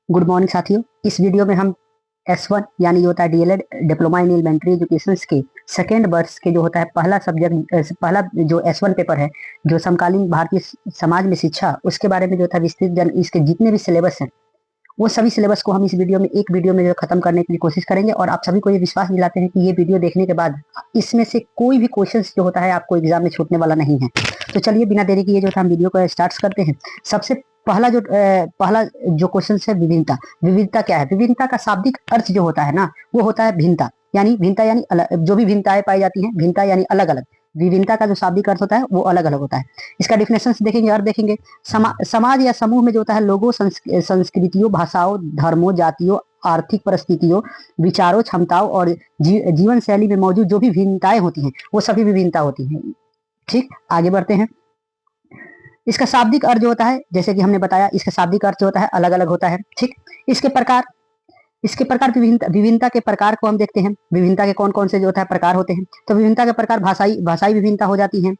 Good morning साथियों। इस video में हम S1 यानी जो होता है DElEd diploma in elementary education के सेकेंड वर्ष के जो होता है पहला सब्जेक्ट पहला जो S1 पेपर है, जो समकालीन भारतीय समाज में शिक्षा, उसके बारे में जो होता है विस्तृत इसके जितने भी सिलेबस हैं वो सभी सिलेबस को हम इस वीडियो में एक वीडियो में जो खत्म करने की कोशिश करेंगे। और आप सभी को ये विश्वास दिलाते हैं कि ये वीडियो देखने के बाद इसमें से कोई भी क्वेश्चन जो होता है आपको एग्जाम में छूटने वाला नहीं है। तो चलिए बिना देरी किए जो था हम वीडियो को स्टार्ट करते हैं। सबसे पहला जो क्वेश्चन है विभिन्नता। विविधता क्या है? विभिन्नता का शाब्दिक अर्थ जो होता है ना, वो होता है भिन्नता। यानी भिन्नता यानी जो भी भिन्नताएं पाई जाती हैं, भिन्नता यानी अलग अलग। विभिन्नता का जो शाब्दिक अर्थ होता है वो अलग अलग होता है। इसका डिफिनेशन देखेंगे, अर्थ देखेंगे। समाज या समूह में जो होता है लोगों, संस्कृतियों, भाषाओं, धर्मों, जातियों, आर्थिक परिस्थितियों, विचारों, क्षमताओं और जीवन शैली में मौजूद जो भी भिन्नताएं होती हैं वो सभी विभिन्नता होती हैं। ठीक, आगे बढ़ते हैं। इसका शाब्दिक अर्थ जो होता है, जैसे कि हमने बताया, इसका शाब्दिक अर्थ जो होता है अलग अलग होता है। ठीक, इसके प्रकार विभिन्नता के प्रकार को हम देखते हैं। विभिन्नता के कौन कौन से जो होता है प्रकार होते हैं। तो विभिन्नता के प्रकार भाषाई विभिन्नता हो जाती है,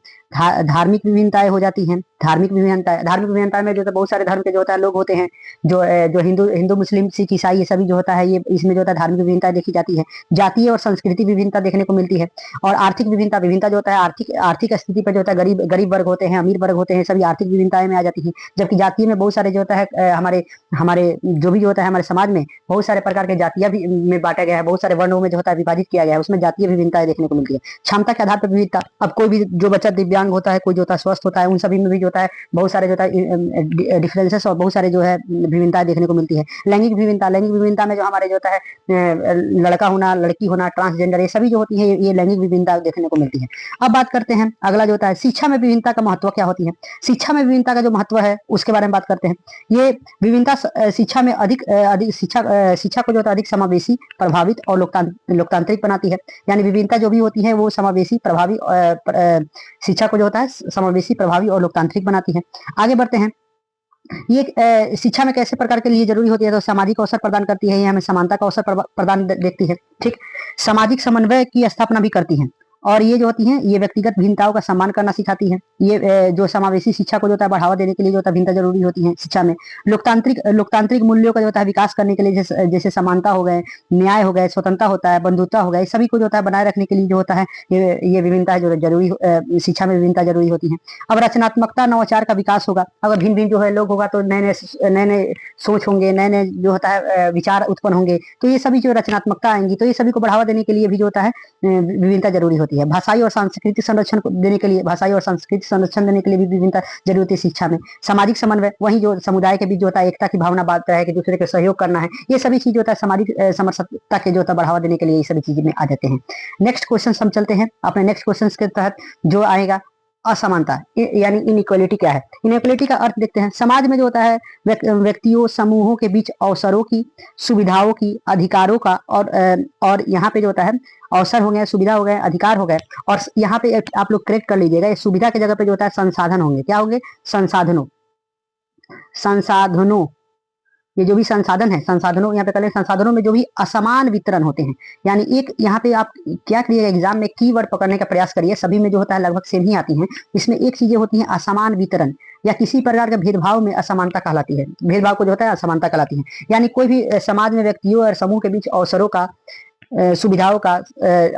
धार्मिक विभिन्नताएं हो जाती हैं। धार्मिक विभिन्नता में जो है बहुत सारे धर्म के जो होता है लोग होते हैं, जो हिंदू मुस्लिम सिख ईसाई ये सभी जो होता है, ये इसमें जो होता है धार्मिक विभिन्नता देखी जाती है। जातीय और संस्कृति विभिन्नता देखने को मिलती है। और आर्थिक विभिन्नता जो होता है आर्थिक स्थिति पर जो होता है गरीब वर्ग होते हैं, अमीर वर्ग होते हैं, सभी आर्थिक विभिन्नताएं में आ जाती है। जबकि जातीय में बहुत सारे जो होता है हमारे जो भी जो होता है हमारे समाज में बहुत सारे प्रकार के जातियां भी में बांटा गया है, बहुत सारे वर्णों में जो होता है विभाजित किया गया है, उसमें जातीय विभिन्नताएं देखने को मिलती है। क्षमता के आधार पर विविधता। अब कोई भी जो बच्चा दिव्यांग होता है, कोई जो होता है स्वस्थ होता है, उन सभी में भी जो होता है बहुत सारे जो होता है डिफरेंसेस और बहुत सारे जो है विभिन्नताएं देखने को मिलती है। लैंगिक विभिन्नता में जो हमारे जो होता है लड़का होना, लड़की होना, ट्रांसजेंडर, ये सभी जो होती है ये लैंगिक विभिन्नता देखने को मिलती है। अब बात करते हैं अगला जो होता है शिक्षा में विभिन्नता का महत्व क्या होती है। शिक्षा में विभिन्नता का जो महत्व है उसके बारे में बात करते हैं। ये विभिन्नता शिक्षा में अधिक शिक्षा को जो होता है अधिक समावेशी, प्रभावित और लोकतांत्रिक बनाती है। यानी विभिन्नता जो भी होती है वो समावेशी, प्रभावी शिक्षा को जो होता है समावेशी, प्रभावी और लोकतांत्रिक बनाती है। आगे बढ़ते हैं। ये शिक्षा में कैसे प्रकार के लिए जरूरी होती है? तो सामाजिक अवसर प्रदान करती है, ये हमें समानता का अवसर प्रदान देखती है। ठीक, सामाजिक समन्वय की स्थापना भी करती है। और ये जो होती है ये व्यक्तिगत भिन्नताओं का सम्मान करना सिखाती है। ये जो समावेशी शिक्षा को जो होता है बढ़ावा देने के लिए जो होता है भिन्नता जरूरी होती है शिक्षा में। लोकतांत्रिक मूल्यों का जो होता है विकास करने के लिए, जैसे समानता हो गए, न्याय हो गए, स्वतंत्रता होता है, बंधुता हो गए, सभी को जो होता है बनाए रखने के लिए जो होता है ये विभिन्नता जो जरूरी शिक्षा में विभिन्नता जरूरी होती है। अब रचनात्मकता, नवाचार का विकास होगा। अगर भिन्न भिन्न जो है लोग होगा तो नए सोच होंगे, नए जो होता है विचार उत्पन्न होंगे, तो ये सभी जो रचनात्मकता आएंगी, तो ये सभी को बढ़ावा देने के लिए भी जो होता है विभिन्नता जरूरी होती है। भाषाई और सांस्कृतिक संरक्षण देने के लिए भी विभिन्नता जरूरी होती है शिक्षा में। सामाजिक समन्वय, वही जो समुदाय के बीच जो होता है एकता की भावना बात है कि दूसरे के सहयोग करना है, ये सभी चीज होता है सामाजिक समरसता के जो होता है बढ़ावा देने के लिए ये सभी चीजें में आ जाते हैं। नेक्स्ट क्वेश्चन हम चलते हैं। अपने नेक्स्ट क्वेश्चन के तहत जो आएगा असमानता यानी इनइक्वालिटी क्या है। इनइक्वालिटी का अर्थ देखते हैं। समाज में जो होता है व्यक्तियों, समूहों के बीच अवसरों की, सुविधाओं की, अधिकारों का और यहाँ पे जो होता है अवसर हो गए, सुविधा हो गए, अधिकार हो गए, और यहाँ पे आप लोग करेक्ट कर लीजिएगा, सुविधा की जगह पे जो होता है संसाधन होंगे। क्या होंगे? संसाधनों। ये जो भी संसाधन है, यहाँ पे पहले संसाधनों में जो भी असमान वितरण होते हैं। यानी एक यहाँ पे आप क्या करिएगा, एग्जाम में कीवर्ड पकड़ने का प्रयास करिए, सभी में जो होता है लगभग सेम ही आती हैं। इसमें एक चीजें होती हैं असमान वितरण, या किसी प्रकार के भेदभाव में असमानता कहलाती है। भेदभाव को जो होता है असमानता कहलाती है। यानी कोई भी समाज में व्यक्तियों और समूह के बीच अवसरों का, सुविधाओं का,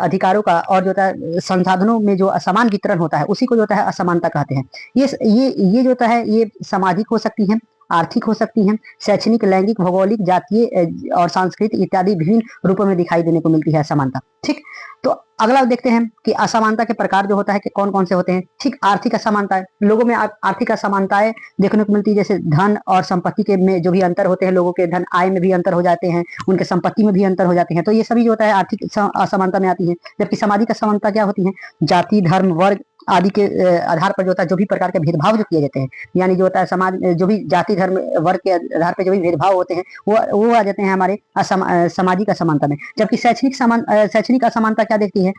अधिकारों का और जो होता है संसाधनों में जो असमान वितरण होता है उसी को जो होता है असमानता कहते हैं। ये जो होता है ये सामाजिक हो सकती है, आर्थिक हो सकती हैं, शैक्षणिक, लैंगिक, भौगोलिक, जातीय और सांस्कृतिक इत्यादि विभिन्न रूपों में दिखाई देने को मिलती है असमानता। ठीक, तो अगला देखते हैं कि असमानता के प्रकार जो होता है कि कौन कौन से होते हैं। ठीक, आर्थिक असमानता, लोगों में आर्थिक असमानताएं देखने को मिलती है, जैसे धन और संपत्ति के में जो भी अंतर होते हैं, लोगों के धन आय में भी अंतर हो जाते हैं, उनके संपत्ति में भी अंतर हो जाते हैं, तो ये सभी जो होता है आर्थिक असमानता में आती है। जबकि सामाजिक असमानता क्या होती है? जाति, धर्म, वर्ग आदि के आधार पर जो होता है जो भी प्रकार के भेदभाव जो किए जाते हैं, यानी जो होता है समाज जो भी जाति, धर्म, वर्ग के आधार पर जो भी भेदभाव होते हैं वो आ जाते हैं हमारे सामाजिक असमानता में। जबकि शैक्षणिक असमानता क्या देखती है?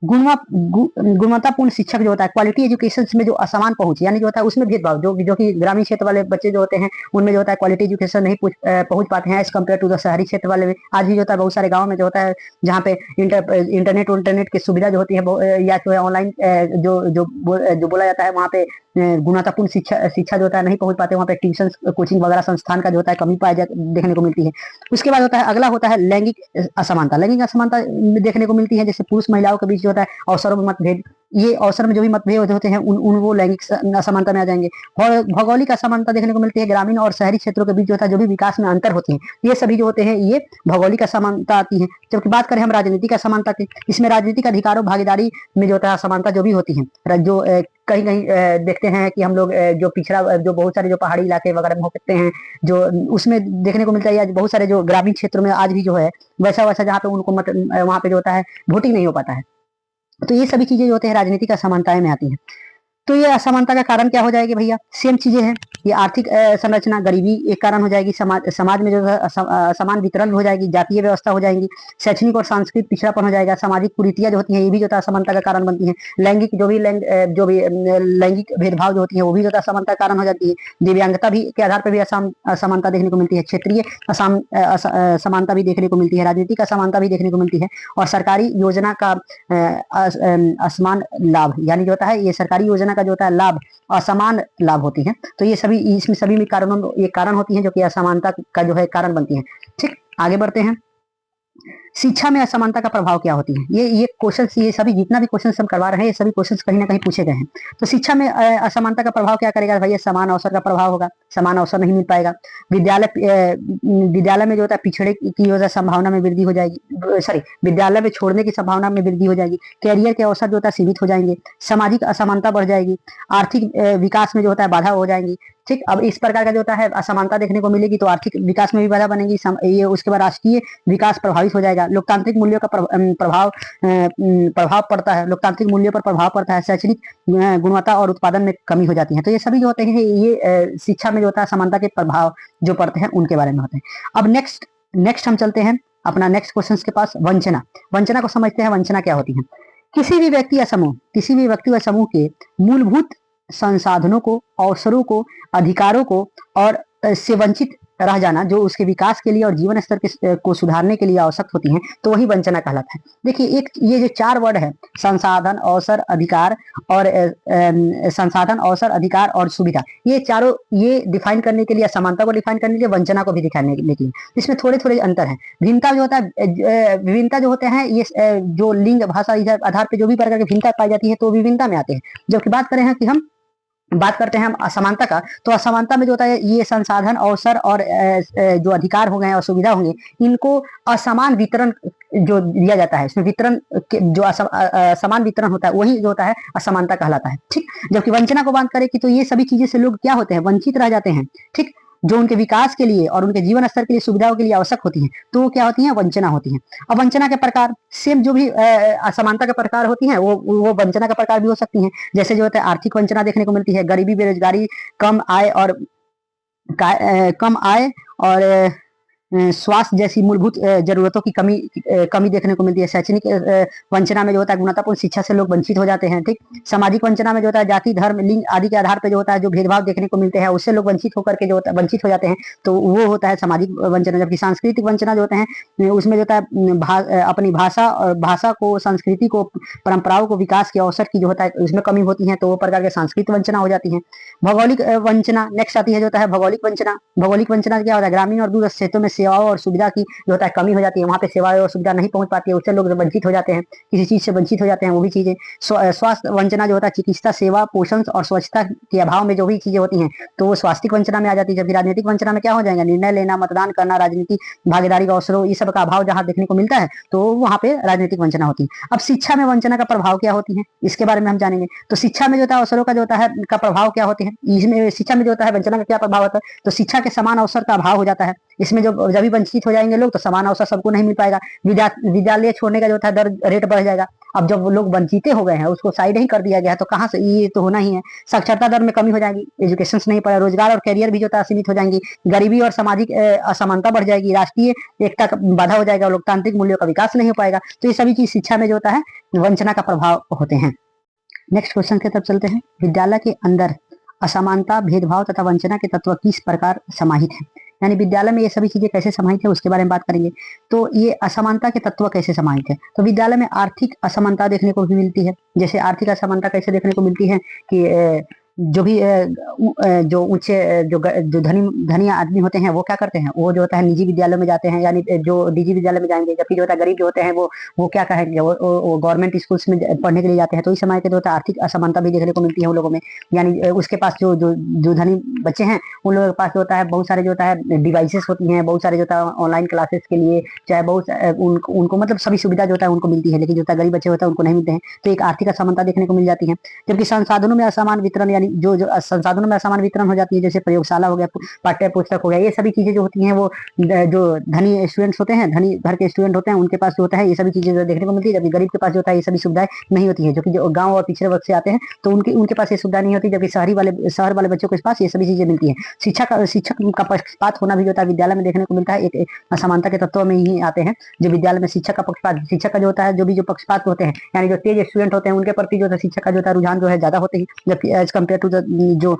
गुणवत्तापूर्ण शिक्षक जो होता है, क्वालिटी एजुकेशन में जो असमान पहुंच, यानी जो होता है उसमें भेदभाव, जो कि ग्रामीण क्षेत्र वाले बच्चे जो होते हैं उनमें जो होता है क्वालिटी एजुकेशन नहीं पहुंच पाते हैं एज कम्पेयर टू द शहरी क्षेत्र वाले में। आज भी जो होता है बहुत सारे गाँव में जो होता है जहाँ पे इंटरनेट की सुविधा जो होती है या जो है ऑनलाइन जो बोला जाता है वहाँ पे गुणवत्तापूर्ण शिक्षा जो होता है नहीं पहुंच पाते, वहाँ पे ट्यूशन कोचिंग वगैरह संस्थान का जो होता है कमी देखने को मिलती है। उसके बाद होता है अगला होता है लैंगिक असमानता। लैंगिक असमानता देखने को मिलती है, जैसे पुरुष महिलाओं के बीच जो होता है अवसरों में मतभेद, ये अवसर में जो भी मतभेद होते हैं उन वो लैंगिक असमानता में आ जाएंगे। भौगोलिक असमानता देखने को मिलती है, ग्रामीण और शहरी क्षेत्रों के बीच जो होता है जो भी विकास में अंतर होती है, ये सभी जो होते हैं ये भौगोलिक असमानता आती है। जबकि बात करें हम राजनीतिक असमानता की, इसमें राजनीतिक अधिकारों भागीदारी में जो होता है असमानता जो भी होती है, जो कहीं कहीं देखते हैं कि हम लोग जो पिछड़ा जो बहुत सारे जो पहाड़ी इलाके वगैरह में होते हैं जो उसमें देखने को मिलता है, बहुत सारे जो ग्रामीण क्षेत्रों में आज भी जो है वैसा वैसा जहाँ पे उनको वहाँ पे जो होता है वोटिंग नहीं हो पाता है। तो ये सभी चीजें जो होते हैं राजनीतिक असमानताएं में आती हैं। तो ये असमानता का कारण क्या हो जाएगी भैया, सेम चीजें हैं। ये आर्थिक संरचना, गरीबी एक कारण हो जाएगी, समाज में जो है असमान वितरण हो जाएगी, जातीय व्यवस्था हो जाएगी, शैक्षणिक और सांस्कृतिक पिछड़ापन हो जाएगा, सामाजिक कुरीतियां जो होती हैं ये भी जो है असमानता का कारण बनती है, लैंगिक जो भी लैंगिक भेदभाव जो होती है वो भी जो है असमानता का कारण हो जाती है, दिव्यांगता भी के आधार पर भी असमानता देखने को मिलती है, क्षेत्रीय असमानता भी देखने को मिलती है, राजनीतिक असमानता भी देखने को मिलती है, और सरकारी योजना का असमान लाभ, यानी जो होता है ये सरकारी योजना का जो होता है लाभ असमान लाभ होती है। तो ये सभी इसमें सभी में कारणों ये कारण होती हैं जो कि असमानता का जो है कारण बनती है। ठीक, आगे बढ़ते हैं। शिक्षा में असमानता का प्रभाव क्या होती है, ये क्वेश्चन, ये सभी जितना भी क्वेश्चन हम करवा रहे हैं ये सभी क्वेश्चन कहीं ना कहीं पूछे गए हैं। तो शिक्षा में असमानता का प्रभाव क्या करेगा भैया, समान अवसर का प्रभाव होगा, समान अवसर नहीं मिल पाएगा, विद्यालय में जो होता है पिछड़े की वजह संभावना में वृद्धि हो जाएगी, सॉरी विद्यालय में छोड़ने की संभावना में वृद्धि हो जाएगी, कैरियर के अवसर जो होता है सीमित हो जाएंगे, सामाजिक असमानता बढ़ जाएगी, आर्थिक विकास में जो होता है बाधा हो जाएंगी। ठीक, अब इस प्रकार का जो होता है असमानता देखने को मिलेगी तो आर्थिक विकास में भी बाधा बनेगी, ये उसके बाद राष्ट्रीय विकास प्रभावित हो जाएगा, लोकतांत्रिक मूल्यों का प्रभाव पड़ता है, लोकतांत्रिक मूल्यों पर प्रभाव पड़ता है, शैक्षणिक गुणवत्ता और उत्पादन में कमी हो जाती है। तो ये सभी जो होते हैं ये शिक्षा में जो होता है समानता के प्रभाव जो पड़ते हैं उनके बारे में होते हैं। अब नेक्स्ट हम चलते हैं अपना नेक्स्ट क्वेश्चन के पास, वंचना। वंचना को समझते हैं, वंचना क्या होती है। किसी भी व्यक्ति या समूह के मूलभूत संसाधनों को, अवसरों को, अधिकारों को और से वंचित रह जाना जो उसके विकास के लिए और जीवन स्तर को सुधारने के लिए आवश्यक होती हैं, तो वही वंचना कहलाता है। देखिए एक ये जो चार वर्ड है, संसाधन, अवसर, अधिकार और संसाधन, अवसर, अधिकार और सुविधा, ये चारों ये डिफाइन करने के लिए, असमानता को डिफाइन करने के लिए, वंचना को भी दिखाने के लिए इसमें थोड़े थोड़े अंतर है। भिन्नता जो होता है, विभिन्नता जो होते हैं ये जो लिंग, भाषा आधार पर जो भी प्रकार की भिन्नता पाई जाती है तो विभिन्नता में आते हैं। जबकि बात करते हैं हम असमानता का, तो असमानता में जो होता है ये संसाधन, अवसर और जो अधिकार हो गए और सुविधा होंगे, इनको असमान वितरण जो दिया जाता है, इसमें वितरण जो असमान वितरण होता है वही जो होता है असमानता कहलाता है। ठीक, जबकि वंचना को बात करें कि तो ये सभी चीजें से लोग क्या होते हैं, वंचित रह जाते हैं। ठीक, जो उनके विकास के लिए और उनके जीवन स्तर के लिए, सुविधाओं के लिए आवश्यक होती हैं, तो वो क्या होती हैं, वंचना होती हैं। अब वंचना के प्रकार सेम जो भी असमानता के प्रकार होती हैं वो वंचना का प्रकार भी हो सकती हैं। जैसे जो होता है आर्थिक वंचना देखने को मिलती है, गरीबी, बेरोजगारी, कम आय और स्वास्थ्य जैसी मूलभूत जरूरतों की कमी देखने को मिलती है। शैक्षणिक वंचना में जो होता है गुणवत्तापूर्ण शिक्षा से लोग वंचित हो जाते हैं। ठीक, सामाजिक वंचना में जो होता है जाति, धर्म, लिंग आदि के आधार पर जो होता है जो भेदभाव देखने को मिलते हैं उससे लोग वंचित होकर के जो होता है वंचित हो जाते हैं, तो वो होता है सामाजिक वंचना। जबकि सांस्कृतिक वंचना जो होते हैं उसमें जो होता है अपनी भाषा को, संस्कृति को, परंपराओं को, विकास के अवसर की जो होता है उसमें कमी होती है, तो वो प्रकार के सांस्कृतिक वंचना हो जाती है। भौगोलिक वंचना नेक्स्ट आती है जो होता है भौगोलिक वंचना। भौगोलिक वंचना क्या होता है, ग्रामीण और दूर क्षेत्रों में सेवाओं और सुविधा की जो होता है कमी हो जाती है, वहाँ पे सेवाएं और सुविधा नहीं पहुंच पाती है, उससे लोग वंचित हो जाते हैं, किसी चीज से वंचित हो जाते हैं, वो भी चीजें। स्वास्थ्य वंचना जो होता है चिकित्सा सेवा, पोषण और स्वच्छता के अभाव में जो भी चीजें होती हैं तो वो स्वास्थ्य वंचना में आ जाती है। जबकि राजनीतिक वंचना में क्या हो जाएगा, निर्णय लेना, मतदान करना, राजनीति भागीदारी का अवसरों, ये सब का अभाव जहाँ देखने को मिलता है तो वहाँ पे राजनीतिक वंचना होती है। अब शिक्षा में वंचना का प्रभाव क्या होती है इसके बारे में हम जानेंगे। तो शिक्षा में जो होता है अवसरों का जो होता है का प्रभाव क्या होते हैं, इसमें शिक्षा में जो होता है वंचना का क्या प्रभाव होता है, तो शिक्षा के समान अवसर का अभाव हो जाता है। इसमें जब भी वंचित हो जाएंगे लोग तो समान अवसर सबको नहीं मिल पाएगा, विद्यालय छोड़ने का जो होता है दर रेट बढ़ जाएगा। अब जब वो लोग वंचित हो गए हैं उसको साइड ही कर दिया गया है तो कहाँ से, ये तो होना ही है। साक्षरता दर में कमी हो जाएगी, एजुकेशन नहीं पड़ा, रोजगार और कैरियर भी जो होता है सीमित हो जाएंगी, गरीबी और सामाजिक असमानता बढ़ जाएगी, राष्ट्रीय एकता का बाधा हो जाएगा, लोकतांत्रिक मूल्यों का विकास नहीं हो पाएगा। तो ये सभी चीज शिक्षा में जो होता है वंचना का प्रभाव होते हैं। नेक्स्ट क्वेश्चन की तरफ चलते हैं। विद्यालय के अंदर असमानता, भेदभाव तथा वंचना के तत्व किस प्रकार समाहित है, यानी विद्यालय में ये सभी चीजें कैसे समाहित है उसके बारे में बात करेंगे। तो ये असमानता के तत्व कैसे समाहित है, तो विद्यालय में आर्थिक असमानता देखने को भी मिलती है। जैसे आर्थिक असमानता कैसे देखने को मिलती है कि जो भी जो ऊंचे जो धनी आदमी होते हैं वो क्या करते हैं, वो जो होता है निजी विद्यालयों में जाते हैं, यानी जो निजी विद्यालय में जाएंगे, जबकि जो होता है गरीब जो होते हैं वो क्या कहेंगे, वो गवर्नमेंट स्कूल्स में पढ़ने के लिए जाते हैं। तो इस समय के जो होता है आर्थिक असमानता भी देखने को मिलती है उन लोगों में, यानी उसके पास जो धनी बच्चे हैं उन लोगों के पास जो होता है बहुत सारे जो होता है डिवाइसेस होती हैं, बहुत सारे जो होता है ऑनलाइन क्लासेस के लिए, चाहे बहुत उनको मतलब सभी सुविधा जो होता है उनको मिलती है, लेकिन जो होता है गरीब बच्चे होता है उनको नहीं मिलते हैं। तो एक आर्थिक असमानता देखने को मिल जाती है। जबकि संसाधनों में असमान वितरण, यानी जो संसाधनों में असमान वितरण हो जाती है, जैसे प्रयोगशाला हो गया, पाठ्य पुस्तक हो गया, ये सभी चीजें जो होती हैं वो जो धनी स्टूडेंट्स होते हैं, धनी घर के स्टूडेंट होते हैं, उनके पास जो होता है ये सभी चीजें देखने को मिलती है। जबकि गरीब के पास जो होता है ये सभी सुविधाएं नहीं होती है, जो कि जो गाँव और पिछड़े वर्ग से आते हैं तो उनके पास ये सुविधा नहीं होती। जबकि शहर वाले बच्चों के पास ये सभी चीजें मिलती है। शिक्षक का पक्षपात होना भी जो होता है विद्यालय में देखने को मिलता है। एक असमानता के तत्वों में ही आते हैं जो विद्यालय में शिक्षक का पक्षपात, शिक्षक का जो होता है जो पक्षपात होते हैं, यानी जो तेज स्टूडेंट होते हैं उनके प्रति जो है शिक्षक का जो होता है रुझान जो है ज्यादा होते हैं, जबकि एज कम्पेयर टू जो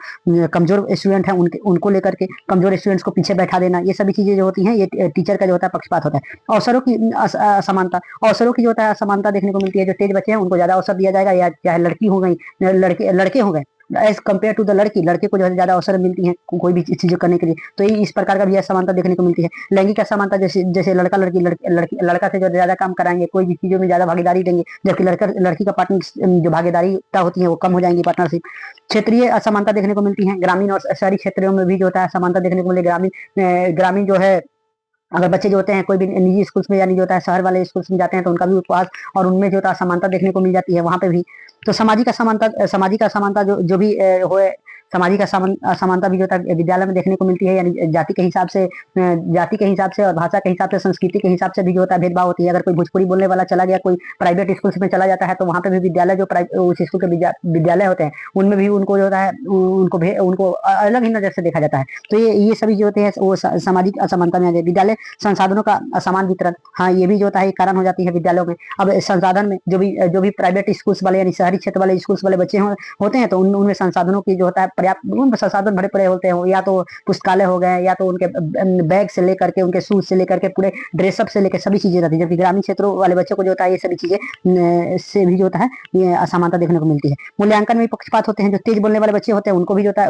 कमजोर स्टूडेंट है उनको लेकर के कमजोर स्टूडेंट्स को पीछे बैठा देना, ये सभी चीजें जो होती हैं ये टीचर का जो होता है पक्षपात होता है। अवसरों की असमानता, अवसरों की जो होता है असमानता देखने को मिलती है। जो तेज बच्चे हैं उनको ज्यादा अवसर दिया जाएगा, या चाहे लड़की हो गई लड़के हो गए, एज कम्पेयर टू द लड़के को जो है ज्यादा अवसर मिलती है कोई भी चीजें करने के लिए। तो इस प्रकार का भी असमानता देखने को मिलती है। लैंगिक असमानता, जैसे लड़का लड़का से जो ज्यादा काम कराएंगे, कोई भी चीजों में ज्यादा भागीदारी देंगे, जबकि लड़की का पार्टनर जो भागीदारीता होती है वो कम हो जाएंगी पार्टनरशिप। क्षेत्रीय असमानता देखने को मिलती है। ग्रामीण और शहरी क्षेत्रों में भी जो होता है असमानता देखने को मिलेगी। ग्रामीण जो है, अगर बच्चे जो होते हैं कोई भी निजी स्कूल्स में, यानी जो होता है शहर वाले स्कूल्स में जाते हैं तो उनका भी उपवास और उनमें जो होता है असमानता देखने को मिल जाती है वहां पे भी। तो सामाजिक असमानता जो भी हो, सामाजिक असमानता भी जो है विद्यालय में देखने को मिलती है, यानी जाति के हिसाब से और भाषा के हिसाब से, संस्कृति के हिसाब से भी जो होता है भेदभाव होती है। अगर कोई भोजपुरी बोलने वाला चला गया कोई प्राइवेट स्कूल में चला जाता है तो वहाँ पे भी विद्यालय जो उस स्कूल के विद्यालय होते हैं उनमें भी उनको जो होता है उनको अलग ही नजर से देखा जाता है। तो ये सभी जो होते हैं वो सामाजिक असमानता में आ जाए। विद्यालय संसाधनों का असमान वितरण, हाँ ये भी जो होता है कारण हो जाती है विद्यालयों में। अब संसाधन में जो भी प्राइवेट स्कूल्स वाले यानी शहरी क्षेत्र वाले स्कूल्स वाले बच्चे होते हैं तो उनमें संसाधनों की जो होता है पर्याप्त संसाधन भरे पड़े होते हैं, या तो पुस्तकालय हो गए, या तो उनके बैग से लेकर के उनके शूज से लेकर के पूरे ड्रेसअप से लेकर सभी चीजें रहती है। जबकि ग्रामीण क्षेत्रों वाले बच्चों को जो होता है ये सभी चीजें से भी जो होता है ये असमानता देखने को मिलती है। मूल्यांकन में पक्षपात होते हैं। जो तेज बोलने वाले बच्चे होते हैं उनको भी जो होता है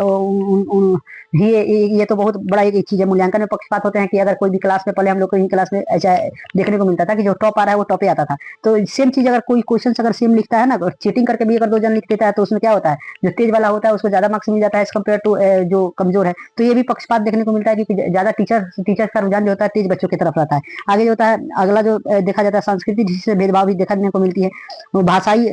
ये तो बहुत बड़ा एक चीज है। मूल्यांकन में पक्षपात होते हैं कि अगर कोई भी क्लास में, पहले हम लोग को क्लास में ऐसा देखने को मिलता था कि जो टॉप आ रहा है वो टॉपे आता था। तो सेम चीज अगर कोई क्वेश्चन अगर सेम लिखता है ना, चीटिंग करके भी अगर दो जन लिख देता है तो उसमें क्या होता है, जो तेज वाला होता है उसको ज्यादा मार्क्स मिल जाता है कम्पेयर टू जो कमजोर है। तो ये भी पक्षपात देखने को मिलता है क्योंकि ज्यादा टीचर्स का रुझान जो होता है तेज बच्चों की तरफ रहता है। आगे जो होता है अगला जो देखा जाता है सांस्कृतिक दृष्टि से भेदभाव भी देखने को मिलती है। भाषाई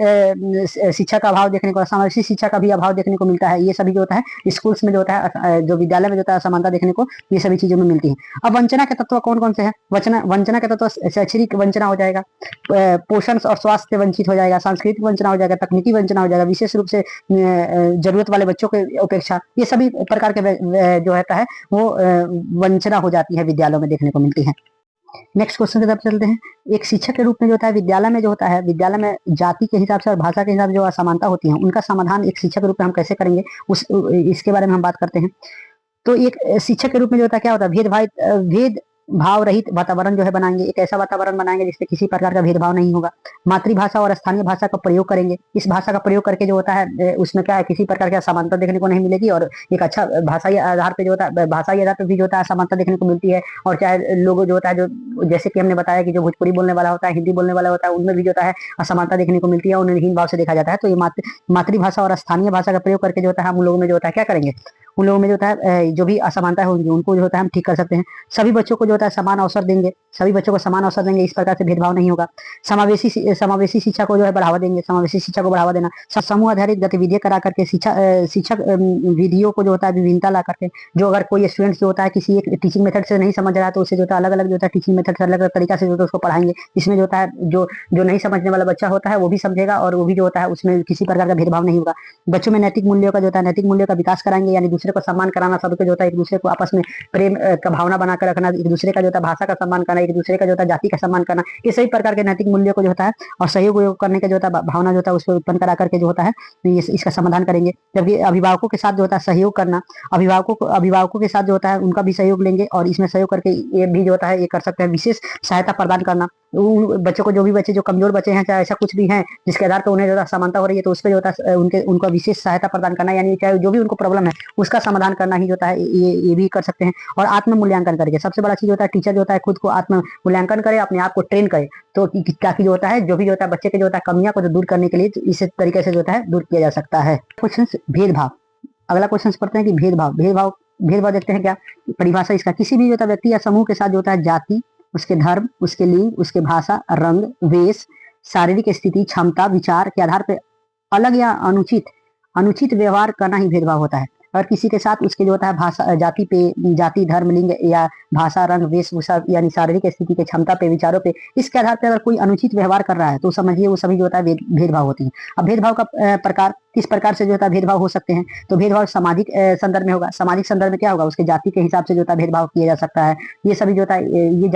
शिक्षा का अभाव देखने को, समावेशी शिक्षा का भी अभाव देखने को मिलता है। ये सभी जो होता है स्कूल्स में जो होता है, जो विद्यालय में जो होता है असमानता देखने को ये सभी चीजों में मिलती है। अब वंचना के तत्व कौन कौन से हैं? वंचना के तत्व शैक्षणिक वंचना हो जाएगा, पोषण और स्वास्थ्य से वंचित हो जाएगा, सांस्कृतिक वंचना हो जाएगा, तकनीकी वंचना हो जाएगा, विशेष रूप से जरूरत वाले बच्चों के अपेक्षा, ये सभी प्रकार के जो रहता है वो वंचना हो जाती है विद्यालयों में देखने को मिलती है। नेक्स्ट क्वेश्चन की तरफ चलते हैं। एक शिक्षक के रूप में जो होता है विद्यालय में जो होता है, विद्यालय में जाति के हिसाब से और भाषा के हिसाब से जो असमानता होती है उनका समाधान एक शिक्षक के रूप में हम कैसे करेंगे इसके बारे में हम बात करते हैं। तो एक शिक्षक के रूप में जो होता है क्या होता है, भेद भाव रहित वातावरण जो है बनाएंगे। एक ऐसा वातावरण बनाएंगे जिससे किसी प्रकार का भेदभाव नहीं होगा। मातृभाषा और स्थानीय भाषा का प्रयोग करेंगे। इस भाषा का प्रयोग करके जो होता है उसमें क्या है, किसी प्रकार की असमानता देखने को नहीं मिलेगी और एक अच्छा भाषाई आधार पे जो होता है, भाषाई आधार पे भी जो होता है असमानता देखने को मिलती है। और चाहे लोग जो होता है, जो जैसे कि हमने बताया कि जो भोजपुरी बोलने वाला होता है, हिंदी बोलने वाला होता है, उनमें भी जो होता है असमानता देखने को मिलती है, उन्हें हीन भाव से देखा जाता है। तो ये मातृभाषा और स्थानीय भाषा का प्रयोग करके जो होता है हम लोगों में जो होता है क्या करेंगे, उन लोगों में जो होता है जो भी असमानता होंगी उनको जो होता है हम ठीक कर सकते हैं। सभी बच्चों को जो होता है समान अवसर देंगे, सभी बच्चों को समान अवसर देंगे, इस प्रकार से भेदभाव नहीं होगा। समावेशी शिक्षा को जो है बढ़ावा देंगे, समावेशी शिक्षा को बढ़ावा देना। समूह आधारित गतिविधियां करा करके शिक्षक विधियों को जो होता है विभिन्नता ला करके, जो अगर कोई स्टूडेंट जो होता है किसी एक टीचिंग मेथड से नहीं समझ रहा है तो उसे जो होता है अलग अलग जो होता है टीचिंग मेथड से अलग अलग तरीका से जो उसको पढ़ाएंगे। इसमें जो होता है जो नहीं समझने वाला बच्चा होता है वो भी समझेगा और वो भी जो होता है उसमें किसी प्रकार का भेदभाव नहीं होगा। बच्चों में नैतिक मूल्यों का जो होता है नैतिक मूल्यों का विकास कराएंगे, यानी दूसरे को सम्मान कराना, सबको जो होता है एक दूसरे को आपस में प्रेम का भावना बनाकर रखना, एक दूसरे का जो होता है भाषा का सम्मान करना, एक दूसरे का जो होता है जाति का सम्मान करना, ये सभी प्रकार के नैतिक मूल्यों को जो होता है और सहयोग करने का जो होता है भावना जो होता है उसको उत्पन्न करा करके जो होता है इसका समाधान करेंगे। जबकि अभिभावकों के साथ जो होता है सहयोग करना, अभिभावकों के साथ जो होता है उनका भी सहयोग लेंगे और इसमें सहयोग करके ये भी जो होता है ये कर सकते हैं। विशेष सहायता प्रदान करना, बच्चों को, जो भी बच्चे जो कमजोर बच्चे हैं, चाहे ऐसा कुछ भी है जिसके आधार पर उन्हें ज्यादा समानता हो रही है, तो उस पर जो होता है उनके उनको विशेष सहायता प्रदान करना, यानी चाहे जो भी उनको प्रॉब्लम है उसका समाधान करना ही होता है, ये भी कर सकते हैं। और आत्म मूल्यांकन करके सबसे बड़ा चीज होता है, टीचर जो होता है खुद को आत्म मूल्यांकन करे, अपने आप को ट्रेन करे, तो ताकि जो होता है जो भी जो होता है बच्चे के जो होता है कमियां को जो दूर करने के लिए इस तरीके से जो होता है दूर किया जा सकता है। क्वेश्चन भेदभाव। अगला क्वेश्चन पढ़ते हैं कि भेदभाव भेदभाव भेदभाव देखते हैं क्या परिभाषा इसका। किसी भी जो होता है व्यक्ति या समूह के साथ जो होता है जाति, उसके धर्म, उसके लिंग, उसके भाषा, रंग, वेश, शारीरिक स्थिति, क्षमता, विचार के आधार पर अलग या अनुचित व्यवहार करना ही भेदभाव होता है। और किसी के साथ उसके जो होता है भाषा, जाति, धर्म, लिंग या भाषा, रंग, वेशभूषा यानी शारीरिक स्थिति के, क्षमता पे, विचारों पे, इसके आधार पर अगर कोई अनुचित व्यवहार कर रहा है तो समझिए वो सभी जो होता है भेदभाव होती है। अब भेदभाव का प्रकार किस प्रकार से जो होता है भेदभाव हो सकते हैं, तो भेदभाव सामाजिक संदर्भ में होगा। सामाजिक संदर्भ में क्या होगा, उसके जाति के हिसाब से जो होता है भेदभाव किया जा सकता है। ये सभी जो होता है ये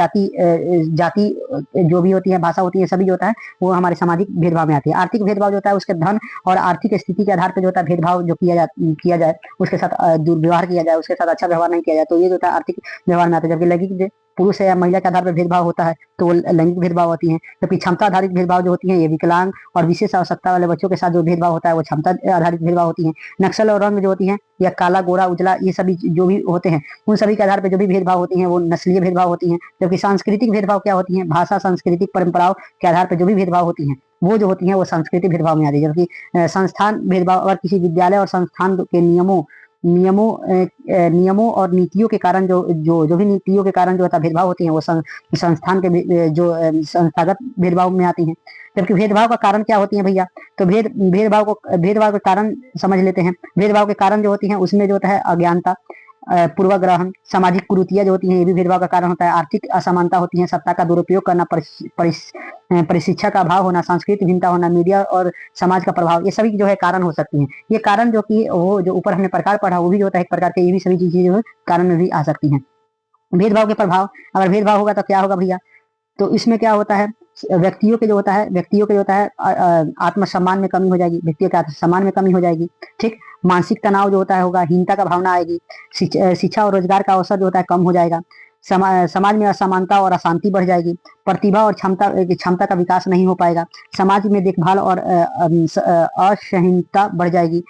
जाति जो भी होती है, भाषा होती है, सभी जो होता है वो हमारे सामाजिक भेदभाव में आती है। आर्थिक भेदभाव जो होता है उसके धन और आर्थिक स्थिति के आधार पर जो होता है भेदभाव जो किया जाए, उसके साथ दुर्व्यवहार किया जाए, उसके साथ अच्छा व्यवहार नहीं किया जाए, तो ये जो होता है आर्थिक व्यवहार में आता है। जबकि लैंगिक पुरुष या महिला के आधार पर भेदभाव होता है तो वो लैंगिक भेदभाव होती है। जबकि क्षमता आधारित भेदभाव जो होती है ये विकलांग और विशेष आवश्यकता वाले बच्चों के साथ जो भेदभाव होता है वो क्षमता आधारित भेदभाव होती है। नक्सल और रंग जो होती है या काला, गोरा, उजला, ये सभी जो भी होते हैं उन सभी के आधार पर जो भी भेदभाव होती है वो नस्लीय भेदभाव होती है। जबकि सांस्कृतिक भेदभाव क्या होती है, भाषा, सांस्कृतिक परंपराओं के आधार पर जो भी भेदभाव होती है वो जो होती है वो सांस्कृतिक भेदभाव में आती है। जबकि संस्थान भेदभाव अगर किसी विद्यालय और संस्थान के नियमों और नीतियों के कारण जो भी नीतियों के कारण जो होता भेदभाव होती है वो संस्थान के जो संस्थागत भेदभाव में आती हैं। जबकि भेदभाव का कारण क्या होती है भैया, तो भेदभाव के कारण समझ लेते हैं। भेदभाव के कारण जो होती है उसमें जो होता है अज्ञानता, पूर्वाग्रहण, सामाजिक कुरीतियां जो होती हैं ये भी भेदभाव का कारण होता है। आर्थिक असमानता होती है, सत्ता का दुरुपयोग करना, परिशिक्षा का अभाव होना, सांस्कृतिक भिन्नता होना, मीडिया और समाज का प्रभाव, ये सभी जो है कारण हो सकती हैं। ये कारण जो कि वो जो ऊपर हमने प्रकार पढ़ा वो भी जो होता है एक प्रकार के, ये भी सभी चीजें जो है कारण में भी आ सकती हैं। भेदभाव के प्रभाव, अगर भेदभाव होगा तो क्या होगा भैया, तो इसमें क्या होता है व्यक्तियों के जो होता है आत्मसम्मान में कमी हो जाएगी, व्यक्तियों के आत्मसम्मान में कमी हो जाएगी। ठीक, मानसिक तनाव जो होता है होगा, हीनता का भावना आएगी, शिक्षा और रोजगार का अवसर जो होता है कम हो जाएगा, समाज में असमानता और अशांति बढ़ जाएगी, प्रतिभा और क्षमता का विकास नहीं हो पाएगा, समाज में देखभाल और असहिष्णुता बढ़ जाएगी,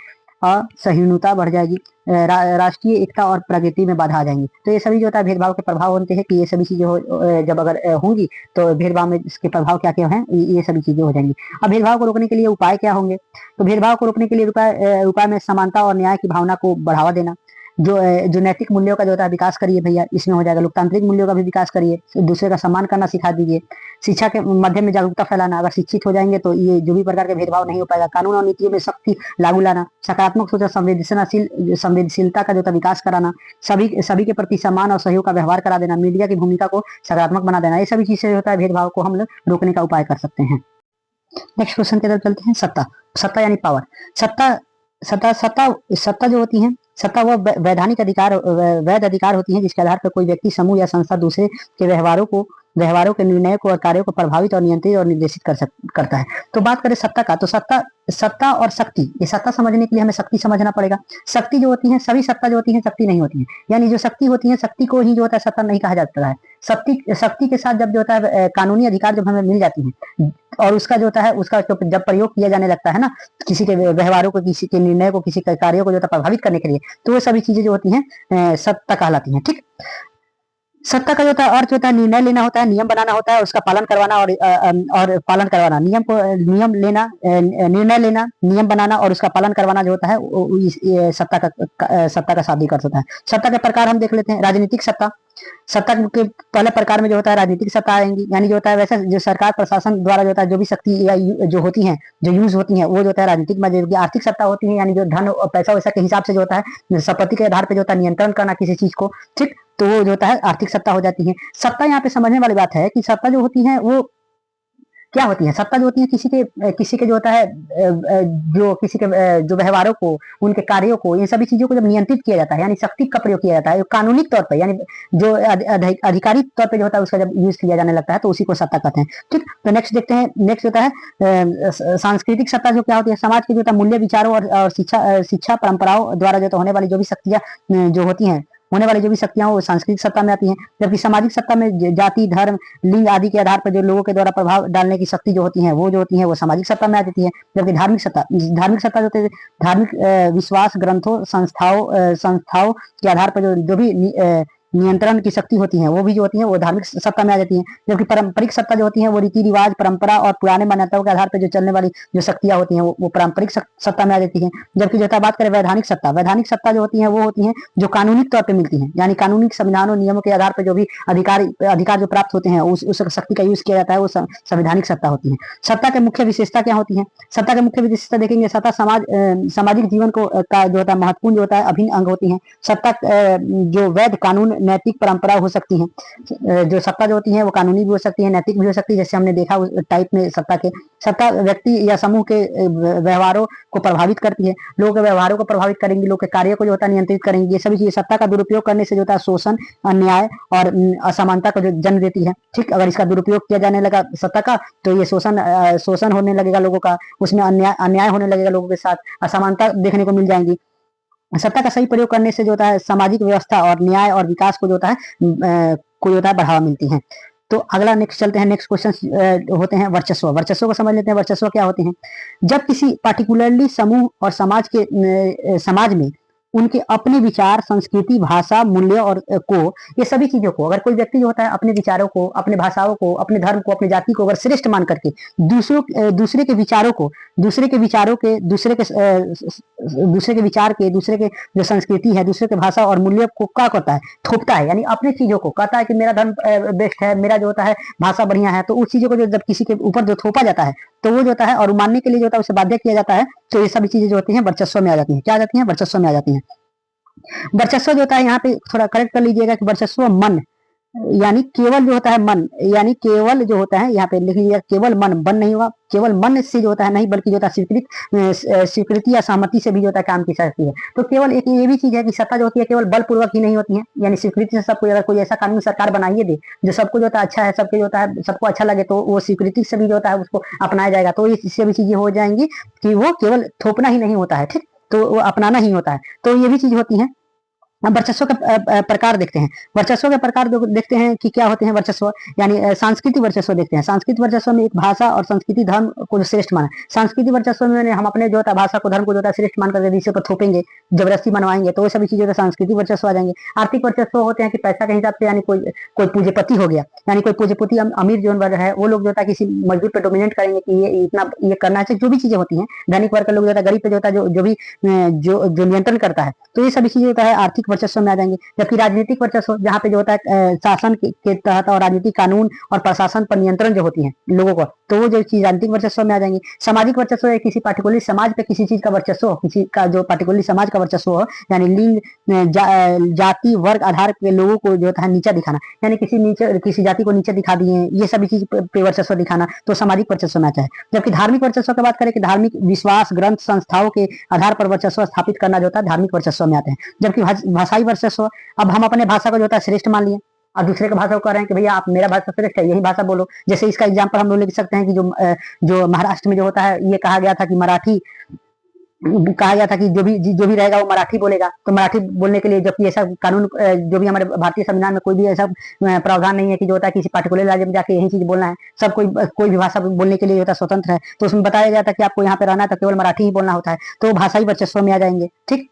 राष्ट्रीय एकता और प्रगति में बाधा आ जाएंगी। तो ये सभी जो होता है भेदभाव के प्रभाव होते हैं कि ये सभी चीजें जब अगर होंगी तो भेदभाव में इसके प्रभाव क्या क्या हैं, ये सभी चीजें हो जाएंगी। अब भेदभाव को रोकने के लिए उपाय क्या होंगे, तो भेदभाव को रोकने के लिए उपाय में समानता और न्याय की भावना को बढ़ावा देना, जो नैतिक मूल्यों का जो होता है विकास करिए भैया, इसमें हो जाएगा। लोकतांत्रिक मूल्यों का भी विकास करिए, दूसरे का सम्मान करना सिखा दीजिए, शिक्षा के माध्यम में जागरूकता फैलाना, अगर शिक्षित हो जाएंगे तो ये जो भी प्रकार के भेदभाव नहीं हो पाएगा। कानून और नीतियों में सख्ती लागू लाना, सकारात्मक सोच, संवेदनशीलता का जो होता विकास कराना, सभी के प्रति सम्मान और सहयोग का व्यवहार करा देना, मीडिया की भूमिका को सकारात्मक बना देना, ये सभी चीजें जो होता है भेदभाव को हम लोग रोकने का उपाय कर सकते हैं। नेक्स्ट क्वेश्चन की तरफ चलते हैं। सत्ता यानी पावर। सत्ता जो होती है, सत्ता वह वैध अधिकार होती है जिसके आधार पर कोई व्यक्ति, समूह या संस्था दूसरे के व्यवहारों के निर्णयों को और कार्यों को प्रभावित और नियंत्रित और निर्देशित करता है। तो बात करें सत्ता का, तो सत्ता और शक्ति, ये सत्ता समझने के लिए हमें शक्ति समझना पड़ेगा। शक्ति जो होती है, सभी सत्ता जो होती है शक्ति नहीं होती है, यानी जो शक्ति होती है शक्ति को ही जो होता है सत्ता नहीं कहा जाता है। शक्ति के साथ जब जो होता है कानूनी अधिकार जब हमें मिल जाती है और उसका जो होता है उसका जब प्रयोग किया जाने लगता है ना, किसी के व्यवहारों को, किसी के निर्णय को, किसी के कार्यों को जो होता है प्रभावित करने के लिए, तो वो सभी चीजें जो होती हैं सत्ता कहलाती हैं। ठीक, सत्ता का जो होता है अर्थ होता है निर्णय लेना होता है, नियम बनाना होता है, उसका पालन करवाना और पालन करवाना, निर्णय लेना, नियम बनाना और उसका पालन करवाना जो होता है सत्ता का शादी कर सकता है। सत्ता के प्रकार हम देख लेते हैं। राजनीतिक सत्ता के पहले प्रकार में जो होता है राजनीतिक सत्ता आएंगी, यानी जो होता है वैसे जो सरकार प्रशासन द्वारा जो होता है जो भी शक्ति या जो होती हैं, जो यूज होती हैं, वो जो होता है राजनीतिक में। आर्थिक सत्ता होती है, यानी जो धन और पैसा वैसा के हिसाब से जो होता है संपत्ति के आधार पर जो होता है नियंत्रण करना किसी चीज को। ठीक, तो वो जो होता है आर्थिक सत्ता हो जाती है। सत्ता यहाँ पे समझने वाली बात है कि सत्ता जो होती है वो क्या होती है। सत्ता जो होती है किसी के जो होता है जो किसी के जो व्यवहारों को, उनके कार्यों को, इन सभी चीजों को जब नियंत्रित किया जाता है, यानी शक्ति का प्रयोग किया जाता है कानूनी तौर पर, यानी जो आधिकारिक तौर पर जो होता है उसका जब यूज किया जाने लगता है तो उसी को सत्ता कहते हैं। ठीक, तो नेक्स्ट देखते हैं। नेक्स्ट होता है सांस्कृतिक सत्ता, जो क्या होती है समाज के जो होता है मूल्य, विचारों और शिक्षा परंपराओं द्वारा जो होने वाली जो भी शक्तियां जो होती हैं होने वाली जो भी शक्तियां वो सांस्कृतिक सत्ता में आती हैं, जबकि सामाजिक सत्ता में जाति, धर्म, लिंग आदि के आधार पर जो लोगों के द्वारा प्रभाव डालने की शक्ति जो होती है वो सामाजिक सत्ता में आ जाती है। जबकि धार्मिक सत्ता जो होती है, धार्मिक विश्वास, ग्रंथों, संस्थाओं के आधार पर जो भी नियंत्रण की शक्ति होती है वो भी जो होती है वो धार्मिक सत्ता में आ जाती है। जबकि पारंपरिक सत्ता जो होती है वो रीति रिवाज, परंपरा और पुराने मान्यताओं के आधार पर जो चलने वाली जो शक्तियां होती हैं वो पारंपरिक सत्ता में आ जाती है। जबकि जो बात करें वैधानिक सत्ता जो होती है वो होती है जो कानूनी तौर पर मिलती है, यानी कानूनी संविधानों नियमों के आधार पर जो भी अधिकार जो प्राप्त होते हैं उस शक्ति का यूज किया जाता है, वो संवैधानिक सत्ता होती है। सत्ता के मुख्य विशेषता क्या होती है? सत्ता के मुख्य विशेषता देखेंगे, सत्ता सामाजिक जीवन को का जो होता है महत्वपूर्ण जो होता है अभिन्न अंग होती है। सत्ता जो वैध कानून, नैतिक परंपरा हो सकती है। जो सत्ता जो होती है वो कानूनी भी हो सकती है, नैतिक भी हो सकती है, जैसे हमने देखा उस टाइप में सत्ता व्यक्ति या समूह के व्यवहारों को प्रभावित करती है, लोगों के व्यवहारों को प्रभावित करेंगी, लोगों के कार्य को जो होता है नियंत्रित करेंगी। ये सभी चीजें सत्ता का दुरुपयोग करने से जो होता है शोषण, अन्याय और असमानता को जो जन्म देती है। ठीक, अगर इसका दुरुपयोग किया जाने लगा सत्ता का तो ये शोषण होने लगेगा लोगों का, उसमें अन्याय होने लगेगा लोगों के साथ, असमानता देखने को मिल जाएंगी। सत्ता का सही प्रयोग करने से जो होता है सामाजिक व्यवस्था और न्याय और विकास को जो होता है बढ़ावा मिलती है। तो अगला नेक्स्ट चलते हैं, नेक्स्ट क्वेश्चन होते हैं वर्चस्व को समझ लेते हैं। वर्चस्व क्या होते हैं? जब किसी पार्टिकुलरली समूह और समाज में उनके अपने विचार, संस्कृति, भाषा, मूल्य और ये सभी चीजों को अगर कोई व्यक्ति जो होता है अपने विचारों को, अपने भाषाओं को, अपने धर्म को, अपनी जाति को अगर श्रेष्ठ मान करके दूसरे के विचारों के जो संस्कृति है, दूसरे के भाषा और मूल्य को क्या करता है, थोपता है, यानी अपनी चीजों को कहता है कि मेरा धर्म बेस्ट है, मेरा जो होता है भाषा बढ़िया है, तो उस चीजों को जो जब किसी के ऊपर जो थोपा जाता है तो वो जो होता है और मानने के लिए जो होता है उसे बाध्य किया जाता है, तो ये सभी चीजें जो होती हैं वर्चस्व में आ जाती हैं। क्या आ जाती हैं? वर्चस्व में आ जाती हैं। वर्चस्व जो होता है यहाँ पे थोड़ा करेक्ट कर लीजिएगा कि वर्चस्व मन यानी केवल जो होता है मन, यानी केवल जो होता है यहाँ पे लिख लीजिएगा केवल मन नहीं होगा, केवल मन से जो होता है नहीं, बल्कि जो होता है स्वीकृति या सहमति से भी जो होता है काम की सकती है। तो केवल एक ये भी चीज है कि सत्ता जो होती है केवल बलपूर्वक ही नहीं होती है, यानी स्वीकृति से सबको, अगर कोई ऐसा कानून सरकार बनाइए दे जो सबको जो होता है अच्छा है, सबको जो होता है सबको अच्छा लगे, तो वो स्वीकृति से भी जो होता है उसको अपनाया जाएगा। तो इससे भी चीजें हो जाएंगी कि वो केवल थोपना ही नहीं होता है, ठीक, तो वो अपनाना ही होता है। तो ये भी चीज होती है। अब वर्चस्व के प्रकार देखते हैं। वर्चस्व के प्रकार देखते हैं कि क्या होते हैं वर्चस्व, यानी सांस्कृतिक वर्चस्व देखते हैं। सांस्कृतिक वर्चस्व में एक भाषा और संस्कृति, धर्म को जो श्रेष्ठ माना। सांस्कृतिक वर्चस्व में हम अपने जो होता है भाषा को, धर्म को जो होता है श्रेष्ठ मान करके दूसरे पर थोपेंगे, जबरदस्ती मनवाएंगे, तो वो सभी चीजें सांस्कृतिक वर्चस्व आ जाएंगे। आर्थिक वर्चस्व होते हैं कि पैसा के हिसाब से, यानी कोई पूंजीपति हो गया, यानी कोई पूंजीपति अमीर जो वर्ग है वो लोग जो होता है किसी मजदूर पे डोमिनेट करेंगे कि ये इतना ये करना चाहिए, जो भी चीजें होती हैं। धनिक वर्ग के लोग जो होता है गरीब पे जो होता है जो नियंत्रण करता है, तो ये सभी चीजें होता है आर्थिक वर्चस्व में आ जाएंगे। जबकि राजनीतिक वर्चस्व जहाँ पे जो होता है शासन के तहत और राजनीतिक कानून और प्रशासन पर नियंत्रण जो होती है लोगों को, तो वो जो चीज राजनीतिक वर्चस्व में आ जाएंगी। सामाजिक वर्चस्व है किसी पार्टिकुलर समाज पे किसी चीज का वर्चस्व हो, किसी का जो पार्टिकुलर समाज का वर्चस्व हो, यानी लिंग, जाति, वर्ग आधार पे लोगों को जो होता है नीचा दिखाना, यानी किसी जाति को नीचे दिखा दिए, ये सभी चीज पे वर्चस्व दिखाना, तो सामाजिक वर्चस्व में आता है। जबकि धार्मिक वर्चस्व की बात करें कि धार्मिक विश्वास, ग्रंथ, संस्थाओं के आधार पर वर्चस्व स्थापित करना जो होता है धार्मिक वर्चस्व में आते हैं। जबकि भाषाई वर्चस्व, अब हम अपने भाषा को जो होता है श्रेष्ठ मान लिए और दूसरे की भाषा को कह रहे हैं कि भैया आप मेरा भाषा श्रेष्ठ है, यही भाषा बोलो। जैसे इसका एग्जांपल हम लोग लिख सकते हैं कि जो महाराष्ट्र में जो होता है ये कहा गया था कि मराठी कहा गया था कि जो भी रहेगा वो मराठी बोलेगा, तो मराठी बोलने के लिए, जबकि ऐसा कानून जो भी हमारे भारतीय संविधान में कोई भी ऐसा प्रावधान नहीं है कि जो होता है किसी पार्टिकुलर राज्य में जाके यही चीज बोलना है, सब कोई भी भाषा बोलने के लिए होता है स्वतंत्र है। तो उसमें बताया जाता है कि आपको यहाँ पे रहना है तो केवल मराठी ही बोलना होता है, तो भाषाई वर्चस्व में आ जाएंगे। ठीक,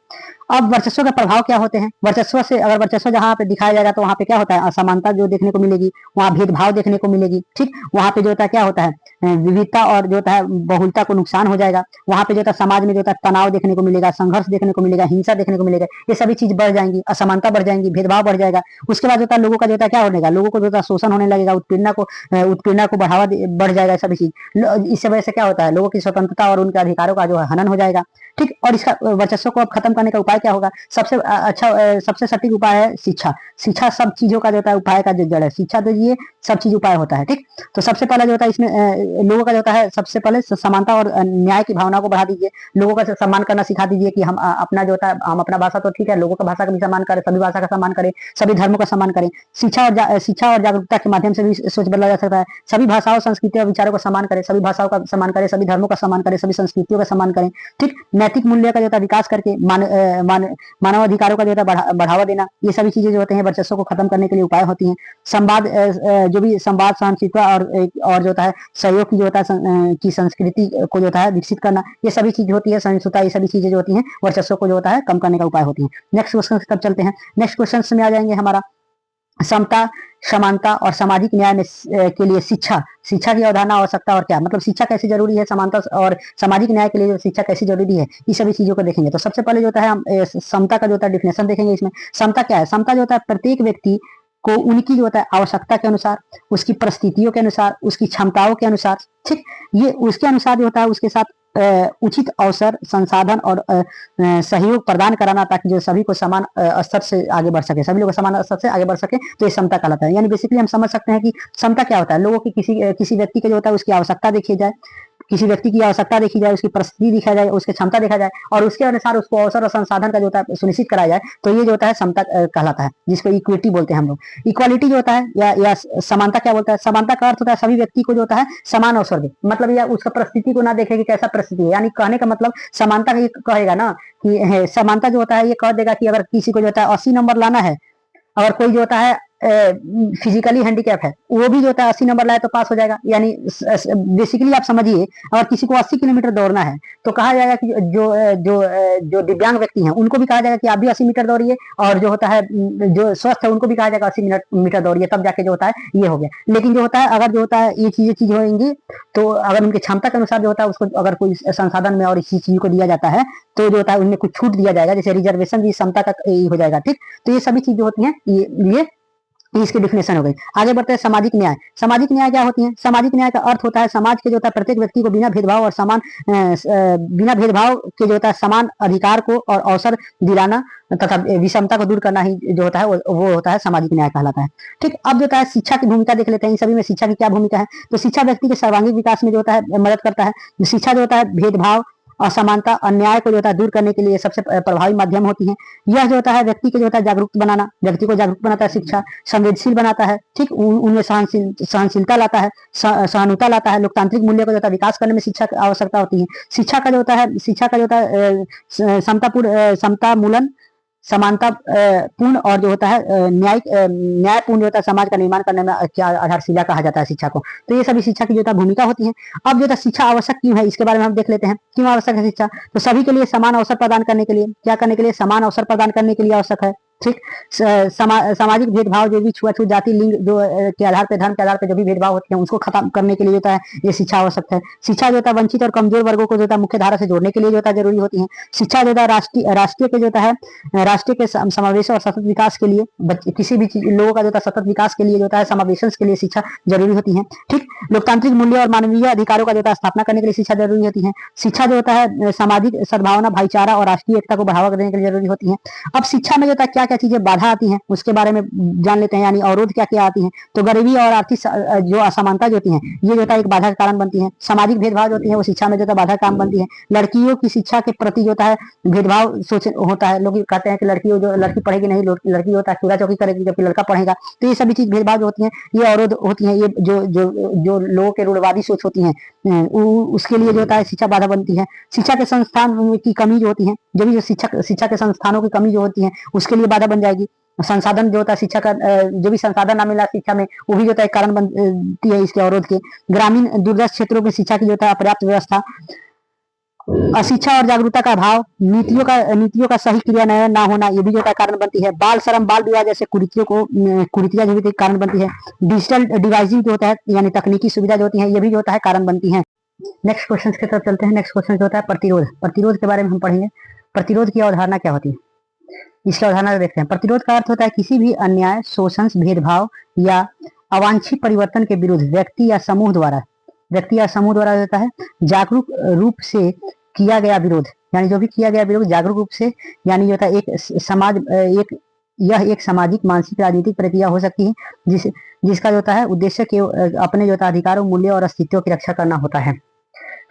अब वर्चस्व के प्रभाव क्या होते हैं? वर्चस्व से अगर वर्चस्व जहाँ पे दिखाया जाएगा तो वहाँ पे क्या होता है? असमानता जो देखने को मिलेगी, वहाँ भेदभाव देखने को मिलेगी। ठीक, वहाँ पे जो होता है क्या होता है? विविधता और जो होता है बहुलता को नुकसान हो जाएगा। वहाँ पे जो होता है समाज में जो होता है तनाव देखने को मिलेगा, संघर्ष देखने को मिलेगा, हिंसा देखने को मिलेगा, ये सभी चीज बढ़ जाएंगी, असमानता बढ़ जाएंगी, भेदभाव बढ़ जाएगा। उसके बाद जो होता है लोगों का जो होता है क्या होने लगा, लोगों को जो होता है शोषण होने लगेगा, उत्पीड़ना को बढ़ावा बढ़ जाएगा, सभी चीज। इससे वजह से क्या होता है? लोगों की स्वतंत्रता और उनके अधिकारों का जो है हनन हो जाएगा। ठीक, और इसका वर्चस्व को अब खत्म करने का उपाय क्या होगा? सबसे सटीक उपाय है शिक्षा। शिक्षा सब चीजों का जो होता है उपाय का जो जड़ है, शिक्षा दीजिए, सब चीज उपाय होता है। ठीक, तो सबसे पहला जो होता है इसमें लोगों का जो होता है सबसे पहले समानता और न्याय की भावना को बढ़ा दीजिए, लोगों का सम्मान करना सिखा दीजिए कि हम अपना जो होता है, हम अपना भाषा तो ठीक है, लोगों का भाषा का भी सम्मान करें, सभी भाषा का सम्मान करें, सभी धर्मों का सम्मान करें। शिक्षा और जागरूकता के माध्यम से भी सोच बदला जा सकता है। सभी भाषाओं, संस्कृति और विचारों का सम्मान करें, सभी भाषाओं का सम्मान करें, सभी धर्मों का सम्मान करें, सभी संस्कृतियों का सम्मान करें। ठीक, नैतिक मूल्य का जो होता है विकास करके मानव अधिकारों का जो होता है बढ़ावा देना, ये सभी चीजें जो होते हैं वर्चस्व को खत्म करने के लिए उपाय होती हैं। संवाद, जो भी संवाद, सहनशीलता और जो होता है सहयोग की जो होता है की संस्कृति को जो होता है विकसित करना, ये सभी चीज होती है। सहिष्णुता, ये सभी चीजें जो होती हैं वर्चस्व को जो होता है कम करने का उपाय होती है। नेक्स्ट क्वेश्चन तब चलते हैं। नेक्स्ट क्वेश्चन में आ जाएंगे हमारा समता, समानता और सामाजिक न्याय में के लिए शिक्षा की अवधारणा, आवश्यकता और क्या, मतलब शिक्षा कैसे जरूरी है, समानता और सामाजिक न्याय के लिए शिक्षा कैसे जरूरी है, ये सभी चीजों को देखेंगे। तो सबसे पहले जो होता है हम समता का जो होता है डिफिनेशन देखेंगे। इसमें समता क्या है? समता जो होता है प्रत्येक व्यक्ति को उनकी जो होता है आवश्यकता के अनुसार, उसकी परिस्थितियों के अनुसार, उसकी क्षमताओं के अनुसार, ठीक, ये उसके अनुसार जो होता है उसके साथ उचित अवसर, संसाधन और सहयोग प्रदान कराना, ताकि जो सभी को समान स्तर से आगे बढ़ सके, सभी लोग समान स्तर से आगे बढ़ सके, तो ये समता कहलाता है। यानी बेसिकली हम समझ सकते हैं कि समता क्या होता है। लोगों की किसी व्यक्ति का जो होता है उसकी आवश्यकता देखी जाए, किसी व्यक्ति की आवश्यकता देखी जाए, उसकी परिस्थिति देखा जाए, उसकी क्षमता देखा जाए और उसके अनुसार उसको अवसर और संसाधन का जो होता है सुनिश्चित कराया जाए, तो ये जो होता है समता कहलाता है, जिसको इक्विटी बोलते हैं हम लोग। इक्वालिटी जो होता है या समानता क्या बोलता है? समानता का अर्थ होता है सभी व्यक्ति को जो होता है समान अवसर दे, मतलब या उसका परिस्थिति को ना देखे कि कैसा परिस्थिति है। यानी कहने का मतलब समानता ये कहेगा ना कि समानता जो होता है ये कह देगा कि अगर किसी को जो होता है 80 नंबर लाना है, अगर कोई जो होता है फिजिकली हैंडीकैप है, वो भी जो होता है 80 नंबर लाए तो पास हो जाएगा। यानी बेसिकली आप समझिए, अगर किसी को 80 किलोमीटर दौड़ना है तो कहा जाएगा कि जो दिव्यांग व्यक्ति हैं उनको भी कहा जाएगा कि आप भी 80 मीटर दौड़िए, और जो होता है जो स्वस्थ है उनको भी कहा जाएगा 80 मीटर दौड़िए, तब जाके जो होता है ये हो गया। लेकिन जो होता है अगर जो होता है ये चीज होंगी, तो अगर उनकी क्षमता के अनुसार जो होता है उसको अगर कोई संसाधन में और इसी चीज को दिया जाता है, तो जो होता है उनमें कुछ छूट दिया जाएगा, जैसे रिजर्वेशन भी क्षमता का हो जाएगा। ठीक, तो ये सभी चीजें होती हैं, ये इसकी डिफिनेशन हो गई। आगे बढ़ते हैं सामाजिक न्याय। सामाजिक न्याय क्या होती है? सामाजिक न्याय का अर्थ होता है समाज के जो होता है प्रत्येक व्यक्ति को बिना भेदभाव और बिना भेदभाव के जो होता है समान अधिकार को और अवसर दिलाना तथा विषमता को दूर करना ही जो होता है वो होता है सामाजिक न्याय कहलाता है। ठीक, अब जो होता है शिक्षा की भूमिका देख लेते हैं। इन सभी में शिक्षा की क्या भूमिका है? तो शिक्षा व्यक्ति के सर्वांगीण विकास में जो होता है मदद करता है। शिक्षा जो होता है भेदभाव, असमानता, अन्याय को जो होता है दूर करने के लिए सबसे प्रभावी माध्यम होती है। यह जो होता है व्यक्ति को जो होता है जागरूक बनाना, व्यक्ति को जागरूक बनाता है शिक्षा, संवेदनशील बनाता है। ठीक, उनमें सहनशीलता लाता है, सहानुभूता लाता है, लोकतांत्रिक मूल्य को जो होता है विकास करने में शिक्षा की आवश्यकता होती है। शिक्षा का जो होता है समता मूलन, समानता पूर्ण और जो होता है न्यायपूर्ण जो होता है समाज का निर्माण करने में क्या आधारशिला कहा जाता है शिक्षा को। तो ये सभी शिक्षा की जो है भूमिका होती है। अब जो होता है शिक्षा आवश्यक क्यों है, इसके बारे में हम देख लेते हैं। क्यों आवश्यक है शिक्षा? तो सभी के लिए समान अवसर प्रदान करने के लिए, क्या करने के लिए? समान अवसर प्रदान करने के लिए आवश्यक है। ठीक, सामाजिक भेदभाव, जो भी छुआछूत, जाति, लिंग जो के आधार पे, धर्म के आधार पे जो भी भेदभाव होते हैं उसको खत्म करने के लिए होता है ये शिक्षा आवश्यक है। शिक्षा जो होता है वंचित और कमजोर वर्गों को जो होता है मुख्य धारा से जोड़ने के लिए जो होता है जरूरी होती है। शिक्षा जो होता है राष्ट्रीय के जो होता है राष्ट्र के समावेश और सतत विकास के लिए, किसी भी लोगों का जो होता है सतत विकास के लिए जो होता है समावेशन के लिए शिक्षा जरूरी होती है। ठीक, लोकतांत्रिक मूल्य और मानवीय अधिकारों का जो होता है स्थापना करने के लिए शिक्षा जरूरी होती है। शिक्षा जो होता है सामाजिक सद्भावना, भाईचारा और राष्ट्रीय एकता को बढ़ावा देने के लिए जरूरी होती है। अब शिक्षा में जो होता है क्या क्या चीजें बाधा आती हैं उसके बारे में जान लेते हैं, यानी अवरोध क्या क्या आती हैं। तो गरीबी और आर्थिक जो असमानता जो होती है ये जो होता है एक बाधा का कारण बनती है। सामाजिक भेदभाव जो होती है वो शिक्षा में जो होता है बाधा का काम बनती है। लड़कियों की शिक्षा के प्रति जो होता है भेदभाव सोच होता है, लोग कहते हैं कि लड़की पढ़ेगी नहीं, लड़की होता है चूल्हा चौकी करेगी जबकि लड़का पढ़ेगा। तो ये सभी चीज भेदभाव जो होती है ये अवरोध होती है। ये जो लोगों के रूढ़वादी सोच होती है उसके लिए जो होता है शिक्षा बाधा बनती है। शिक्षा के संस्थान की कमी जो होती है, जो भी शिक्षा के संस्थानों की कमी जो होती है उसके लिए बाधा बन जाएगी। संसाधन जो होता है शिक्षा का जो भी संसाधन ना मिला शिक्षा में वो भी जो होता है कारण बनती है इसके अवरोध के। ग्रामीण दुर्गम क्षेत्रों में शिक्षा की जो होता है अपर्याप्त व्यवस्था, अशिक्षा और जागरूकता का अभाव, नीतियों का सही क्रियान्वयन ना होना, ये भी जो है कारण बनती है। बाल श्रम, बाल विवाह जैसे कुरीतियां जो भी कारण बनती है। डिजिटल डिवाइसिंग जो होता है यानी तकनीकी सुविधा जो होती है ये भी जो होता है कारण बनती है। नेक्स्ट क्वेश्चन की तरफ चलते हैं। नेक्स्ट क्वेश्चन जो होता है प्रतिरोध। प्रतिरोध के बारे में हम पढ़ेंगे। प्रतिरोध की अवधारणा क्या होती है, इसकी अवधारणा देखते हैं। प्रतिरोध का अर्थ होता है किसी भी अन्याय, शोषण, भेदभाव या अवांछित परिवर्तन के विरुद्ध व्यक्ति या समूह द्वारा होता है जागरूक रूप से किया गया विरोध, यानी जो भी किया गया विरोध जागरूक रूप से, यानी जो होता है यह एक सामाजिक, मानसिक, राजनीतिक प्रक्रिया हो सकती है जिसका जो होता है उद्देश्य के अपने जो होता है अधिकारों, मूल्य और अस्तित्व की रक्षा करना होता है।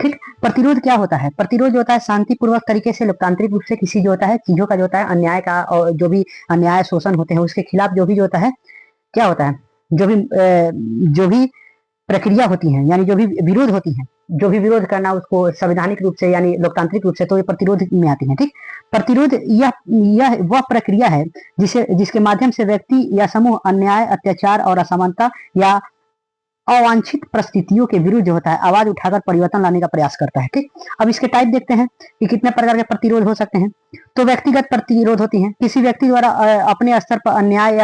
ठीक। प्रतिरोध क्या होता है? प्रतिरोध जो होता है शांतिपूर्वक तरीके से लोकतांत्रिक रूप से किसी जो होता है चीजों का जो होता है अन्याय का और जो भी अन्याय शोषण होते हैं उसके खिलाफ जो भी जो होता है क्या होता है, जो भी प्रक्रिया होती है यानी जो भी विरोध होती है, जो भी विरोध करना उसको संवैधानिक रूप से यानी लोकतांत्रिक रूप से, तो ये प्रतिरोध में आती है। ठीक। प्रतिरोध यह वह प्रक्रिया है जिसके माध्यम से व्यक्ति या समूह अन्याय, अत्याचार और असमानता या अवांछित परिस्थितियों के विरुद्ध जो होता है आवाज उठाकर परिवर्तन लाने का प्रयास करता है। ठीक। अब इसके टाइप देखते हैं कि कितने प्रकार के प्रतिरोध हो सकते हैं। तो व्यक्तिगत प्रतिरोध होती है, किसी व्यक्ति द्वारा अपने स्तर पर अन्याय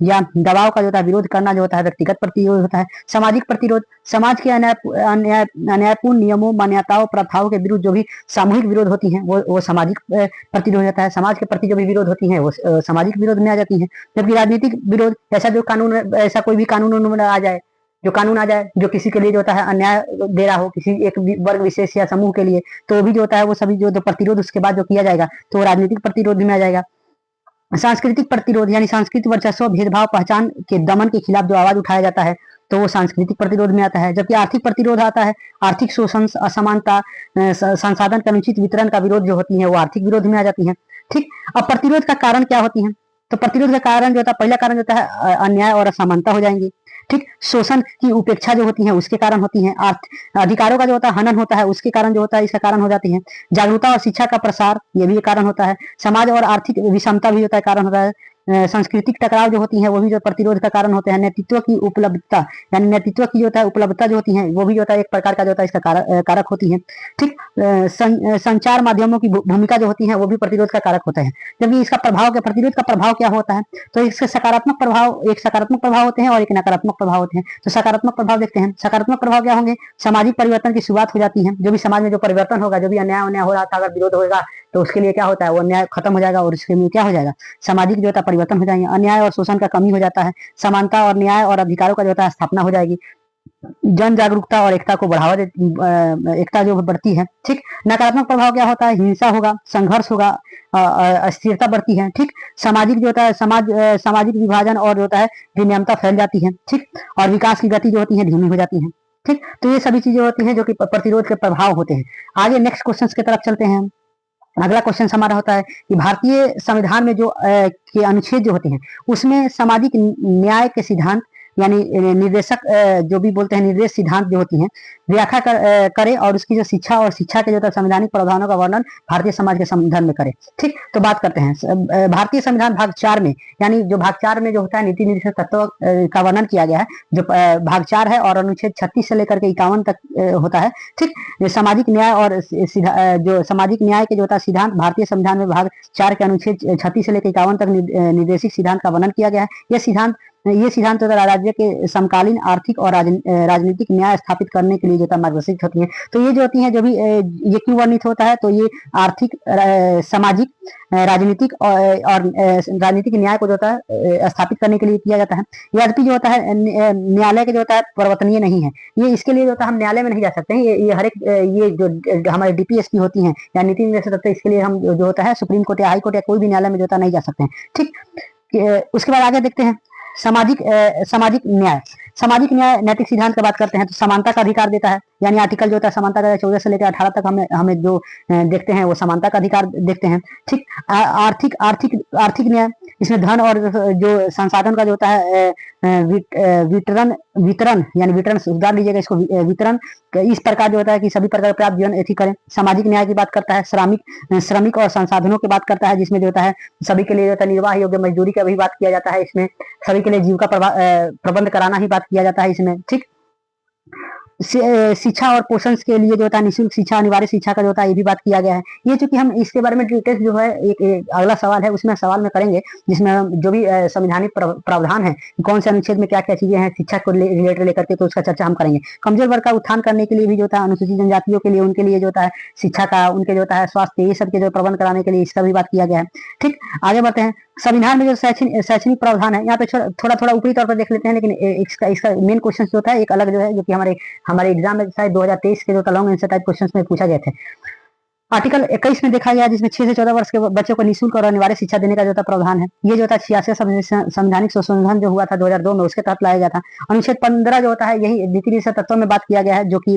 या दबाव का जो होता है विरोध करना जो होता है व्यक्तिगत प्रतिरोध होता है। सामाजिक प्रतिरोध, समाज के अन्यायपूर्ण नियमों, मान्यताओं, प्रथाओं के विरुद्ध जो भी सामूहिक विरोध होती है वो सामाजिक प्रतिरोध होता है। समाज के प्रति जो भी विरोध होती है वो सामाजिक विरोध में आ जाती है। जबकि राजनीतिक विरोध, ऐसा कोई भी कानून आ जाए, जो कानून आ जाए जो किसी के लिए जो होता है अन्याय दे रहा हो किसी एक वर्ग विशेष या समूह के लिए, तो भी जो होता है वो सभी जो प्रतिरोध उसके बाद जो किया जाएगा तो वो राजनीतिक प्रतिरोध में आ जाएगा। सांस्कृतिक प्रतिरोध यानी सांस्कृतिक वर्चस्व, भेदभाव, पहचान के दमन के खिलाफ जो आवाज उठाया जाता है तो वो सांस्कृतिक प्रतिरोध में आता है। जबकि आर्थिक प्रतिरोध आता है, आर्थिक शोषण, असमानता, संसाधन का अनुचित वितरण का विरोध जो होती है वो आर्थिक विरोध में आ जाती है। ठीक। अब प्रतिरोध का कारण क्या होती है? तो प्रतिरोध का कारण जो होता है, पहला कारण होता है अन्याय और असमानता हो जाएंगी। ठीक। शोषण की उपेक्षा जो होती है उसके कारण होती है। अधिकारों का जो होता है हनन होता है उसके कारण जो होता है इसका कारण हो जाती है। जागरूकता और शिक्षा का प्रसार ये भी कारण होता है। समाज और आर्थिक विषमता भी होता है कारण होता है। सांस्कृतिक टकराव जो होती है वो भी जो प्रतिरोध का कारण होते हैं। नेतृत्व की उपलब्धता यानी नेतृत्व की जो होता है उपलब्धता जो होती है वो भी जो होता है एक प्रकार का जो होता है इसका कारक होती है। ठीक। संचार माध्यमों की भूमिका जो होती है वो भी प्रतिरोध का कारक होता है। जबकि इसका प्रभाव, प्रतिरोध का प्रभाव क्या होता है? तो इसके सकारात्मक प्रभाव होते हैं और एक नकारात्मक प्रभाव होते हैं। तो सकारात्मक प्रभाव देखते हैं। सकारात्मक प्रभाव क्या होंगे? सामाजिक परिवर्तन की शुरुआत हो जाती है। जो भी समाज में जो परिवर्तन होगा, जो भी अन्याय हो रहा था अगर विरोध होगा तो उसके लिए क्या होता है वो अन्याय खत्म हो जाएगा और उसके लिए क्या हो जाएगा सामाजिक जो होता है परिवर्तन हो जाएंगे। अन्याय और शोषण का कमी हो जाता है। समानता और न्याय और अधिकारों का जो होता है स्थापना हो जाएगी। जन जागरूकता और एकता को बढ़ावा एकता जो बढ़ती है। ठीक। नकारात्मक प्रभाव क्या होता है? हिंसा होगा, संघर्ष होगा, अस्थिरता बढ़ती है। ठीक। सामाजिक जो होता है सामाजिक विभाजन और जो होता है विनियमता फैल जाती है। ठीक। और विकास की गति जो होती है धीमी हो जाती है। ठीक। तो ये सभी चीजें होती हैं जो कि प्रतिरोध के प्रभाव होते हैं। आगे नेक्स्ट क्वेश्चन की तरफ चलते हैं। अगला क्वेश्चन हमारा होता है कि भारतीय संविधान में जो के अनुच्छेद जो होते हैं उसमें सामाजिक न्याय के सिद्धांत यानी निर्देशक जो भी बोलते हैं निर्देश सिद्धांत जो होती हैं व्याख्या करे और उसकी जो शिक्षा और शिक्षा के जो संवैधानिक प्रावधानों का वर्णन भारतीय समाज के संविधान में करे। ठीक। तो बात करते हैं भारतीय संविधान भाग 4 में, यानी जो भाग 4 में जो होता है नीति निर्देशक तत्व का वर्णन किया गया है जो भाग 4 है और अनुच्छेद 36 से लेकर के 51 तक होता है। ठीक। सामाजिक न्याय और जो सामाजिक न्याय के जो होता है सिद्धांत भारतीय संविधान में भाग 4 के अनुच्छेद 36 से लेकर 51 तक निर्देशिक सिद्धांत का वर्णन किया गया है। ये सिद्धांत राज्य के समकालीन आर्थिक और राजनीतिक न्याय स्थापित करने के लिए जो मार्गदर्शित होती है। तो ये जो होती है जो भी ये क्यों वर्णित होता है? तो ये आर्थिक, सामाजिक, राजनीतिक और राजनीतिक न्याय को जो होता है स्थापित करने के लिए किया जाता है। यद्यपि जो होता है न्यायालय के जो होता है परिवर्तनीय नहीं है। ये इसके लिए जो होता है हम न्यायालय में नहीं जा सकते हैं। ये हर एक ये जो हमारे डीपीएसपी होती हैं या नीति निर्देशक तत्व इसके लिए हम जो होता है सुप्रीम कोर्ट या हाई कोर्ट या कोई भी न्यायालय में जो होता है नहीं जा सकते हैं। ठीक। उसके बाद आगे देखते हैं सामाजिक न्याय नैतिक सिद्धांत की बात करते हैं तो समानता का अधिकार देता है। यानी आर्टिकल जो होता है समानता का 14 से लेकर 18 तक हमें जो देखते हैं वो समानता का अधिकार देखते हैं। ठीक। आर्थिक न्याय, इसमें धन और जो संसाधन का जो होता है वितरण यानी वितरण सुधार लीजिएगा इसको, वितरण इस प्रकार जो होता है कि सभी प्रकार प्राप्त जीवन एथी करें। सामाजिक न्याय की बात करता है। श्रमिक और संसाधनों की बात करता है जिसमें जो होता है सभी के लिए निर्वाह योग्य मजदूरी का भी बात किया जाता है। इसमें सभी के लिए जीविका प्रबंध कराना ही बात किया जाता है इसमें। ठीक। शिक्षा और पोषण के लिए जो होता है निःशुल्क शिक्षा, अनिवार्य शिक्षा का जो होता है ये भी बात किया गया है। ये चूंकि हम इसके बारे में डिटेल्स जो है एक अगला सवाल है उसमें सवाल में करेंगे जिसमें हम जो भी संवैधानिक प्रावधान है कौन से अनुच्छेद में क्या क्या चीजें हैं शिक्षा को रिलेटेड लेकर के तो उसका चर्चा हम करेंगे। कमजोर वर्ग का उत्थान करने के लिए भी जो होता है अनुसूचित जनजातियों के लिए उनके लिए जो होता है शिक्षा का, उनके जो होता है स्वास्थ्य, ये सब के जो प्रबंध कराने के लिए इसका भी बात किया गया है। ठीक। आगे बढ़ते हैं। संविधान में जो शैक्षणिक प्रावधान है यहाँ पे थोड़ा ऊपरी तौर पर देख लेते हैं, लेकिन इसका मेन क्वेश्चन जो होता है एक अलग जो है जो कि हमारे एग्जाम में शायद 2023 के जो लॉन्ग आंसर टाइप क्वेश्चंस में पूछा गए थे। आर्टिकल 21 में देखा गया, जिसमें 6 से 14 वर्ष के बच्चों को निःशुल्क और अनिवार्य शिक्षा देने का जो था प्रावधान है। ये जो था 86 संवैधानिक संशोधन जो हुआ था 2002 में, उसके तहत लाया गया था। अनुच्छेद 15 जो होता है, यही नीति तत्वों में बात किया गया है, जो कि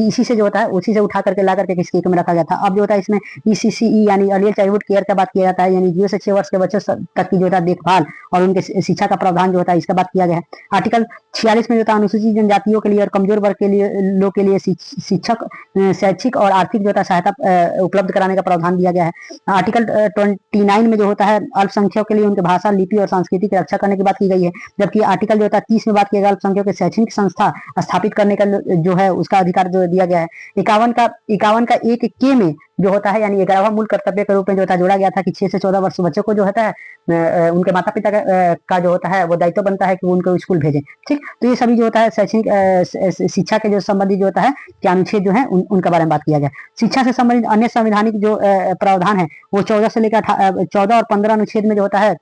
इसी से जो होता है उसी से उठा करके ला करके किसी में रखा गया था। अब जो होता है इसमें ECCE यानी अर्ली चाइल्डहुड केयर का बात किया जाता है, यानी 0 से 6 वर्ष के बच्चों तक की जो होता है देखभाल और उनके शिक्षा का प्रावधान जो होता है, इसका बात किया गया है। आर्टिकल 46 में जो था अनुसूचित जनजातियों के लिए और कमजोर वर्ग के लिए लोग के लिए शिक्षक शैक्षिक और आर्थिक जो होता है सहायता उपलब्ध कराने का प्रावधान दिया गया है। आर्टिकल 29 में जो होता है अल्पसंख्यकों के लिए उनके भाषा, लिपि और संस्कृति की रक्षा करने की बात की गई है। जबकि आर्टिकल जो होता है 30 में बात किया गया अल्पसंख्यकों के शैक्षणिक संस्था स्थापित करने का जो है उसका अधिकार जो दिया गया है। 51 का 1 में जो होता है, यानी 11वां मूल कर्तव्य के रूप में जो होता है जोड़ा गया था कि 6 से 14 वर्ष बच्चों को जो होता है उनके माता पिता का जो होता है वो दायित्व बनता है कि वो उनको स्कूल भेजें। ठीक, तो ये सभी जो होता है शैक्षणिक शिक्षा के जो संबंधित जो होता है कि अनुच्छेद जो है उनके बारे में बात किया गया। शिक्षा से संबंधित अन्य संवैधानिक जो प्रावधान है वो 14 से लेकर 14 और 15 अनुच्छेद में जो होता है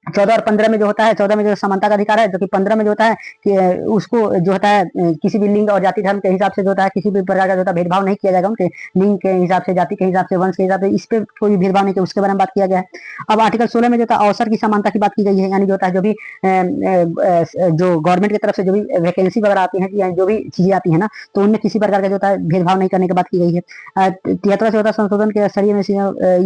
14 और 15 में जो होता है, 14 में जो समानता का अधिकार है, जो कि 15 में जो होता है कि उसको जो होता है किसी भी लिंग और जाति धर्म के हिसाब से जो होता है किसी भी प्रकार का जो होता है भेदभाव नहीं किया जाएगा, उनके लिंग के हिसाब से, जाति के हिसाब से, वंश के हिसाब से, इस पे कोई भेदभाव नहीं किया, उसके बारे में बात किया गया है। अब आर्टिकल 16 में जो होता है अवसर की समानता की बात की गई है, यानी जो होता है जो भी जो गवर्नमेंट की तरफ से जो भी वैकेंसी वगैरह आती है, जो भी चीजें आती है ना, तो उनमें किसी प्रकार का जो होता है भेदभाव नहीं करने की बात की गई है। 73 से होता संशोधन के स्तरीय में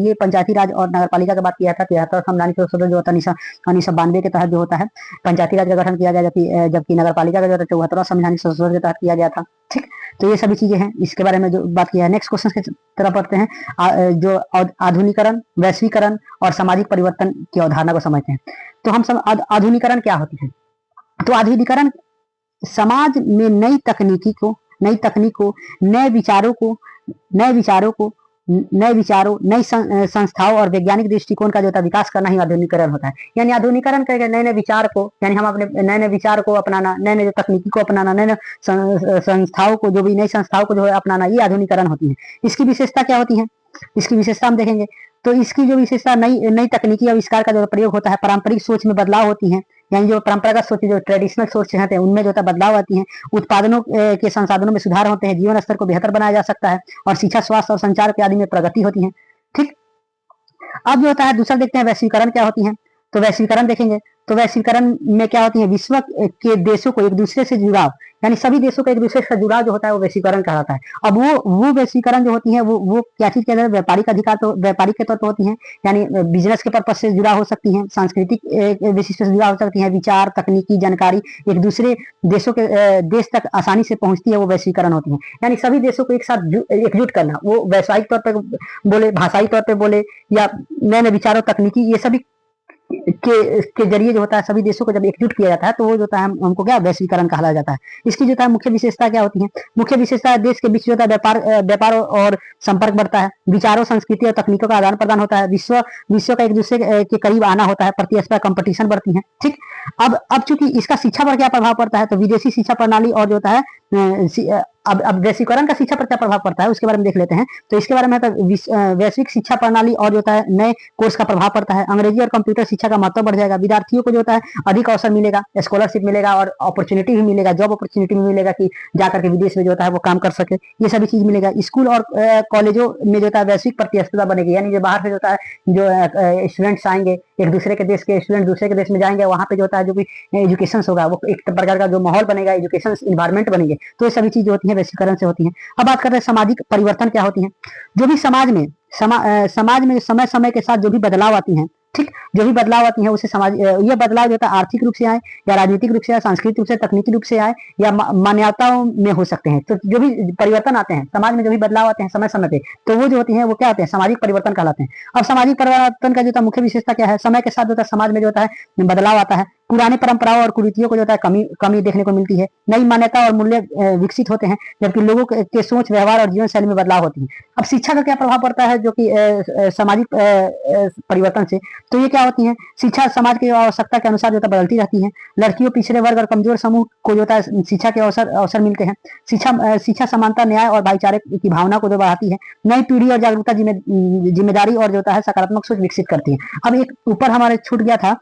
ये पंचायती राज और नगर पालिका की बात किया था। 73 संवैधानिक संशोधन जो होता है 1992 के तहत जो होता है पंचायती राज का गठन किया गया, जबकि नगर पालिका का जो होता है 74वां संवैधानिक संशोधन के तहत किया गया था। ठीक, तो ये सभी चीजें हैं, इसके बारे में जो बात किया है। नेक्स्ट क्वेश्चन की तरफ बढ़ते हैं। जो आधुनिकरण, वैश्वीकरण और सामाजिक परिवर्तन की अवधारणा को समझते हैं। तो हम सब आधुनिकरण क्या होती है? तो आधुनिकरण समाज में नई तकनीक को, नए विचारों, नई संस्थाओं और वैज्ञानिक दृष्टिकोण का जो होता है विकास करना ही आधुनिकरण होता है। यानी आधुनिकरण करके नए नए विचार को, यानी हम अपने नए नए विचार को अपनाना, नए नए तकनीकी को अपनाना, नए नए संस्थाओं को, जो भी नई संस्थाओं को जो है अपनाना, ये आधुनिकरण होती है। इसकी विशेषता क्या होती है? इसकी विशेषता हम देखेंगे तो इसकी जो विशेषता नई तकनीकी आविष्कार का जो प्रयोग होता है, पारंपरिक सोच में बदलाव होती है, यानी जो परंपरागत सोच, जो ट्रेडिशनल सोच है उनमें जो है बदलाव आती है, उत्पादनों के संसाधनों में सुधार होते हैं, जीवन स्तर को बेहतर बनाया जा सकता है और शिक्षा, स्वास्थ्य और संचार के आदि में प्रगति होती है। ठीक, अब जो होता है दूसरा देखते हैं वैश्वीकरण क्या होती है। तो वैश्वीकरण देखेंगे तो वैश्वीकरण में क्या होती है? विश्व के देशों को एक दूसरे से जुड़ाव, यानी सभी देशों का एक दूसरे से जुड़ाव जो होता है वो वैश्वीकरण कहलाता है। अब वो वैश्वीकरण जो होती है वो क्या चीज कहते हैं? व्यापारिक अधिकार, तो व्यापारिक के तौर पर होती है, यानी बिजनेस के पर्पज से जुड़ा हो सकती है, सांस्कृतिक विशिष्ट से जुड़ा हो सकती है, विचार, तकनीकी जानकारी एक दूसरे देशों के देश तक आसानी से पहुंचती है, वो वैश्वीकरण होती है। यानी सभी देशों को एक साथ एकजुट करना, वो वैश्विक तौर पर बोले, भाषाई तौर पर बोले, या नए नए विचारों, तकनीकी, ये सभी के जरिए जो होता है सभी देशों को जब एकजुट किया जाता है तो वो जो होता है हमको क्या वैश्वीकरण कहा जाता है। इसकी जो होता है मुख्य विशेषता क्या होती है? मुख्य विशेषता देश के बीच जो होता है व्यापार और संपर्क बढ़ता है, विचारों, संस्कृति और तकनीकों का आदान प्रदान होता है, विश्व का एक दूसरे के करीब आना होता है, प्रतिस्पर्धा, कंपटीशन बढ़ती है। ठीक, अब चूंकि इसका शिक्षा पर क्या प्रभाव पड़ता है? तो विदेशी शिक्षा प्रणाली और जो होता है अब वैश्वीकरण का शिक्षा पर क्या प्रभाव पड़ता है उसके बारे में देख लेते हैं। तो इसके बारे में वैश्विक शिक्षा प्रणाली और जो होता है नए कोर्स का प्रभाव पड़ता है, अंग्रेजी और कंप्यूटर शिक्षा का महत्व बढ़ जाएगा, विद्यार्थियों को जो होता है अधिक अवसर मिलेगा, स्कॉलरशिप मिलेगा और अपॉर्चुनिटी भी मिलेगा, जॉब अपॉर्चुनिटी भी मिलेगा कि जाकर के विदेश में जो होता है वो काम कर सके, ये सभी चीज मिलेगा। स्कूल और कॉलेजों में जो होता है वैश्विक प्रतिस्पर्धा बनेगी, यानी जो बाहर से जो होता है जो स्टूडेंट्स आएंगे, एक दूसरे के देश के स्टूडेंट दूसरे के देश में जाएंगे, वहां पे जो होता है जो भी एजुकेशन होगा वो एक प्रकार का जो माहौल बनेगा, एजुकेशन इन्वायरमेंट बनेंगे, तो ये सभी चीजें होती है वैश्वीकरण से होती है। अब बात करते हैं सामाजिक परिवर्तन क्या होती है। जो भी समाज में समय समय के साथ जो भी बदलाव आती हैं, ठीक, जो भी बदलाव आती है उसे ये बदलाव जो होता है आर्थिक रूप से आए या राजनीतिक रूप से आए, सांस्कृतिक रूप से, तकनीकी रूप से आए या मान्यताओं में हो सकते हैं। तो जो भी परिवर्तन आते हैं समाज में, जो भी बदलाव आते हैं समय समय पे, तो वो जो होती है वो क्या होते हैं? सामाजिक परिवर्तन कहलाते हैं। अब सामाजिक परिवर्तन का जो होता है मुख्य विशेषता क्या है? समय के साथ जो होता है समाज में जो होता है बदलाव आता है, पुरानी परंपराओं और कुरीतियों को जो होता है कमी देखने को मिलती है, नई मान्यता और मूल्य विकसित होते हैं, जबकि लोगों के सोच, व्यवहार और जीवन शैली में बदलाव होती है। अब शिक्षा का क्या प्रभाव पड़ता है जो कि सामाजिक परिवर्तन से? तो ये क्या होती है? शिक्षा समाज की आवश्यकता के अनुसार जो है बदलती रहती है, लड़कियों, पिछड़े वर्ग और कमजोर समूह को जो होता है शिक्षा के अवसर मिलते हैं, शिक्षा समानता, न्याय और भाईचारे की भावना को जो बढ़ाती है, नई पीढ़ी और जागरूकता, जिम्मेदारी और जो होता है सकारात्मक सोच विकसित करती है। अब एक ऊपर हमारे छूट गया था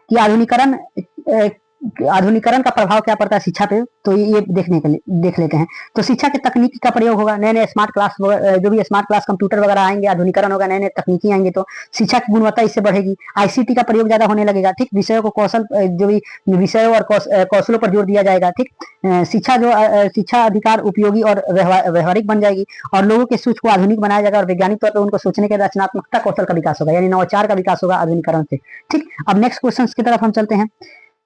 कि आधुनिकरण आधुनिकरण का प्रभाव क्या पड़ता है शिक्षा पे, तो ये देखने के लिए देख लेते हैं। तो शिक्षा के तकनीकी का प्रयोग होगा, नए नए स्मार्ट क्लास, जो भी स्मार्ट क्लास कंप्यूटर वगैरह आएंगे, आधुनिकरण होगा, नए नए तकनीकी आएंगे, तो शिक्षा की गुणवत्ता इससे बढ़ेगी। आईसीटी का प्रयोग ज्यादा होने लगेगा, ठीक, विषयों को कौशल, जो भी विषयों और कौशलों पर जोर दिया जाएगा, ठीक। शिक्षा अधिकार उपयोगी और व्यवहारिक बन जाएगी, और लोगों के सोच को आधुनिक बनाया जाएगा, और वैज्ञानिक तौर पर उनको सोचने के रचनात्मकता कौशल का विकास होगा, यानी नवाचार का विकास होगा आधुनिकरण से, ठीक। अब नेक्स्ट क्वेश्चन की तरफ हम चलते हैं।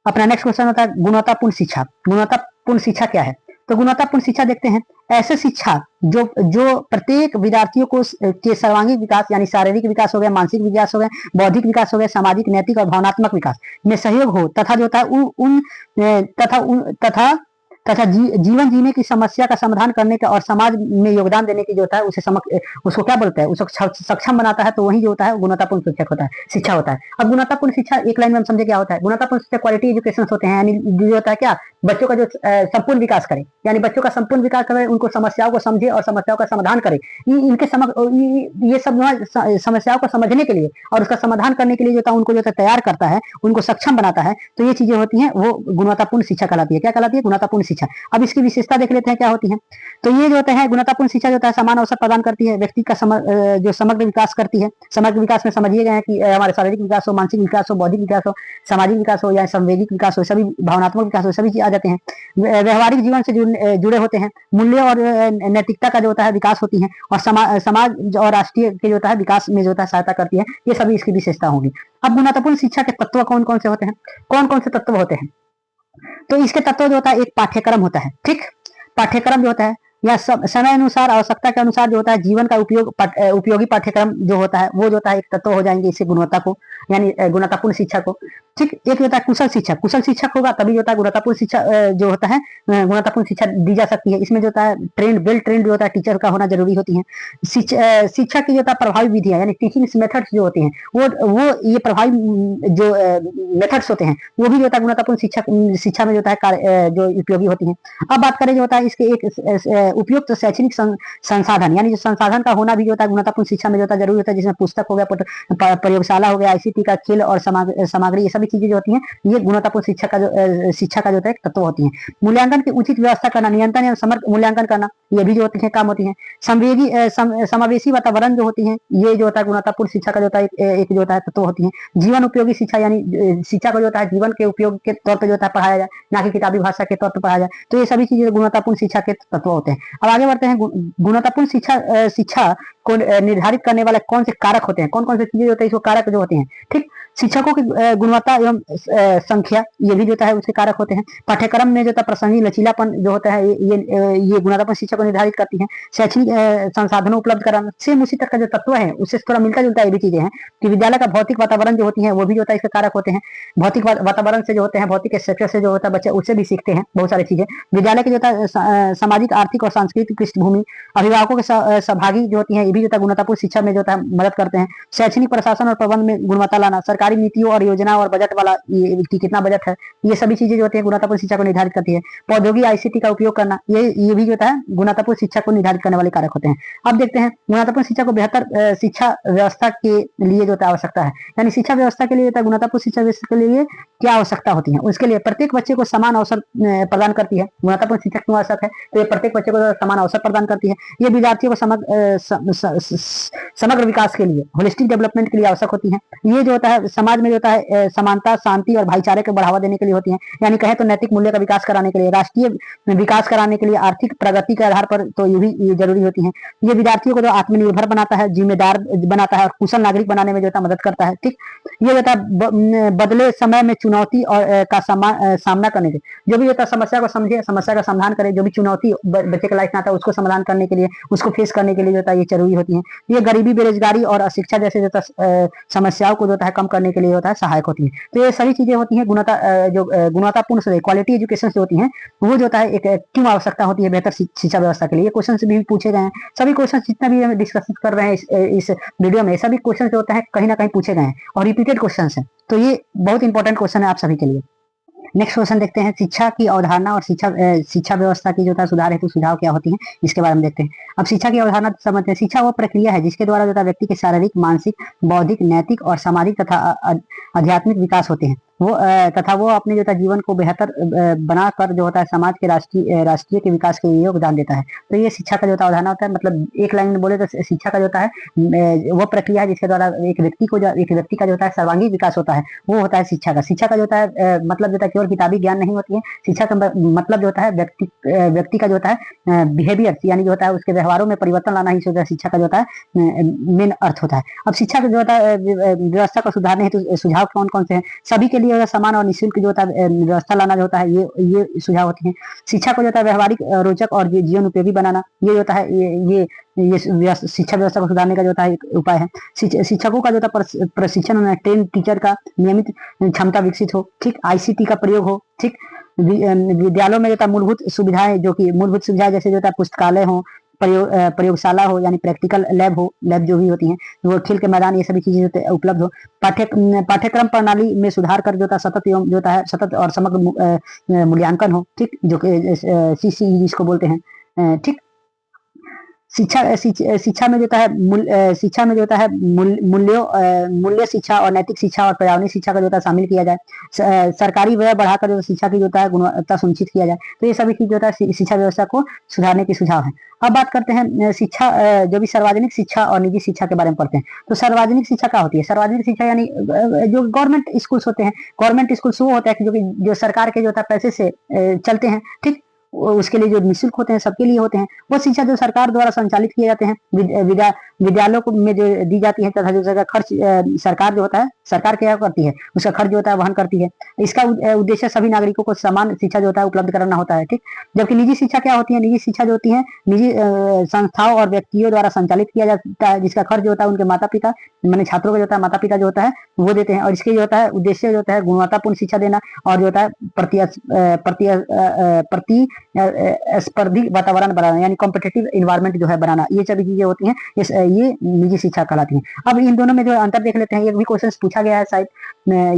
अपना नेक्स्ट क्वेश्चन होता है गुणवत्तापूर्ण शिक्षा। गुणवत्तापूर्ण शिक्षा क्या है? तो गुणवत्तापूर्ण शिक्षा देखते हैं, ऐसे शिक्षा जो जो प्रत्येक विद्यार्थियों को के सर्वांगीण विकास, यानी शारीरिक विकास हो गया, मानसिक विकास हो गया, बौद्धिक विकास हो गया, सामाजिक, नैतिक और भावनात्मक विकास में सहयोग हो, तथा जो होता है तथा जीवन जीने की समस्या का समाधान करने का और समाज में योगदान देने की जो होता है उसको क्या बोलते हैं, उसको सक्षम बनाता है, तो वही जो होता है गुणवत्तापूर्ण शिक्षा होता है। अब गुणवत्तापूर्ण शिक्षा एक लाइन में हम समझे क्या होता है। गुणवत्तापूर्ण शिक्षा क्वालिटी एजुकेशन होते हैं, यानी जो होता है क्या, बच्चों का जो संपूर्ण विकास करे, यानी बच्चों का संपूर्ण विकास करे, उनको समस्याओं को समझे और समस्याओं का समाधान करे। इनके ये सब समस्याओं को समझने के लिए और उसका समाधान करने के लिए जो होता है उनको जो तैयार करता है, उनको सक्षम बनाता है, तो ये चीजें होती हैं, वो गुणवत्तापूर्ण शिक्षा कहलाती है। क्या कहलाती है? गुणवत्तापूर्ण शिक्षा। अब इसकी विशेषता देख लेते हैं क्या होती है। तो ये जो होता है गुणवत्तापूर्ण शिक्षा जो होता है समान अवसर प्रदान करती है, व्यक्ति का जो समग्र विकास करती है। समग्र विकास में समझिए गए कि हमारे शारीरिक विकास हो, मानसिक विकास हो, बौद्धिक विकास हो, सामाजिक विकास हो या संवेदिक विकास हो, सभी भावनात्मक विकास हो, सभी आ जाते हैं। व्यवहारिक जीवन से जुड़े होते हैं, मूल्य और नैतिकता का जो होता है विकास होती है, और समाज और राष्ट्रीय के जो होता है विकास में जो होता है सहायता करती है। ये सभी इसकी विशेषता होगी। अब गुणवत्तापूर्ण शिक्षा के तत्व कौन कौन से होते हैं? कौन कौन से तत्व होते हैं? तो इसके तत्व जो होता है, एक पाठ्यक्रम होता है, ठीक। पाठ्यक्रम जो होता है या समय अनुसार, आवश्यकता के अनुसार जो होता है जीवन का उपयोगी पाठ्यक्रम जो होता है, वो जो होता है एक तत्व हो जाएंगे इससे गुणवत्ता को, यानी गुणवत्तापूर्ण शिक्षा को, ठीक। एक होता है कुशल शिक्षक। कुशल शिक्षक होगा तभी जो होता है गुणवत्तापूर्ण शिक्षा जो होता है गुणवत्तापूर्ण शिक्षा दी जा सकती है। इसमें जो होता है वेल ट्रेंड जो होता है टीचर का होना जरूरी होती है। शिक्षा की जो होता है प्रभावी विधियां, यानी टीचिंग मेथड्स जो होते हैं, वो ये प्रभावी जो मेथड्स होते हैं, वो भी जो होता है गुणवत्तापूर्ण शिक्षा में जो होता है जो उपयोगी होती है। अब बात करें जो होता है इसके एक उपयुक्त शैक्षणिक संसाधन, यानी जो संसाधन का होना भी जो होता है गुणवत्तापूर्ण शिक्षा में जो होता है जरूरी होता है, जिसमें पुस्तक हो गया, प्रयोगशाला हो गया, आईसीटी का खेल और सामग्री, ये सभी चीजें जो होती हैं ये गुणवत्तापूर्ण शिक्षा का जो होता है एक तत्व होती है। मूल्यांकन की उचित व्यवस्था करना, नियंत्रण एवं समग्र मूल्यांकन करना, ये भी जो होती है काम होती है। समावेशी वातावरण जो होती है, ये जो होता है गुणवत्तापूर्ण शिक्षा का जो होता है एक जो होता है तत्व होती है। जीवन उपयोगी शिक्षा, यानी शिक्षा को जो होता है जीवन के उपयोग के तौर पर जो होता है पढ़ाया जाए, ना कि किताबी भाषा के तौर पर पढ़ाया जाए, तो ये सभी चीजें गुणवत्तापूर्ण शिक्षा के तत्व होते हैं। अब आगे बढ़ते हैं। गुणवत्तापूर्ण शिक्षा को निर्धारित करने वाले कौन से कारक होते हैं, कौन कौन से चीजें होते हैं, इसको कारक जो होते हैं, ठीक। शिक्षकों की गुणवत्ता एवं संख्या, ये भी जो होता है उसके कारक होते हैं। पाठ्यक्रम में जो होता है प्रसंगी लचीलापन जो होता है, ये गुणवत्तापूर्ण शिक्षा को निर्धारित करती है। शैक्षणिक संसाधनों उपलब्ध कराना, सेम उसी तरह का जो तत्व है उससे थोड़ा मिलता जुलता ये भी चीजें हैं कि विद्यालय का भौतिक वातावरण जो होती है वो भी जो होता है इसके कारक होते हैं। भौतिक वातावरण से जो होते हैं, भौतिक स्ट्रक्चर से जो होता है बच्चे उससे भी सीखते हैं बहुत सारी चीजें। विद्यालय के जो होता है सामाजिक, आर्थिक और सांस्कृतिक पृष्ठभूमि, अभिभावकों के सहभागी जो होती है, ये भी जो होता है गुणवत्तापूर्ण शिक्षा में जो होता है मदद करते हैं। शैक्षणिक प्रशासन और प्रबंध में गुणवत्ता लाना, सरकारी नीतियों और योजना और बजट वाला कितना बजट है, ये सभी चीजें जो होती है गुणवत्तापूर्ण शिक्षा को निर्धारित करती है। प्रौद्योगिकी आईसीटी का उपयोग करना, ये भी जो होता है गुणवत्तापूर्ण शिक्षा को निर्धारित करने वाले कारक होते हैं। अब देखते हैं गुणवत्तापूर्ण शिक्षा को बेहतर शिक्षा व्यवस्था के लिए जो आवश्यकता है, यानी शिक्षा व्यवस्था के लिए गुणवत्तापूर्ण शिक्षा व्यवस्था के लिए क्या आवश्यकता होती है। उसके लिए प्रत्येक बच्चे को समान अवसर प्रदान करती है। गुणवत्तापूर्ण शिक्षा क्यों आवश्यक है? तो ये प्रत्येक बच्चे को समान अवसर प्रदान करती है। ये विद्यार्थियों को समग्र विकास के लिए, होलिस्टिक डेवलपमेंट के लिए आवश्यक होती है। ये जो होता है समाज में जो होता है समानता, शांति और भाईचारे को बढ़ावा देने के लिए होती है, यानी कहें तो नैतिक मूल्य का विकास कराने के लिए, राष्ट्रीय विकास कराने के लिए, आर्थिक प्रगति के आधार पर तो ये जरूरी होती है। ये विद्यार्थियों को जो आत्मनिर्भर बनाता है, जिम्मेदार बनाता है और कुशल नागरिक बनाने में जो है मदद करता है, ठीक। ये होता है बदले समय में चुनौती और का सामना करने के, जो भी होता है समस्या को समझे, समस्या का समाधान करे, जो भी चुनौती बच्चे के लाइफ में आता है उसको समाधान करने के लिए, उसको फेस करने के लिए जो होता है ये जरूरी होती है। ये गरीबी, बेरोजगारी और अशिक्षा जैसे जो समस्याओं को जो है कम करने के लिए होता है सहायक होती है। तो ये सभी चीजें होती हैं गुणवत्तापूर्ण से क्वालिटी एजुकेशन जो होती हैं, वो जो होता है एक क्यों आवश्यकता होती है बेहतर शिक्षा व्यवस्था के लिए। ये क्वेश्चन भी पूछे गए हैं, सभी क्वेश्चन जितना भी हम डिस्कस कर रहे हैं इस वीडियो में, सभी क्वेश्चन जो होते हैं कहीं ना कहीं पूछे गए हैं और रिपीटेड क्वेश्चन है, तो ये बहुत इंपॉर्टेंट क्वेश्चन है आप सभी के लिए। नेक्स्ट क्वेश्चन देखते हैं, शिक्षा की अवधारणा और शिक्षा व्यवस्था की जो है सुधार हेतु सुझाव क्या होती है, इसके बारे में देखते हैं। अब शिक्षा की अवधारणा समझते हैं। शिक्षा वो प्रक्रिया है जिसके द्वारा जो है व्यक्ति के शारीरिक, मानसिक, बौद्धिक, नैतिक और सामाजिक तथा आध्यात्मिक विकास होते हैं। तथा वो अपने जो होता है जीवन को बेहतर बनाकर जो होता है समाज के राष्ट्रीय के विकास के लिए योगदान देता है। तो ये शिक्षा का जो होता है अवधारणा होता है, मतलब एक लाइन में बोले तो शिक्षा का जो होता है वो प्रक्रिया है जिसके द्वारा एक व्यक्ति का जो होता है सर्वांगीण विकास होता है, वो होता है शिक्षा का। शिक्षा का जो होता है मतलब जो होता है केवल किताबी ज्ञान नहीं होती है। शिक्षा का मतलब जो होता है व्यक्ति का जो होता है बिहेवियर यानी जो होता है उसके व्यवहारों में परिवर्तन लाना ही शिक्षा का जो होता है मेन अर्थ होता है। अब शिक्षा का जो होता है व्यवस्था को सुधारने हेतु सुझाव कौन कौन से हैं? सभी के लिए समान और निःशुल्क जो होता है व्यवस्था लाना जो होता है, ये सुझाव होते हैं। शिक्षा को जो होता है व्यवहारिक, रोचक और जीवन उपयोगी बनाना, ये जो होता है ये शिक्षा व्यवस्था को सुधारने का जो होता है एक उपाय है। शिक्षकों का जो होता है प्रशिक्षण, ट्रेन टीचर का नियमित क्षमता विकसित हो, ठीक, आईसीटी का प्रयोग हो, ठीक, विद्यालयों में जो होता है मूलभूत सुविधाएं जैसे जो होता है पुस्तकालय हो, प्रयोगशाला हो यानी प्रैक्टिकल लैब जो भी होती हैं, वो खेल के मैदान, ये सभी चीजें उपलब्ध हो। पाठ्यक्रम प्रणाली में सुधार कर जो होता है सतत और समग्र मूल्यांकन हो, ठीक, जो कि सीसीई जिसको बोलते हैं, ठीक। शिक्षा में जो होता है मूल्य शिक्षा और नैतिक शिक्षा और पर्यावरणीय शिक्षा का जो होता है शामिल किया जाए। सरकारी व्यय बढ़ाकर जो शिक्षा की जो होता है गुणवत्ता सुनिश्चित किया जाए। तो ये सभी चीज जो होता है शिक्षा व्यवस्था को सुधारने के सुझाव है। अब बात करते हैं शिक्षा, जो भी सार्वजनिक शिक्षा और निजी शिक्षा के बारे में पढ़ते हैं। तो सार्वजनिक शिक्षा क्या होती है? सार्वजनिक शिक्षा यानी जो गवर्नमेंट स्कूल्स होते हैं, गवर्नमेंट स्कूल्स वो होता है जो सरकार के जो होता है पैसे से चलते हैं, ठीक, उसके लिए जो निःशुल्क होते हैं, सबके लिए होते हैं। वो शिक्षा जो सरकार द्वारा संचालित किए जाते हैं, विद्यालयों में जो दी जाती है, तथा जो जगह खर्च सरकार जो होता है, सरकार क्या करती है, उसका खर्च जो होता है वहन करती है। इसका उद्देश्य सभी नागरिकों को समान शिक्षा जो होता है उपलब्ध कराना होता है, ठीक। जबकि निजी शिक्षा क्या होती है? निजी शिक्षा जो होती है निजी संस्थाओं और व्यक्तियों द्वारा संचालित किया जाता है, जिसका खर्च जो होता है उनके माता पिता, मैंने छात्रों का जो होता है माता पिता जो होता है वो देते हैं। और इसके जो होता है उद्देश्य जो होता है गुणवत्तापूर्ण शिक्षा देना और जो होता है स्पर्धी वातावरण बनाना यानी कॉम्पिटिटिव इन्वायरमेंट जो है बनाना, ये सभी चीजें होती हैं, ये निजी शिक्षा कहलाती हैं। अब इन दोनों में जो अंतर देख लेते हैं। एक भी क्वेश्चन पूछा गया है शायद,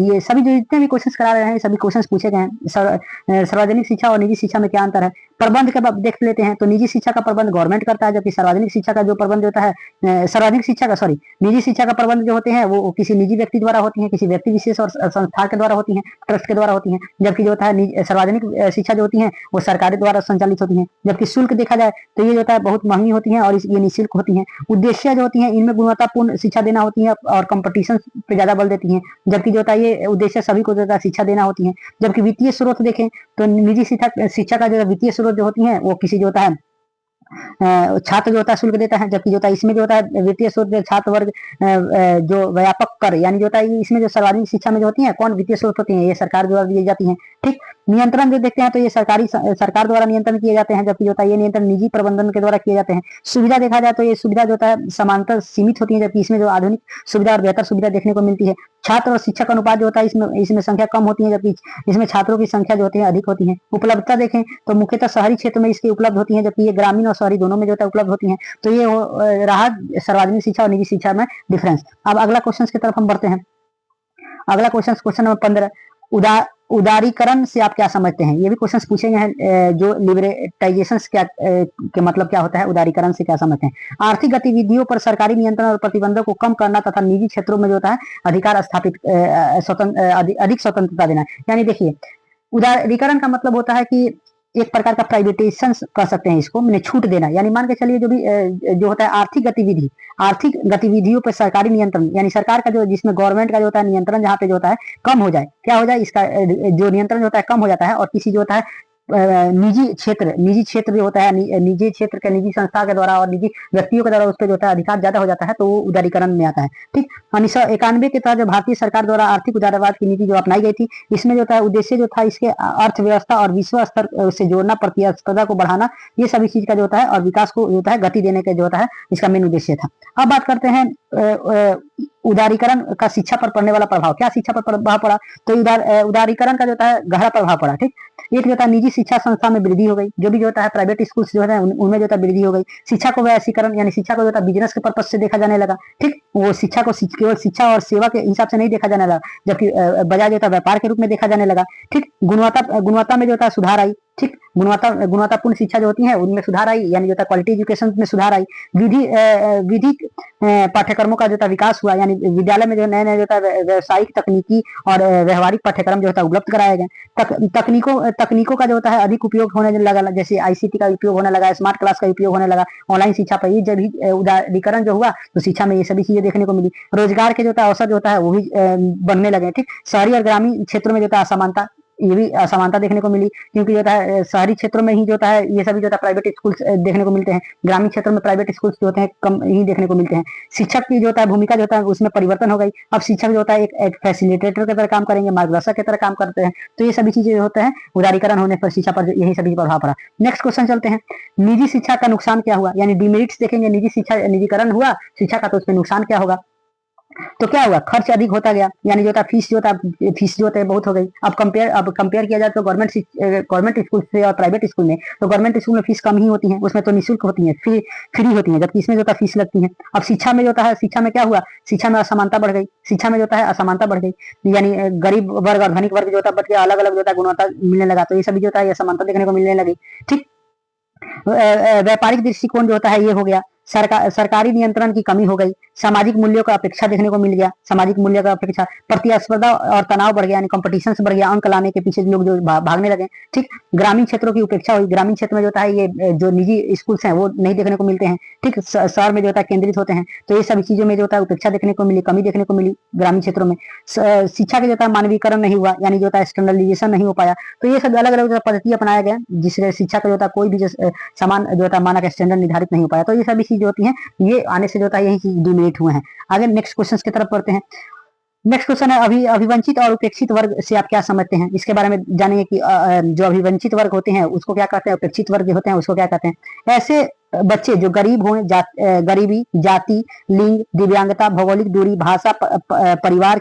ये सभी जो जितने भी क्वेश्चन करा रहे हैं सभी क्वेश्चन पूछे गए हैं। सार्वजनिक शिक्षा और निजी शिक्षा में क्या अंतर है? प्रबंध के देख लेते हैं। तो निजी शिक्षा का प्रबंध गवर्नमेंट करता है, जबकि सार्वजनिक शिक्षा का जो प्रबंध होता है निजी शिक्षा का प्रबंध जो होते हैं वो किसी निजी व्यक्ति द्वारा होती है, किसी व्यक्ति विशेष और संस्था के द्वारा होती है, ट्रस्ट के द्वारा होती है। जबकि जो होता है सार्वजनिक शिक्षा जो होती है वो सरकार द्वारा संचालित होती है। जबकि शुल्क देखा जाए तो ये जो होता है बहुत महंगी होती है और ये निःशुल्क होती है। उद्देश्य जो होती है इनमें गुणवत्तापूर्ण शिक्षा देना होती है और कंपटीशन पे ज्यादा बल देती है। जबकि जो होता है ये उद्देश्य सभी को जो होता है शिक्षा देना होती है। जबकि वित्तीय स्रोत देखें तो निजी शिक्षा का जो वित्तीय स्रोत जो होती है वो किसी जो होता है छात्र जो होता है शुल्क देता है। जबकि जो होता है इसमें जो होता है वित्तीय स्रोत छात्र वर्ग जो व्यापक कर यानी जो होता है इसमें जो सार्वजनिक शिक्षा में जो होती है कौन वित्तीय स्रोत होती है, ये सरकार द्वारा दी जाती है, ठीक। नियंत्रण जो देखते हैं तो ये सरकार द्वारा नियंत्रण किए जाते हैं, जबकि जो होता है ये नियंत्रण निजी प्रबंधन के द्वारा किए जाते हैं। सुविधा देखा जाए तो ये सुविधा जो होता है समांतर सीमित होती है, जबकि इसमें जो आधुनिक सुविधा और बेहतर सुविधा देखने को मिलती है। छात्र और शिक्षक अनुपात जो होता है इसमें संख्या कम होती है, जबकि इसमें छात्रों की संख्या जो होती है अधिक होती है। उपलब्धता देखें तो मुख्यतः शहरी क्षेत्र में इसकी उपलब्ध होती है, जबकि ये ग्रामीण और शहरी दोनों में जो होता है उपलब्ध होती है। तो ये रहा सार्वजनिक शिक्षा और निजी शिक्षा में डिफरेंस। अब अगला क्वेश्चन की तरफ हम बढ़ते हैं। अगला क्वेश्चन नंबर 15, उदारीकरण से आप क्या समझते हैं? ये भी क्वेश्चन पूछे गए हैं जो लिबरेटाइजेशन क्या के मतलब क्या होता है, उदारीकरण से क्या समझते हैं? आर्थिक गतिविधियों पर सरकारी नियंत्रण और प्रतिबंधों को कम करना तथा निजी क्षेत्रों में जो होता है अधिकार स्थापित अधिक स्वतंत्रता देना। यानी देखिए उदारीकरण का मतलब होता है कि एक प्रकार का प्राइवेटाइजेशन कर सकते हैं इसको, मैंने छूट देना। यानी मान के चलिए जो होता है आर्थिक गतिविधियों पर सरकारी नियंत्रण यानी सरकार का जो जिसमें गवर्नमेंट का जो होता है नियंत्रण जहाँ पे जो होता है कम हो जाए, क्या हो जाए इसका जो नियंत्रण जो होता है कम हो जाता है और किसी जो होता है निजी क्षेत्र जो होता है निजी क्षेत्र के निजी संस्था के द्वारा और निजी व्यक्तियों के द्वारा उस पर जो होता है अधिकार ज्यादा हो जाता है, तो वो उदारीकरण में आता है, ठीक। 1991 के तहत जो भारतीय सरकार द्वारा आर्थिक उदारवाद की नीति जो अपनाई गई थी, इसमें जो था उद्देश्य जो था इसके अर्थव्यवस्था और विश्व स्तर से जोड़ना, प्रतिस्पर्धा को बढ़ाना, ये सभी चीज का जो होता है और विकास को जो होता है गति देने का जो होता है इसका मेन उद्देश्य था। अब बात करते हैं उदारीकरण का शिक्षा पर पड़ने वाला प्रभाव। क्या शिक्षा पर प्रभाव पड़ा? तो उदारीकरण का जो होता है गहरा प्रभाव पड़ा, ठीक। एक जो होता है निजी शिक्षा संस्था में वृद्धि हो गई, जो भी जो होता है प्राइवेट स्कूल जो है उनमें जो होता है वृद्धि हो गई। शिक्षा को वैश्वीकरण यानी शिक्षा को जो होता है बिजनेस के पर्पज से देखा जाने लगा, ठीक। वो शिक्षा को केवल शिक्षा और सेवा के हिसाब से नहीं देखा जाने लगा, जबकि बजाय जो होता है व्यापार के रूप में देखा जाने लगा, ठीक। गुणवत्ता में जो होता है सुधार आई, ठीक। गुणवत्तापूर्ण शिक्षा जो होती है उनमें सुधार आई, यानी जो था क्वालिटी एजुकेशन में सुधार आई। विधि पाठ्यक्रमों का जो था विकास हुआ, यानी विद्यालय में जो नए नए जो था व्यवसायिक, तकनीकी और व्यवहारिक पाठ्यक्रम जो था उपलब्ध कराए गए। तकनीकों का जो होता है अधिक उपयोग होने लगा, जैसे आईसीटी का उपयोग होने लगा, स्मार्ट क्लास का उपयोग होने लगा, ऑनलाइन शिक्षा पर ये जब उदारीकरण जो हुआ तो शिक्षा में ये सभी चीजें देखने को मिली। रोजगार के जो था अवसर जो होता है वो भी बनने लगे। ठीक, शहरी और ग्रामीण क्षेत्रों में जो था असमानता, ये भी असमानता देखने को मिली, क्योंकि जो है शहरी क्षेत्रों में ही जो है ये सभी जो है प्राइवेट स्कूल देखने को मिलते हैं, ग्रामीण क्षेत्रों में प्राइवेट स्कूल जो होते हैं कम ही देखने को मिलते हैं। शिक्षक की जो है भूमिका जो है उसमें परिवर्तन हो गई। अब शिक्षक जो होता है एक फैसिलिटेटर की तरह काम करेंगे, मार्गदर्शक की तरह काम करते हैं। तो ये सभी चीजें होते हैं उदारीकरण होने पर शिक्षा पर यही सभी प्रभाव पड़ा। नेक्स्ट क्वेश्चन चलते हैं, निजी शिक्षा का नुकसान क्या हुआ, यानी डिमेरिट्स देखेंगे, निजी शिक्षा निजीकरण हुआ शिक्षा का, तो उसमें नुकसान क्या होगा। तो क्या हुआ, खर्च अधिक होता गया, यानी जो था फीस जो है बहुत हो गई। अब कंपेयर किया जाए तो गवर्नमेंट स्कूल से और प्राइवेट स्कूल में, तो गवर्नमेंट स्कूल में फीस कम ही होती है, उसमें तो निःशुल्क होती है, फ्री होती है, जबकि इसमें जो था फीस लगती है। अब शिक्षा में जो है, शिक्षा में क्या हुआ, शिक्षा में असमानता बढ़ गई, शिक्षा में जो है असमानता बढ़ गई, यानी गरीब वर्ग और धनिक वर्ग जो था बच गया, अलग अलग जो था गुणवत्ता मिलने लगा, तो ये सभी जो है असमानता देखने को मिलने लगी। ठीक, व्यापारिक दृष्टिकोण जो होता है ये हो गया, सरकारी नियंत्रण की कमी हो गई, सामाजिक मूल्यों का अपेक्षा देखने को मिल गया, सामाजिक मूल्य का अपेक्षा, प्रतिस्पर्धा और तनाव बढ़ गया, यानी कंपटीशन बढ़ गया, अंक लाने के पीछे लोग जो भागने लगे। ठीक, ग्रामीण क्षेत्रों की उपेक्षा हुई, ग्रामीण क्षेत्र में जो है ये जो निजी स्कूल्स हैं वो नहीं देखने को मिलते हैं। ठीक, शहर में जो है केंद्रित होते हैं, तो ये सभी चीजों में जो है उपेक्षा देखने को मिली, कमी देखने को मिली ग्रामीण क्षेत्रों में। शिक्षा के जो है मानवीकरण नहीं हुआ, यानी जो है स्टैंडर्डाइजेशन नहीं हो पाया। तो ये सब अलग अलग पद्धति अपनाया गया जिससे शिक्षा का जो था कोई भी समान जो था मानक स्टैंडर्ड निर्धारित नहीं हो पाया। तो ये सभी चीज होती हैं, ये आने से जो था यही चीज डिमेरिट हुए हैं। आगे नेक्स्ट क्वेश्चन की तरफ पढ़ते हैं। नेक्स्ट क्वेश्चन है, अभिवंचित और उपेक्षित वर्ग से आप क्या समझते हैं, इसके बारे में जानेंगे कि जो अभिवंचित वर्ग होते हैं उसको क्या कहते हैं, उपेक्षित वर्ग होते हैं उसको क्या कहते हैं। ऐसे बच्चे जो गरीब हों, गरीबी, जाति, लिंग, दिव्यांगता, भौगोलिक दूरी, भाषा, परिवार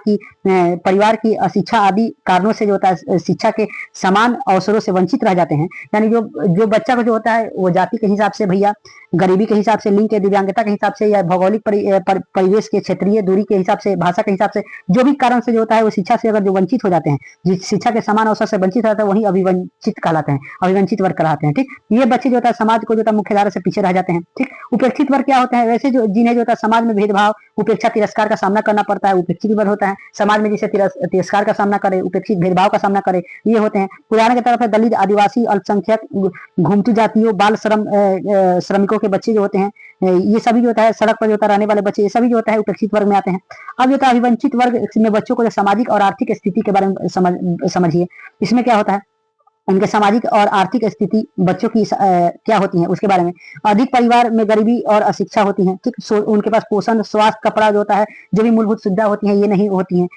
की अशिक्षा आदि कारणों से जो होता है शिक्षा के समान अवसरों से वंचित रह जाते हैं। यानी जो बच्चा को जो होता है वो जाति के हिसाब से, भैया गरीबी के हिसाब से, लिंग के, दिव्यांगता के हिसाब से, या भौगोलिक परिवेश के, क्षेत्रीय दूरी के हिसाब से, भाषा के हिसाब से, जो भी कारण से जो होता है वो शिक्षा से अगर जो वंचित हो जाते हैं, जिस शिक्षा के समान अवसर से वंचित रहता है वही अभिवंचित कहलाते हैं, अभिवंचित वर्ग कहलाते हैं। ठीक, ये बच्चे जो होता है समाज को जो होता है मुख्य धारा से पीछे रह जाते हैं। ठीक, उपेक्षित वर्ग क्या होते हैं, वैसे जो जिन्हें जो होता है समाज में भेदभाव, उपेक्षा, तिरस्कार का सामना करना पड़ता है, उपेक्षित वर्ग होता है। समाज में जिसे तिरस्कार का सामना करे, उपेक्षित, भेदभाव का सामना करे, ये होते हैं। उदाहरण की तरफ है दलित, आदिवासी, अल्पसंख्यक, घुमतू जातियों, बाल श्रमिकों के बच्चे जो होते हैं, ये सभी जो होता है सड़क पर जो होता है रहने वाले बच्चे, ये सभी जो होता है उपेक्षित वर्ग में आते हैं। अब जो होता है अभिवंचित वर्ग में बच्चों को सामाजिक और आर्थिक स्थिति के बारे में समझिए। इसमें क्या होता है, उनके सामाजिक और आर्थिक स्थिति बच्चों की क्या होती है उसके बारे में। अधिक परिवार में गरीबी और अशिक्षा होती है। ठीक, उनके पास पोषण, स्वास्थ्य, कपड़ा जो होता है, जो भी मूलभूत सुविधा होती है ये नहीं होती है।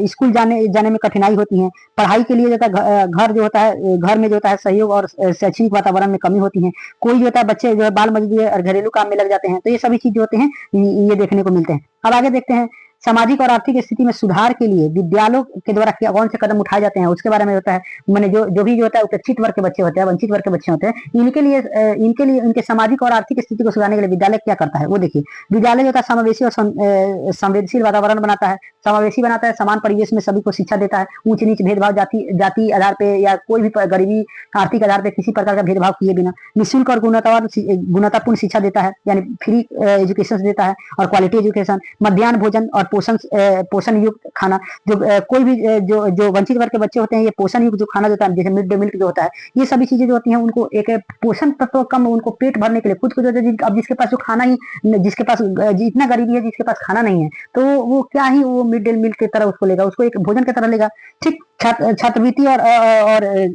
स्कूल जाने में कठिनाई होती है। पढ़ाई के लिए जो होता है घर जो होता है, घर में जो होता है सहयोग और शैक्षणिक वातावरण में कमी होती है। कोई जो होता है बच्चे जो है बाल मजदूरी और घरेलू काम में लग जाते हैं। तो ये सभी चीज जो होते हैं ये देखने को मिलते हैं। अब आगे देखते हैं, सामाजिक और आर्थिक स्थिति में सुधार के लिए विद्यालयों के द्वारा क्या कौन से कदम उठाए जाते हैं उसके बारे में होता है। मैंने जो भी जो होता है उपेक्षित वर्ग के बच्चे होते हैं, वंचित वर्ग के बच्चे होते हैं, इनके लिए इनके सामाजिक और आर्थिक स्थिति को सुधारने के लिए विद्यालय क्या करता है वो देखिए। विद्यालय जो होता है समावेशी और संवेदनशील वातावरण बनाता है, समावेशी बनाता है, समान परिवेश में सभी को शिक्षा देता है, ऊंच नीच भेदभाव जाति आधार पे या कोई भी गरीबी आर्थिक आधार पे किसी प्रकार का भेदभाव किए बिना निःशुल्क और गुणवत्तापूर्ण शिक्षा देता है, यानी फ्री एजुकेशन देता है, और क्वालिटी एजुकेशन, मध्याह्न भोजन और पोषण युक्त खाना। जो कोई भी जो वंचित वर्ग के बच्चे होते हैं ये पोषण युक्त जो खाना देता है, जैसे मिड डे मील जो होता है, ये सभी चीजें जो होती हैं उनको एक पोषण तत्व कम, उनको पेट भरने के लिए खुद को जो अब जिसके पास जो खाना ही, जिसके पास इतना गरीबी है जिसके पास खाना नहीं है, तो वो क्या ही वो मिड डे मील की तरह उसको लेगा, उसको एक भोजन की तरह लेगा। ठीक, छात्रवृत्ति और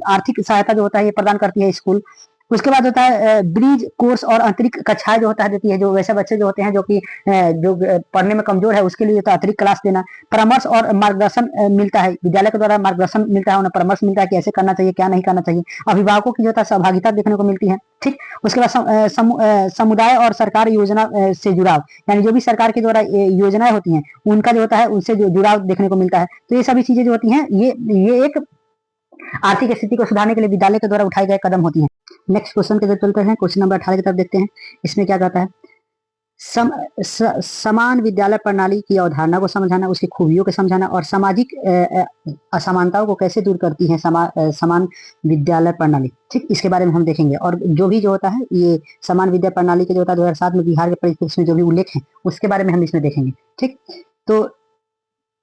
आर्थिक सहायता जो होता है ये प्रदान करती है स्कूल। उसके बाद होता है ब्रिज कोर्स और अतिरिक्त कक्षाएं जो होता है देती है, जो वैसे बच्चे जो होते हैं जो कि जो पढ़ने में कमजोर है उसके लिए तो अतिरिक्त क्लास देना। परामर्श और मार्गदर्शन मिलता है, विद्यालय के द्वारा मार्गदर्शन मिलता है, उन्हें परामर्श मिलता है कि ऐसे करना चाहिए, क्या नहीं करना चाहिए। अभिभावकों की जो है सहभागिता देखने को मिलती है। ठीक, उसके बाद समुदाय और सरकार योजना से जुड़ाव, यानी जो भी सरकार के द्वारा योजनाएं होती हैं उनका जो होता है उनसे जो जुड़ाव देखने को मिलता है। तो ये सभी चीजें जो होती हैं ये एक आर्थिक स्थिति को सुधारने के लिए विद्यालय के द्वारा उठाए गए कदम होती हैं। नेक्स्ट क्वेश्चन की तरफ चलते हैं, क्वेश्चन नंबर 18 की तरफ देखते हैं। इसमें क्या कहता है, समान विद्यालय प्रणाली की अवधारणा को समझाना, उसकी खूबियों को समझाना और सामाजिक असमानताओं को कैसे दूर करती है समान विद्यालय प्रणाली। ठीक, इसके बारे में हम देखेंगे। और जो भी जो होता है ये समान विद्या प्रणाली के जो होता है 2007 में बिहार के परिप्रेक्ष्य में जो भी उल्लेख है उसके बारे में हम इसमें देखेंगे। ठीक, तो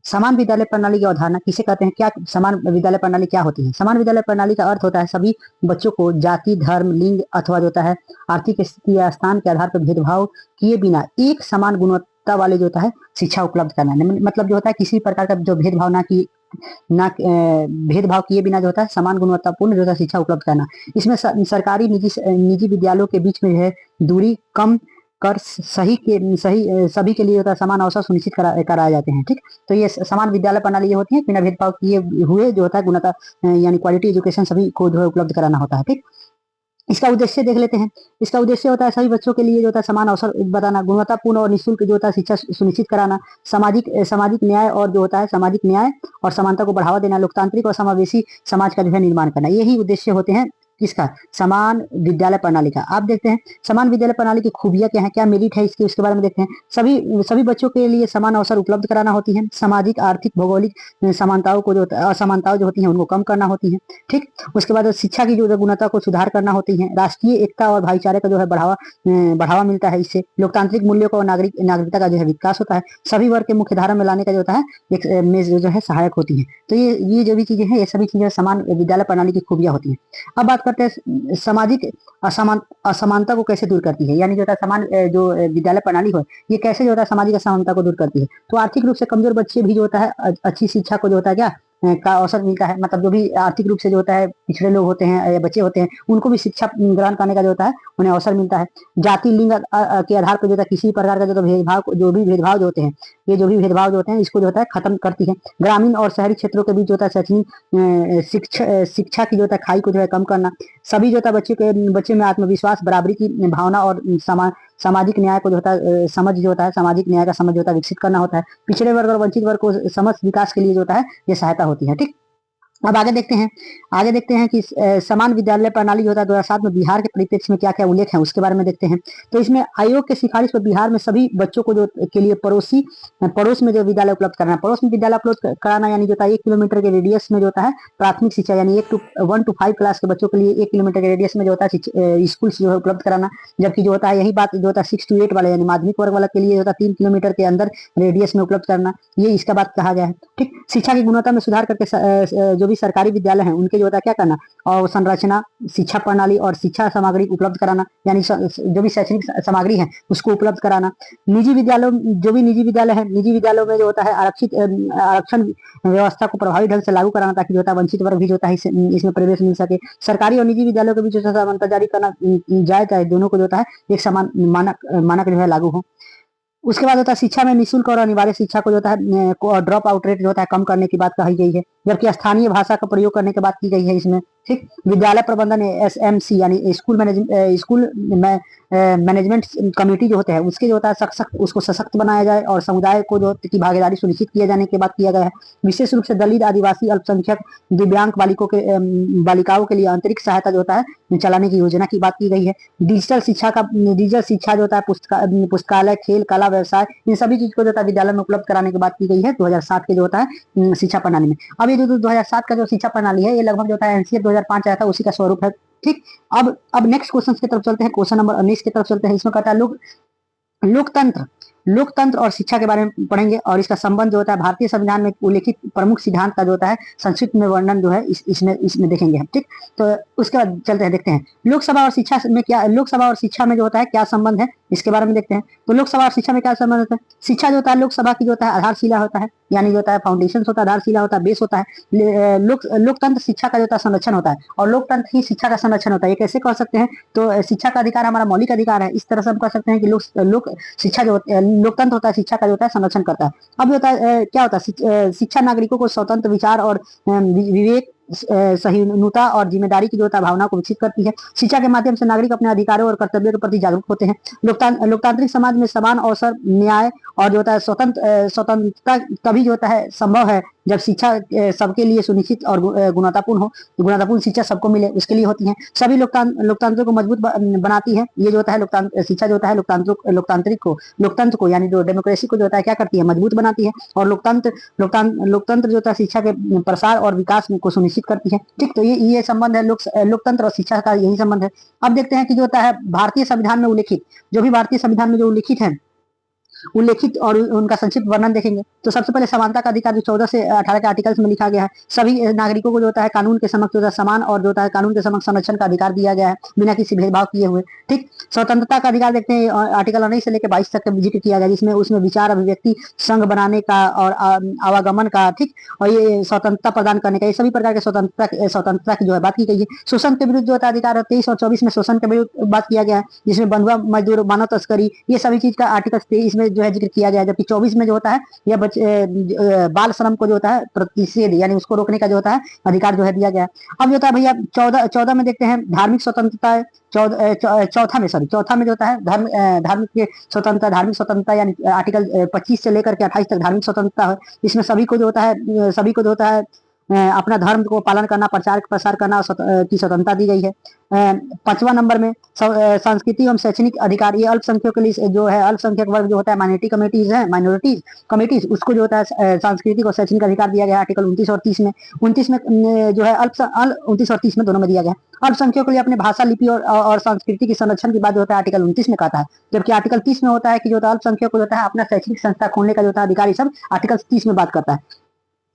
समान विद्यालय प्रणाली की अवधारणा किसे कहते हैं, क्या समान विद्यालय प्रणाली क्या होती है? समान विद्यालय प्रणाली का अर्थ होता है सभी बच्चों को जाति, धर्म, लिंग अथवा जो होता है आर्थिक स्थिति या स्थान के आधार पर भेदभाव किए बिना एक समान गुणवत्ता वाले जो होता है शिक्षा उपलब्ध करना। मतलब जो होता है किसी प्रकार का जो भेदभाव भेदभाव किए बिना जो होता है समान गुणवत्तापूर्ण जो होता है शिक्षा उपलब्ध करना। इसमें सरकारी निजी विद्यालयों के बीच में जो है दूरी कम कर सभी के लिए होता है समान अवसर सुनिश्चित कराए जाते हैं। ठीक, तो ये समान विद्यालय प्रणाली ये होती है बिना भेदभाव किए हुए जो होता है गुणवत्ता यानी क्वालिटी एजुकेशन सभी को जो है उपलब्ध कराना होता है। ठीक, इसका उद्देश्य देख लेते हैं। इसका उद्देश्य होता है सभी बच्चों के लिए जो होता है समान अवसर बताना, गुणवत्तापूर्ण और निःशुल्क जो होता है शिक्षा सुनिश्चित कराना, सामाजिक न्याय और जो होता है सामाजिक न्याय और समानता को बढ़ावा देना, लोकतांत्रिक और समावेशी समाज का जो है निर्माण करना। यही उद्देश्य होते हैं किसका, समान विद्यालय प्रणाली का। आप देखते हैं समान विद्यालय प्रणाली की खूबियां क्या है, क्या मेरिट है इसके, उसके बारे में देखते हैं। सभी बच्चों के लिए समान अवसर उपलब्ध कराना होती है, सामाजिक, आर्थिक, भौगोलिक समानताओं को जो असमानताओं जो होती है उनको कम करना होती है। ठीक, उसके बाद शिक्षा की जो गुणवत्ता को सुधार करना होती है, राष्ट्रीय एकता और भाईचारे का जो है बढ़ावा मिलता है इससे, लोकतांत्रिक मूल्यों का नागरिकता का जो है विकास होता है, सभी वर्ग के मुख्य धारा में लाने का जो होता है एक जो है सहायक होती है। तो ये जो भी चीजें हैं ये सभी चीजें समान विद्यालय प्रणाली की खूबियां होती हैं। अब बात करते हैं सामाजिक असमानता को कैसे दूर करती है, यानी जो होता है समान जो विद्यालय प्रणाली हो ये कैसे जो होता है सामाजिक असमानता को दूर करती है। तो आर्थिक रूप से कमजोर बच्चे भी जो होता है अच्छी शिक्षा को जो होता है क्या का अवसर मिलता है। मतलब जो भी आर्थिक रूप से जो होता है पिछड़े लोग होते हैं या बच्चे होते हैं उनको भी शिक्षा ग्रहण करने का जो होता है उन्हें अवसर मिलता है। जाति, लिंग के आधार पर जो होता है किसी प्रकार का जो भेदभाव जो भी भेदभाव जो होते हैं इसको जो होता है खत्म करती है। ग्रामीण और शहरी क्षेत्रों के बीच जो होता है शैक्षणिक शिक्षा की जो होता है खाई को जो है कम करना, सभी जो होता है बच्चे में आत्मविश्वास, बराबरी की भावना और सामाजिक न्याय को जो होता है सामाजिक न्याय का समझ जो होता है विकसित करना होता है। पिछड़े वर्ग और वंचित वर्ग को समस्त विकास के लिए जो होता है ये सहायता होती है। ठीक, अब आगे देखते हैं कि समान विद्यालय प्रणाली जो होता है 2007 में बिहार के परिप्रेक्ष्य में क्या क्या उल्लेख है उसके बारे में देखते हैं। तो इसमें आयोग के सिफारिश पर बिहार में सभी बच्चों को जो के लिए पड़ोस में जो विद्यालय उपलब्ध कराना, पड़ोस में विद्यालय उपलब्ध कराना यानी जो होता है 1 किलोमीटर के रेडियस में जो होता है प्राथमिक शिक्षा यानी 1 to 5 क्लास के बच्चों के लिए 1 किलोमीटर के रेडियस में जो होता है स्कूल जो है उपलब्ध कराना। जबकि जो होता है यही बात जो होता है 6 to 8 वाले यानी माध्यमिक वर्ग वाला के लिए जो होता है 3 किलोमीटर के अंदर रेडियस में उपलब्ध करना, ये इसका बात कहा गया है। ठीक, शिक्षा की गुणवत्ता में सुधार करके जो भी सरकारी विद्यालय हैं उनके जो होता है क्या करना, और संरचना, शिक्षा प्रणाली और शिक्षा सामग्री उपलब्ध कराना, यानी जो भी शैक्षणिक सामग्री है उसको उपलब्ध कराना। निजी विद्यालयों में जो होता है आरक्षण व्यवस्था को प्रभावी ढंग से लागू कराना ताकि जो होता है वंचित वर्ग भी जो होता है इसमें प्रवेश मिल सके। सरकारी और निजी विद्यालयों के बीच समानता जारी करना जाए चाहे दोनों को जो होता है एक समान मानक जो है लागू हो। उसके बाद होता है शिक्षा में निःशुल्क और अनिवार्य शिक्षा को जो होता है ड्रॉप आउट रेट जो होता है कम करने की बात कही गई है, जबकि स्थानीय भाषा का प्रयोग करने की बात की गई है इसमें। ठीक, विद्यालय प्रबंधन SMC यानी स्कूल मैनेजमेंट कमेटी जो होते हैं उसके जो होता है उसको सशक्त बनाया जाए और समुदाय को जो की भागीदारी सुनिश्चित किए जाने की बात किया गया है। विशेष रूप से दलित, आदिवासी, अल्पसंख्यक, दिव्यांग बालिकाओं के लिए आंतरिक सहायता जो होता है चलाने की योजना की बात की गई है। डिजिटल शिक्षा जो होता है पुस्तकालय, खेल, कला, व्यवसाय इन सभी चीज को जो होता है विद्यालय में उपलब्ध कराने की बात की गई है 2007 के जो होता है शिक्षा प्रणाली में। अब ये जो 2007 का जो शिक्षा प्रणाली है ये लगभग जो होता है NCF 2005 आया था उसी का स्वरूप है। ठीक, अब नेक्स्ट क्वेश्चन की तरफ चलते हैं, क्वेश्चन नंबर 19 की तरफ चलते हैं। इसमें कहता है लोकतंत्र और शिक्षा के बारे में पढ़ेंगे और इसका संबंध जो होता है भारतीय संविधान में उल्लेखित प्रमुख सिद्धांत का जो होता है संक्षिप्त में वर्णन जो है इसमें देखेंगे हम। ठीक, तो उसके बाद चलते हैं देखते हैं लोकसभा और शिक्षा में जो होता है क्या संबंध है इसके बारे में देखते हैं। तो लोकसभा और शिक्षा में क्या संबंध होता है, शिक्षा जो होता है लोकसभा की जो होता है आधारशिला होता है, यानी जो होता है फाउंडेशन होता है, आधारशिला होता है, बेस होता है। लोकतंत्र शिक्षा का जो होता है संरक्षण होता है और लोकतंत्र ही शिक्षा का संरक्षण होता है। ये कैसे कर सकते हैं, तो शिक्षा का अधिकार हमारा मौलिक अधिकार है, इस तरह से हम कह सकते हैं कि लोकतंत्र होता है शिक्षा का जो होता है संरक्षण करता है। अब होता है क्या होता है शिक्षा नागरिकों को स्वतंत्र विचार और विवेक सहिष्णुता और जिम्मेदारी की जो होता है भावना को विकसित करती है। शिक्षा के माध्यम से नागरिक अपने अधिकारों और कर्तव्यों के प्रति जागरूक होते हैं। लोकतांत्रिक समाज में समान अवसर, न्याय और जो होता है स्वतंत्रता तभी जो होता है संभव है जब शिक्षा सबके लिए सुनिश्चित और गुणवत्तापूर्ण हो। गुणवत्तापूर्ण शिक्षा सबको मिले, उसके लिए होती है। सभी लोकतंत्र को मजबूत बनाती है। ये जो होता है शिक्षा जो होता है लोकतंत्र को यानी जो डेमोक्रेसी को जो होता है क्या करती है, मजबूत बनाती है। और लोकतंत्र जो होता है शिक्षा के प्रसार और विकास को सुनिश्चित करती है। ठीक, तो ये संबंध है लोकतंत्र और शिक्षा का, यही संबंध है। अब देखते हैं कि जो होता है भारतीय संविधान में उल्लिखित, जो भी भारतीय संविधान में जो उल्लेखित और उनका संक्षिप्त वर्णन देखेंगे। तो सबसे पहले समानता का अधिकार जो 14 से 18 के आर्टिकल्स में लिखा गया है। सभी नागरिकों को जो होता है कानून के समक्ष जो होता है समान और जो होता है कानून के समक्ष संरक्षण का अधिकार दिया गया है, बिना किसी भेदभाव किए हुए। ठीक, स्वतंत्रता का अधिकार देखते हैं आर्टिकल 19 से लेकर 22 तक का जिक्र किया गया, जिसमें उसमें विचार, अभिव्यक्ति, संघ बनाने का और आवागमन का, ठीक, और ये स्वतंत्रता प्रदान करने का, ये सभी प्रकार के स्वतंत्रता की जो है बात की गई है। शोषण के विरुद्ध जो होता है अधिकार 23 और 24 में शोषण के विरुद्ध बात किया गया है, जिसमें बंधुआ मजदूर, मानव तस्करी, ये सभी चीज का आर्टिकल 23 में जो है जिक्र किया गया है। जबकि 24 में जो होता है यह बाल श्रम को जो होता है प्रतिषेध यानी उसको रोकने का जो होता है अधिकार जो है दिया गया है। अब जो होता है भैया 14 में देखते हैं धार्मिक स्वतंत्रता। चौथा में जो होता है धार्मिक स्वतंत्रता यानी आर्टिकल 25 से लेकर के 28 तक धार्मिक स्वतंत्रता है। इसमें सभी को जो होता है अपना धर्म को पालन करना, प्रचार प्रसार करना की स्वतंत्रता दी गई है। 5वां नंबर में संस्कृति एवं शैक्षणिक अधिकार, ये अल्पसंख्यकों के लिए जो है, अल्पसंख्यक वर्ग जो होता है माइनॉरिटीज कमिटीज, उसको जो होता है सांस्कृतिक और शैक्षणिक अधिकार दिया गया आर्टिकल 29 और 30 में। 29 में जो है 29 और 30 में दोनों में दिया गया। अल्पसंख्यकों के लिए अपने भाषा, लिपि और संस्कृति के संरक्षण की बात जो होता है आर्टिकल 29 में कहता है। जबकि आर्टिकल 30 में होता है कि जो अल्पसंख्यकों को जो होता है अपना शैक्षणिक संस्था खोलने का जो होता है अधिकार, सब आर्टिकल 30 में बात करता है।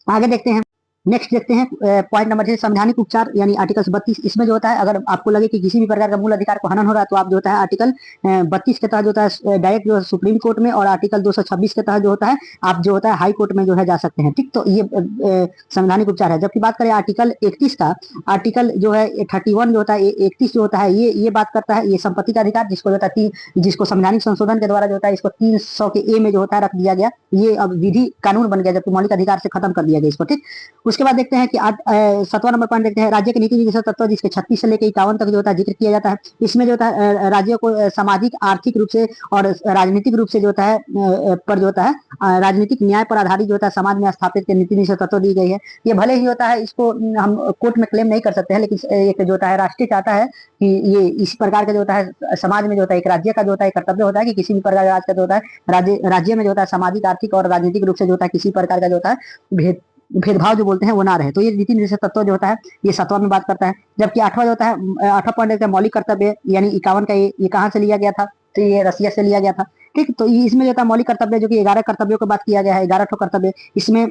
आगे देखते हैं, नेक्स्ट देखते हैं पॉइंट नंबर 6 संवैधानिक उपचार यानी आर्टिकल 32। इसमें जो होता है अगर आपको लगे कि किसी भी प्रकार का मूल अधिकार को हनन हो रहा है तो आप जो होता है आर्टिकल 32 के तहत जो होता है डायरेक्ट जो सुप्रीम कोर्ट में, और आर्टिकल 226 के तहत जो होता है आप जो होता है हाई कोर्ट में जो है जा सकते हैं। ठीक, तो ये संवैधानिक उपचार है। जबकि बात करें आर्टिकल 31 का, आर्टिकल जो है 31 जो होता है 31 जो होता है ये बात करता है ये संपत्ति का अधिकार, जिसको जो होता है जिसको संवैधानिक संशोधन के द्वारा जो होता है इसको 300 के ए में जो होता है रख दिया गया। ये अब विधि कानून बन गया, जबकि मौलिक अधिकार से खत्म कर दिया गया इसको। ठीक, उसके बाद देखते हैं कि 7वां नंबर पॉइंट देखते हैं राज्य के नीति निर्देशक तत्व, जिसके 36 से लेकर 51 तक जो होता है जिक्र किया जाता है। इसमें जो होता है राज्यों को सामाजिक, आर्थिक रूप से और राजनीतिक रूप से जो होता है पर जो होता है राजनीतिक न्याय पर आधारित जो होता है समाज में स्थापित नीति निर्देशक तत्व दी गई है। ये भले ही होता है इसको हम कोर्ट में क्लेम नहीं कर सकते हैं, लेकिन एक जो होता है राष्ट्रीय चाहता है कि ये इसी प्रकार का जो होता है समाज में जो होता है एक राज्य का जो होता है कर्तव्य होता है कि किसी भी प्रकार का राज्य का जो होता है राज्य में जो होता है सामाजिक, आर्थिक और राजनीतिक रूप से जो होता है किसी प्रकार का जो होता है भेदभाव जो बोलते हैं वो ना रहे। तो ये नीति निर्देशक तत्व जो होता है ये 7वां में बात करता है। जबकि 8वां जो होता है 8वां पॉइंट मौलिक कर्तव्य यानी 51 का ये कहाँ से लिया गया था, तो ये रसिया से लिया गया था। ठीक, तो इसमें जो होता है मौलिक कर्तव्य जो कि 11 कर्तव्यों को बात किया गया है, 11 कर्तव्य इसमें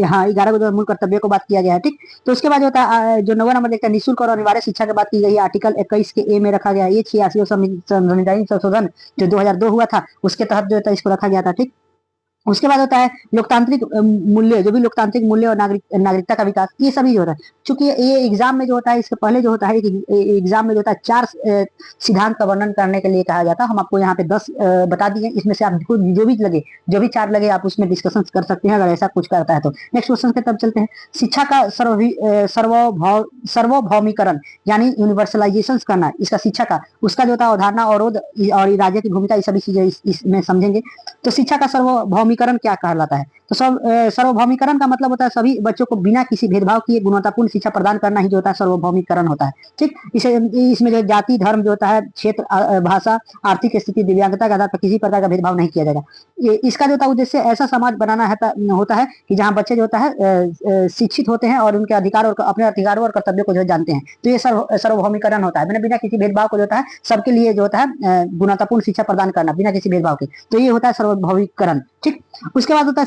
हाँ 11 जो मूल कर्तव्यों को बात किया गया है। ठीक, तो उसके बाद जो होता है जो 9वां नंबर देखता है निःशुल्क और अनिवार्य शिक्षा की बात की गई है, आर्टिकल 21 के ए में रखा गया है। ये 86 संवैधानिक संशोधन जो 2002 हुआ था उसके तहत जो होता है इसको रखा गया था। ठीक, उसके बाद होता है लोकतांत्रिक मूल्य, जो भी लोकतांत्रिक मूल्य और नागरिकता का विकास, ये सभी जो होता है। चूंकि ये एग्जाम में जो होता है इसके पहले जो होता है एग्जाम में जो होता है 4 सिद्धांत का वर्णन करने के लिए कहा जाता है। हम आपको यहाँ पे 10 बता दिए, इसमें से आपको जो भी 4 लगे आप उसमें डिस्कशन कर सकते हैं अगर ऐसा कुछ करता है तो। नेक्स्ट क्वेश्चन के तब चलते हैं। शिक्षा का सर्वभौमीकरण यानी यूनिवर्सलाइजेशन करना इसका शिक्षा का, उसका जो होता है अवधारणा, अवरोध और राज्य की भूमिका, ये सभी चीजें इसमें समझेंगे। तो शिक्षा का सर्वभौमीकरण क्या कहलाता है? तो सर्वभौमीकरण का मतलब होता है सभी बच्चों को बिना किसी भेदभाव किए गुणवत्तापूर्ण शिक्षा प्रदान करना ही जो होता है सर्वभौमीकरण होता है। ठीक, इसमें जो जाति, धर्म जो होता है, क्षेत्र, भाषा, आर्थिक स्थिति, दिव्यांगता के आधार पर किसी प्रकार का भेदभाव नहीं किया जाएगा। इसका जो होता है उद्देश्य ऐसा समाज बनाना होता है कि जहाँ बच्चे जो होता है शिक्षित होते हैं और उनके अधिकार और अपने अधिकारों और कर्तव्यों को जो जानते हैं। तो ये सर्वभौमीकरण होता है, मैंने बिना किसी भेदभाव को जो होता है सबके लिए जो होता है गुणवत्तापूर्ण शिक्षा प्रदान करना बिना किसी भेदभाव के, तो ये होता है सर्वभौमीकरण। ठीक, उसके बाद होता है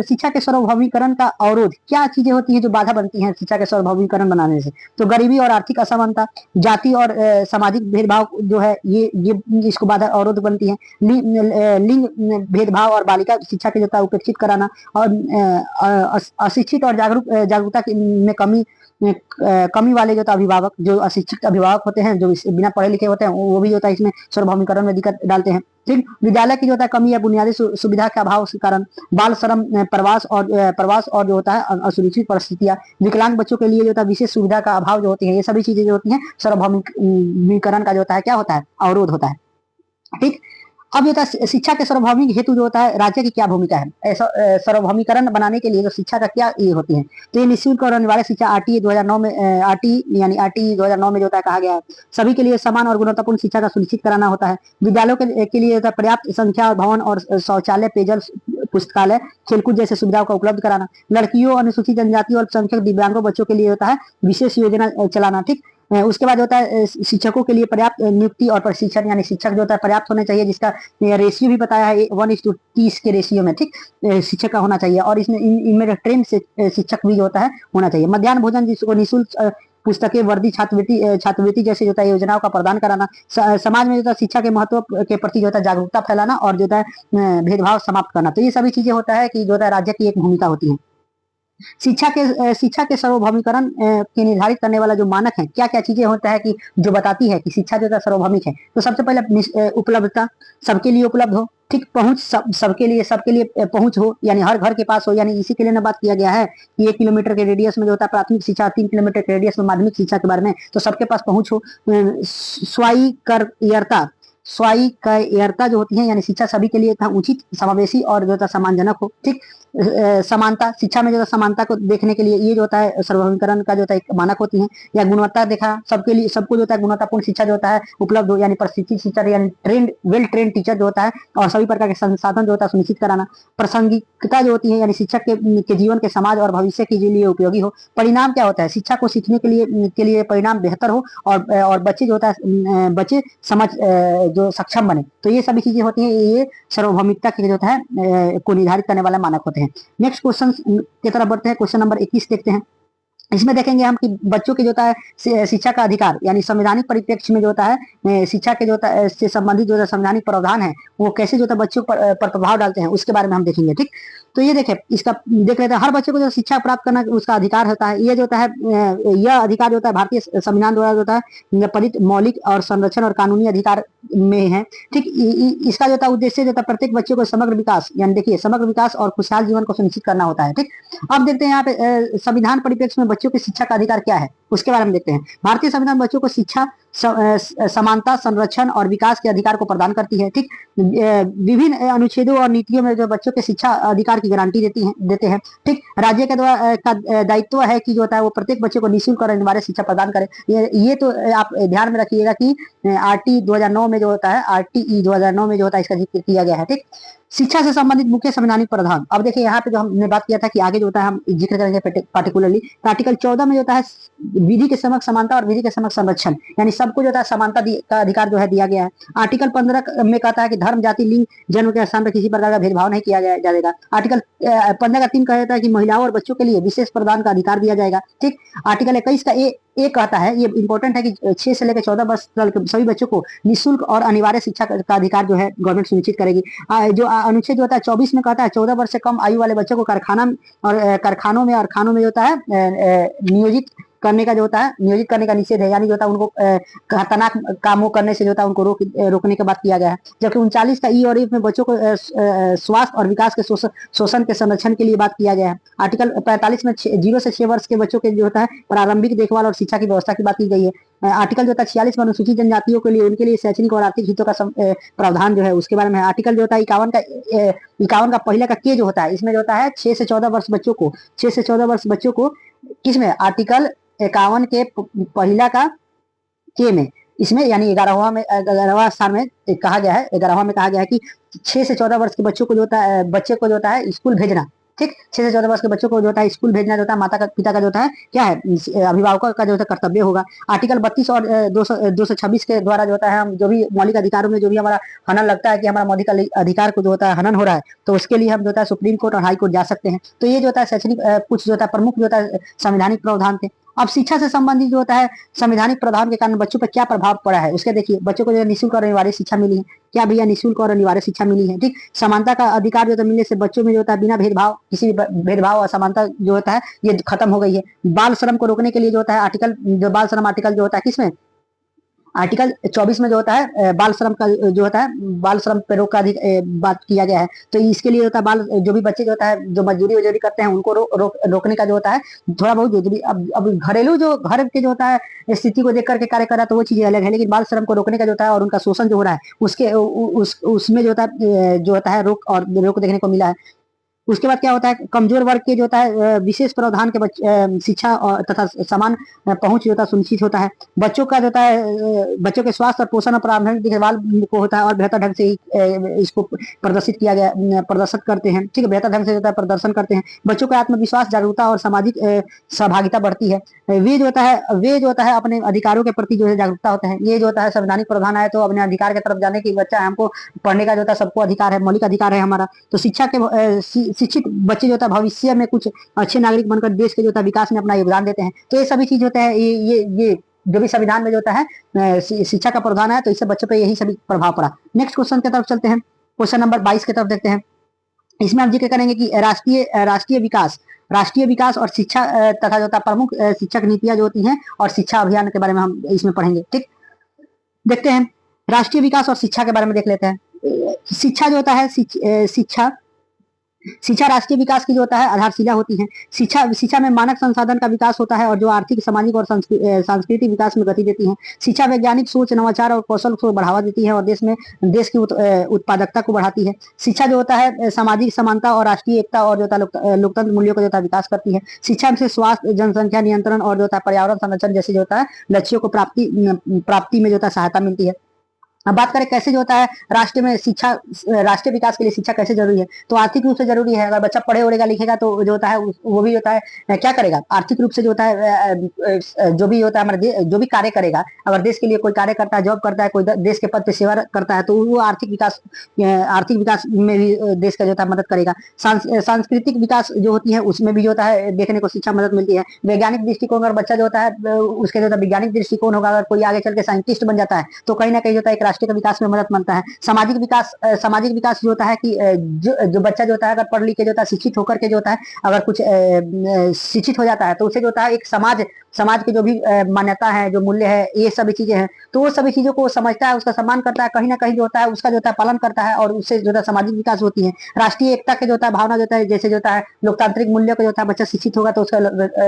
शिक्षा के सर्वभौमीकरण का अवरोध। क्या चीजें होती हैं जो बाधा बनती हैं शिक्षा के सर्वभौमीकरण बनाने से? तो गरीबी और आर्थिक असमानता, जाति और सामाजिक भेदभाव जो है ये इसको बाधा अवरोध बनती है। लिंग भेदभाव और बालिका शिक्षा के जो उपेक्षित कराना और अशिक्षित और जागरूकता में कमी कमी वाले जो होता है अभिभावक, जो अशिक्षित अभिभावक होते हैं, जो बिना पढ़े लिखे होते हैं, वो भी जो होता है इसमें सार्वभौमिकरण में दिक्कत डालते हैं। ठीक, विद्यालय की जो होता है कमी या बुनियादी सुविधा के अभाव के कारण बाल श्रम, प्रवास और जो होता है असुरक्षित परिस्थितियां, विकलांग बच्चों के लिए जो होता है विशेष सुविधा का अभाव जो होती है, ये सभी चीजें जो होती हैं सार्वभौमिकरण का जो होता है क्या होता है, अवरोध होता है। ठीक, अब जो होता है शिक्षा के सार्वभौमिक हेतु जो होता है राज्य की क्या भूमिका है, ऐसा सार्वभौमिकरण बनाने के लिए जो शिक्षा का क्या ये होती है। तो ये निःशुल्क और अनिवार्य शिक्षा आरटीई 2009 में आरटीई 2009 में जो होता है कहा गया है, सभी के लिए समान और गुणवत्तापूर्ण शिक्षा का सुनिश्चित कराना होता है। विद्यालयों के लिए होता है पर्याप्त संख्या और भवन और शौचालय, पेयजल, पुस्तकालय, खेलकूद जैसे सुविधाओं का उपलब्ध कराना। लड़कियों, अनुसूचित जनजाति और अल्पसंख्यक दिव्यांगों बच्चों के लिए होता है विशेष योजना चलाना। ठीक, उसके बाद होता है शिक्षकों के लिए पर्याप्त नियुक्ति और प्रशिक्षण, यानी शिक्षक जो होता है पर्याप्त होने चाहिए, जिसका रेशियो भी बताया है 1:30 के रेशियो में। ठीक, शिक्षक का होना चाहिए और इसमें इनमें ट्रेन से शिक्षक भी जो होता है होना चाहिए। मध्याह्न भोजन जिसको निःशुल्क पुस्तकें, वर्दी, छात्रवृत्ति जैसे जो है योजनाओं का प्रदान कराना। समाज में जो है शिक्षा के महत्व के प्रति जो है जागरूकता फैलाना और जो है भेदभाव समाप्त करना। तो ये सभी चीजें होता है कि जो है राज्य की एक भूमिका होती है। शिक्षा के सार्वभौमिकरण के निर्धारित करने वाला जो मानक है, क्या क्या चीजें होता है कि जो बताती है कि शिक्षा जो है सार्वभौमिक है। तो सबसे पहले उपलब्धता, सबके लिए उपलब्ध हो। ठीक, पहुंच, सबके लिए पहुंच हो, यानी हर घर के पास हो। यानी इसी के लिए ना बात किया गया है कि 1 किलोमीटर के रेडियस में जो होता है प्राथमिक शिक्षा, 3 किलोमीटर के रेडियस में माध्यमिक शिक्षा के बारे में, तो सबके पास पहुंच हो। स्वायत्तता जो होती है, यानी शिक्षा सभी के लिए उचित, समावेशी और जो होता है सम्मानजनक हो। ठीक, समानता, शिक्षा में जो है समानता को देखने के लिए ये जो होता है सार्वभौमिकरण का जो होता है एक मानक होती है। या गुणवत्ता देखा, सबके लिए, सबको जो होता है गुणवत्तापूर्ण शिक्षा जो होता है उपलब्ध हो, यानी प्रशिक्षित शिक्षक, यानी वेल ट्रेंड टीचर जो होता है, और सभी प्रकार के संसाधन जो होता है सुनिश्चित कराना। प्रासंगिकता जो होती है, यानी शिक्षक के जीवन के समाज और भविष्य के लिए उपयोगी हो। परिणाम क्या होता है, शिक्षा को सीखने के लिए परिणाम बेहतर हो और बच्चे जो होता है बच्चे समझ जो सक्षम बने। तो ये सभी चीजें होती हैं, ये सार्वभौमिकता की जो होता है को निर्धारित करने वाला मानक होते हैं। नेक्स्ट क्वेश्चन की तरफ बढ़ते हैं। क्वेश्चन नंबर 21 देखते हैं। इसमें देखेंगे हम कि बच्चों के जो होता है शिक्षा का अधिकार, यानी संवैधानिक परिप्रेक्ष्य में जो होता है शिक्षा के जो होता है से संबंधित जो होता है संवैधानिक प्रावधान है, वो कैसे जो होता है बच्चों पर प्रभाव डालते हैं, उसके बारे में हम देखेंगे। ठीक, तो ये देखें, इसका देख लेते हैं। हर बच्चे को जो शिक्षा प्राप्त करना उसका अधिकार होता है। ये जो होता है यह अधिकार जो होता है भारतीय संविधान द्वारा जो होता है पारित मौलिक और संरक्षण और कानूनी अधिकार में है। ठीक, इसका जो होता है उद्देश्य जो होता है प्रत्येक बच्चे को समग्र विकास, यानी देखिए समग्र विकास और खुशहाल जीवन को सुनिश्चित करना होता है। ठीक, अब देखते हैं यहाँ पे संविधान परिप्रेक्ष्य में बच्चों की शिक्षा का अधिकार क्या है, उसके बारे में देखते हैं। भारतीय संविधान बच्चों को शिक्षा, समानता, संरक्षण और विकास के अधिकार को प्रदान करती है। ठीक, विभिन्न अनुच्छेदों और नीतियों में जो बच्चों के शिक्षा अधिकार की गारंटी देते हैं। ठीक, राज्य के द्वारा का दायित्व है कि जो होता है वो प्रत्येक बच्चे को निःशुल्क और अनिवार्य शिक्षा प्रदान करे। ये तो आप ध्यान में रखिएगा कि आरटीई 2009 में जो होता है, आरटीई 2009 में जो होता है इसका जिक्र किया गया है। ठीक, शिक्षा से संबंधित मुख्य संवैधानिक प्रावधान। अब देखिए यहाँ पे जो हमने बात किया था कि आगे जो होता है हम जिक्र करेंगे पार्टिकुलरली। आर्टिकल 14 में जो होता है विधि के समक्ष समानता और विधि के समक्ष संरक्षण, यानी सबको जो होता है समानता का अधिकार जो है दिया गया है। आर्टिकल 15 में कहता है कि धर्म, जाति, लिंग, जन्म के स्थान पर किसी प्रकार का भेदभाव नहीं किया जाएगा। आर्टिकल 15 का 3 कहता है कि महिलाओं और बच्चों के लिए विशेष प्रदान का अधिकार दिया जाएगा। ठीक, आर्टिकल 21 का एक कहता है, ये इंपॉर्टेंट है कि 6 से लेकर 14 वर्ष तक सभी बच्चों को निःशुल्क और अनिवार्य शिक्षा का अधिकार जो है गवर्नमेंट सुनिश्चित करेगी। जो अनुच्छेद जो होता है 24 में कहता है 14 वर्ष से कम आयु वाले बच्चों को कारखानों में जो होता है नियोजित करने का निषेध है, यानी जो होता है उनको खतरनाक कामों करने से जो होता है उनको रोकने की बात किया गया है। जबकि 39 का ई और एफ में बच्चों को स्वास्थ्य और विकास के शोषण के संरक्षण के लिए बात किया गया है। आर्टिकल 45 में 0 से 6 वर्ष के बच्चों के जो होता है प्रारंभिक देखभाल और शिक्षा की व्यवस्था की बात की गई है। आर्टिकल जो होता है 46 में अनुसूचित जनजातियों के लिए उनके लिए शैक्षणिक और आर्थिक हितों का प्रावधान जो है उसके बारे में। आर्टिकल जो होता है 51 का पहले का के जो होता है, इसमें जो होता है 6 से 14 वर्ष बच्चों को किसमें, आर्टिकल 51 के पहला का के में, इसमें यानी 11वां स्थान में कहा गया है। 11वां में कहा गया है कि 6 से 14 वर्ष के बच्चे को जो होता है स्कूल भेजना। ठीक, 6 से 14 वर्ष के बच्चों को जो होता है स्कूल भेजना जो होता है माता का पिता का जो होता है क्या है, अभिभावकों का जो होता है कर्तव्य होगा। आर्टिकल 32 और 226 के द्वारा जो होता है हम जो भी मौलिक अधिकारों में जो भी हमारा हनन लगता है कि हमारा मौलिक अधिकार को जो होता है हनन हो रहा है, तो उसके लिए हम जो होता है सुप्रीम कोर्ट और हाई कोर्ट जा सकते हैं। तो ये जो होता है शैक्षणिक कुछ जो होता है प्रमुख जो होता है संवैधानिक प्रावधान थे। अब शिक्षा से संबंधित जो होता है संवैधानिक प्रावधान के कारण बच्चों पर क्या प्रभाव पड़ा है उसके देखिए। बच्चों को जो निःशुल्क और अनिवार्य शिक्षा मिली है, क्या भैया निःशुल्क और अनिवार्य शिक्षा मिली है, ठीक। समानता का अधिकार जो होता है मिलने से बच्चों में जो होता है बिना भेदभाव, किसी भी भेदभाव और समानता जो होता है ये खत्म हो गई है। बाल श्रम को रोकने के लिए जो होता है आर्टिकल, जो बाल श्रम आर्टिकल जो होता है किसमें, आर्टिकल 24 में जो होता है बाल श्रम का जो होता है, बाल श्रम पे रोक का बात किया गया है। तो इसके लिए होता है बाल, जो भी बच्चे जो होता है जो मजदूरी वजूरी करते हैं उनको रोकने का जो होता है थोड़ा बहुत जो भी, अब घरेलू जो घर के जो होता है स्थिति को देख करके कार्य कर रहा है तो वो चीजें अलग है, लेकिन बाल श्रम को रोकने का जो होता है और उनका शोषण जो हो रहा है उसके उसमें जो होता है रोक देखने को मिला है। उसके बाद क्या होता है कमजोर वर्ग के जो होता है विशेष प्रावधान के शिक्षा और तथा समान पहुंच जो होता है सुनिश्चित होता है। बच्चों का जो होता है बच्चों के स्वास्थ्य और पोषण और प्रारंभिक देखभाल को होता है और बेहतर ढंग से इसको प्रदर्शित किया गया, प्रदर्शित करते हैं, ठीक है, बेहतर ढंग से जो होता है प्रदर्शन करते हैं। बच्चों का आत्मविश्वास, जागरूकता और सामाजिक सहभागिता बढ़ती है। वे जो होता है अपने अधिकारों के प्रति जो है जागरूकता होता है। ये जो होता है संवैधानिक प्रावधान है तो अपने अधिकार की तरफ जाने की बच्चा है, हमको पढ़ने का जो होता है सबको अधिकार है, मौलिक अधिकार है हमारा। तो शिक्षा के शिक्षित बच्चे जो होता है भविष्य में कुछ अच्छे नागरिक बनकर देश के जो होता है विकास में अपना योगदान देते हैं। तो ये सभी चीज होता है ये जो भी संविधान में जो होता है शिक्षा का प्रावधान है तो इससे बच्चों पे यही सभी प्रभाव पड़ा। नेक्स्ट क्वेश्चन की तरफ चलते हैं, क्वेश्चन नंबर 22 की तरफ देखते हैं। इसमें हम जिक्र करेंगे कि राष्ट्रीय विकास और शिक्षा तथा जो होता है प्रमुख शिक्षक नीतियां जो होती हैं और शिक्षा अभियान के बारे में हम इसमें पढ़ेंगे, ठीक। देखते हैं राष्ट्रीय विकास और शिक्षा के बारे में देख लेते हैं। शिक्षा जो होता है शिक्षा राष्ट्रीय विकास की जो होता है आधारशिला होती है। शिक्षा में मानव संसाधन का विकास होता है और जो आर्थिक, सामाजिक और सांस्कृतिक विकास में गति देती है। शिक्षा वैज्ञानिक सोच, नवाचार और कौशल को बढ़ावा देती है और देश की उत्पादकता को बढ़ाती है। शिक्षा जो होता है सामाजिक समानता और राष्ट्रीय एकता और जो होता है लोकतंत्र मूल्यों का जो होता है विकास करती है। शिक्षा से स्वास्थ्य, जनसंख्या नियंत्रण और जो होता है पर्यावरण संरक्षण जैसे जो होता है लक्ष्यों को प्राप्ति में जो होता है सहायता मिलती है। अब बात करें कैसे जो होता है राष्ट्रीय विकास के लिए शिक्षा कैसे जरूरी है, तो आर्थिक रूप से जरूरी है। अगर बच्चा पढ़े ओढ़ेगा लिखेगा तो जो होता है वो भी होता है क्या करेगा आर्थिक रूप से जो होता है जो भी होता है हमारे जो भी कार्य करेगा, अगर देश के लिए कोई कार्य करता है, जॉब करता है, कोई देश के पद पे सेवा करता है तो वो आर्थिक विकास में भी देश का जो होता है मदद करेगा। सांस्कृतिक विकास जो होती है उसमें भी जो होता है देखने को शिक्षा मदद मिलती है। वैज्ञानिक दृष्टिकोण, अगर बच्चा जो होता है उसके जो होता है वैज्ञानिक दृष्टिकोण होगा, अगर कोई आगे चल के साइंटिस्ट बन जाता है तो कहीं ना कहीं जो होता है राष्ट्र के विकास में मदद मिलता है। सामाजिक विकास जो होता है कि जो बच्चा जो होता है अगर पढ़ लिख के जो होता है शिक्षित होकर के जो होता है अगर कुछ शिक्षित हो जाता है तो उसे जो होता है एक समाज की जो भी मान्यता है, जो मूल्य है, ये सभी चीजें हैं तो वो सभी चीजों को समझता है, उसका सम्मान करता है, कहीं ना कहीं जो होता है उसका जो होता है पालन करता है और उससे जो होता है सामाजिक विकास होती है। राष्ट्रीय एकता के जो होता है भावना जो होता है, जैसे जो होता है लोकतांत्रिक मूल्य का जो होता है बच्चा शिक्षित होगा तो उसका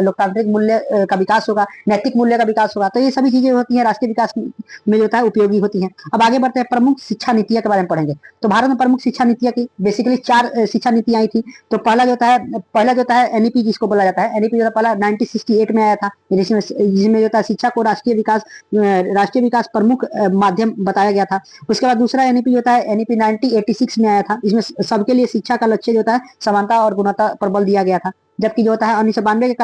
लोकतांत्रिक मूल्य का विकास होगा, नैतिक मूल्य का विकास होगा। तो ये सभी चीजें होती है राष्ट्रीय विकास में जो होता है उपयोगी होती है। अब आगे बढ़ते हैं, प्रमुख शिक्षा नीतियां के बारे में पढ़ेंगे। तो भारत में प्रमुख शिक्षा नीतियां की बेसिकली 4 शिक्षा नीतियां आई थी। तो पहला जो होता है एनईपी जिसको बोला जाता है, एनईपी जो पहला 1968 में आया था, जिसमें जो होता है शिक्षा को राष्ट्रीय विकास प्रमुख माध्यम बताया गया था। उसके बाद दूसरा एनईपी होता है एनईपी 1986 में आया था, इसमें सबके लिए शिक्षा का लक्ष्य जो होता है समानता और गुणवत्ता पर बल दिया गया था। जबकि जो होता है 1992 के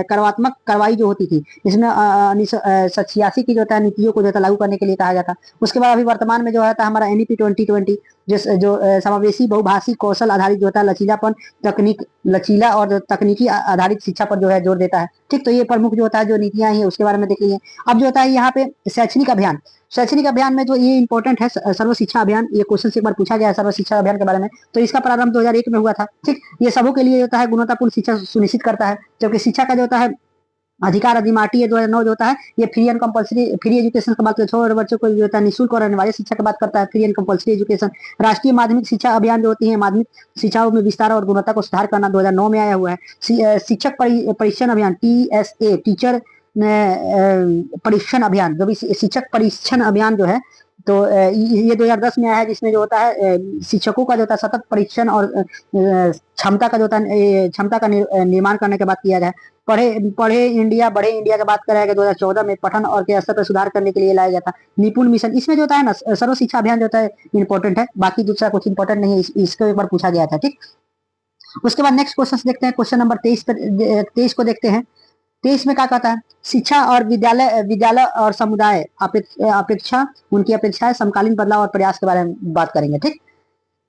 करवात्मक कार्रवाई जो होती थी, इसमें 1986 की जो होता है नीतियों को जो होता है लागू करने के लिए कहा गया था। उसके बाद अभी वर्तमान में जो होता है हमारा एनईपी 2020 जो समावेशी बहुभाषी कौशल आधारित जो होता है लचीला और तकनीकी आधारित शिक्षा पर जो है जोर देता है, ठीक। तो ये प्रमुख जो होता है जो नीतियां हैं उसके बारे में देख लीजिए। अब जो होता है यहाँ पे शैक्षणिक अभियान में जो ये इंपॉर्टेंट है सर्व शिक्षा अभियान, ये क्वेश्चन से एक बार पूछा गया है सर्व शिक्षा अभियान के बारे में। तो इसका प्रारंभ 2001 में हुआ था, ठीक। ये सबों के लिए होता है गुणवत्तापूर्ण शिक्षा सुनिश्चित करता है, जबकि शिक्षा का जो होता है अधिकार अधिनियम 2009 जो होता है ये free and compulsory free education की बात करता है, बच्चों को जो होता है निःशुल्क और अनिवार्य शिक्षा की बात करता है, फ्री एंड कंपल्सरी एजुकेशन। राष्ट्रीय माध्यमिक शिक्षा अभियान जो होती है माध्यमिक शिक्षाओं में विस्तार और गुणवत्ता को सुधार करना 2009 में आया हुआ है। शिक्षक परीक्षण अभियान TSA टीचर परीक्षण अभियान, जो भी शिक्षक परीक्षण अभियान जो है तो ये 2010 में आया है, जिसमें जो होता है शिक्षकों का जो होता है सतत परीक्षण और क्षमता का जो होता है क्षमता का निर्माण करने के बाद किया गया है। बढ़े इंडिया की बात करें 2014 में पठन और के स्तर पर सुधार करने के लिए लाया गया था। निपुण मिशन, इसमें जो होता है ना सर्व शिक्षा अभियान जो होता है इंपॉर्टेंट है, बाकी दूसरा कुछ इंपॉर्टेंट नहीं है, इसको एक बार पूछा गया था, ठीक। उसके बाद नेक्स्ट क्वेश्चन देखते हैं, क्वेश्चन नंबर 23 को देखते हैं। 23 में क्या कहता है, शिक्षा और विद्यालय और समुदाय उनकी अपेक्षाएं, समकालीन बदलाव और प्रयास के बारे में बात करेंगे, ठीक।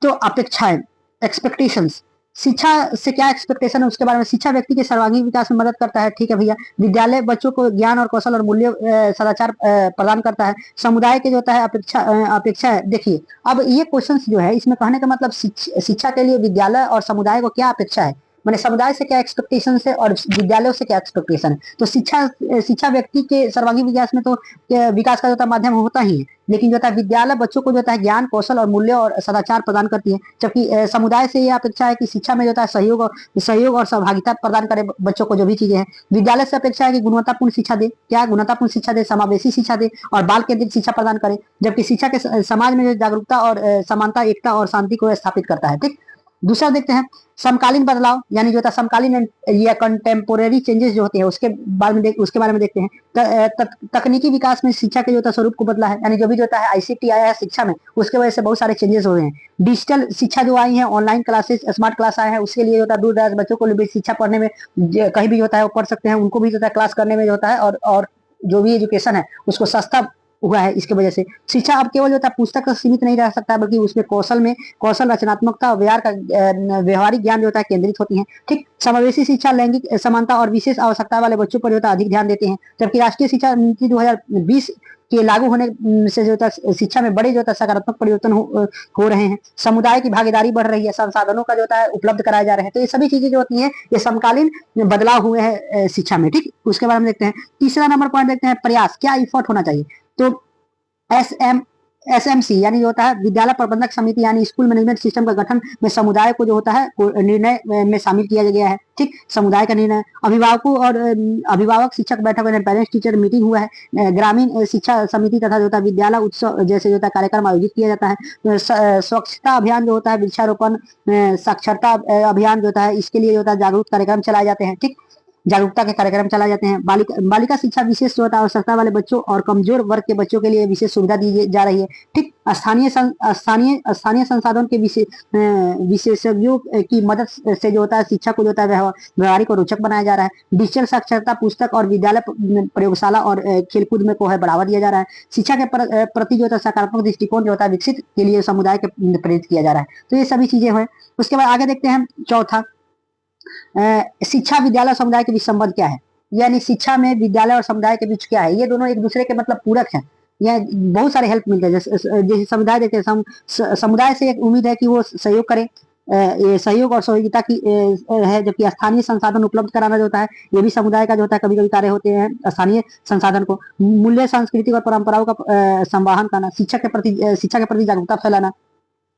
तो अपेक्षाएं, एक्सपेक्टेशंस, शिक्षा से क्या एक्सपेक्टेशन है उसके बारे में। शिक्षा व्यक्ति के सर्वांगीण विकास में मदद करता है, ठीक है भैया। विद्यालय बच्चों को ज्ञान और कौशल और मूल्य सदाचार प्रदान करता है। समुदाय के जो होता है अपेक्षा है। देखिए अब ये क्वेश्चन जो है इसमें कहने का मतलब शिक्षा के लिए विद्यालय और समुदाय को क्या अपेक्षा है, मैंने समुदाय से क्या एक्सपेक्टेशन है और विद्यालयों से क्या एक्सपेक्टेशन है। तो शिक्षा व्यक्ति के सर्वांगीण विकास में तो विकास का जो है माध्यम होता ही है, लेकिन जो है विद्यालय बच्चों को जो है ज्ञान कौशल और मूल्य और सदाचार प्रदान करती है, जबकि समुदाय से यह अपेक्षा है कि शिक्षा में जो है सहयोग और सहभागिता प्रदान करे बच्चों को जो भी चीजें हैं। विद्यालय से अपेक्षा है कि गुणवत्तापूर्ण शिक्षा दे, क्या गुणवत्तापूर्ण शिक्षा दे, समावेशी शिक्षा दे और बाल केंद्रित शिक्षा प्रदान करे, जबकि शिक्षा के समाज में जो जागरूकता और समानता, एकता और शांति को स्थापित करता है। ठीक, दूसरा देखते हैं समकालीन बदलाव, यानी जो था समकालीन या कंटेम्पोरेरी चेंजेस जो होते हैं उसके बारे में देखते हैं। तकनीकी विकास में शिक्षा के जो था स्वरूप को बदला है, यानी जो भी जो है आईसीटी आया है शिक्षा में, उसके वजह से बहुत सारे चेंजेस हुए हैं। डिजिटल शिक्षा जो आई है, ऑनलाइन क्लासेस, स्मार्ट क्लास आया है, उसके लिए जो है दूर दराज बच्चों को भी शिक्षा पढ़ने में कहीं भी होता है वो पढ़ सकते हैं, उनको भी जो है क्लास करने में होता है और जो भी एजुकेशन है उसको सस्ता हुआ है। इसके वजह से शिक्षा अब केवल जो था पुस्तक तक सीमित नहीं रह सकता, बल्कि उसमें कौशल रचनात्मकता और व्यवहारिक ज्ञान जो होता है केंद्रित होती है। ठीक, समावेशी शिक्षा लैंगिक समानता और विशेष आवश्यकता वाले बच्चों पर जो है अधिक ध्यान देते हैं, जबकि राष्ट्रीय शिक्षा नीति 2020 के लागू होने से जो था शिक्षा में बड़े जो था सकारात्मक परिवर्तन हो रहे हैं। समुदाय की भागीदारी बढ़ रही है, संसाधनों का जो है उपलब्ध कराए जा रहे हैं। तो ये सभी चीजें जो होती हैं ये समकालीन बदलाव हुए हैं शिक्षा में। ठीक, उसके बारे में देखते हैं। तीसरा नंबर पॉइंट देखते हैं प्रयास, क्या इफर्ट होना चाहिए। तो एसएमसी यानी जो होता है विद्यालय प्रबंधक समिति यानी स्कूल मैनेजमेंट सिस्टम का गठन में समुदाय को जो होता है निर्णय में शामिल किया गया है। ठीक, समुदाय का निर्णय, अभिभावकों और अभिभावक शिक्षक बैठक में पेरेंट्स टीचर मीटिंग हुआ है। ग्रामीण शिक्षा समिति तथा जो होता है विद्यालय उत्सव जैसे जो होता है कार्यक्रम आयोजित किया जाता है। स्वच्छता अभियान जो होता है, वृक्षारोपण, साक्षरता अभियान जो होता है, इसके लिए जो होता है जागरूक कार्यक्रम चलाए जाते हैं। ठीक, जागरूकता के कार्यक्रम चलाए जाते हैं। बालिका शिक्षा विशेष जो होता है आवश्यकता वाले बच्चों और कमजोर वर्ग के बच्चों के लिए विशेष सुविधा दी जा रही है। ठीक, स्थानीय संसाधन के विशेषज्ञों की मदद से जो होता है शिक्षा को जो होता है व्यवहारिक और रोचक बनाया जा रहा है। डिजिटल साक्षरता, पुस्तक और विद्यालय प्रयोगशाला और खेलकूद में को है बढ़ावा दिया जा रहा है। शिक्षा के प्रति जो होता है सकारात्मक दृष्टिकोण जो होता है विकसित के लिए समुदाय के प्रेरित किया जा रहा है। तो ये सभी चीजें हैं। उसके बाद आगे देखते हैं चौथा, शिक्षा विद्यालय और समुदाय के बीच संबंध क्या है, यानी शिक्षा में विद्यालय और समुदाय के बीच क्या है। ये दोनों एक दूसरे के मतलब पूरक हैं, यह बहुत सारे हेल्प मिलते हैं। जैसे समुदाय देखते हैं, समुदाय से एक उम्मीद है कि वो सहयोग करे, ये सहयोग और सहयोगिता की है, जबकि स्थानीय संसाधन उपलब्ध कराना जो होता है ये भी समुदाय का जो होता है कभी कभी कार्य होते हैं। स्थानीय संसाधन को मूल्य, सांस्कृतिक और परंपराओं का संवाहन करना, शिक्षा के प्रति जागरूकता फैलाना,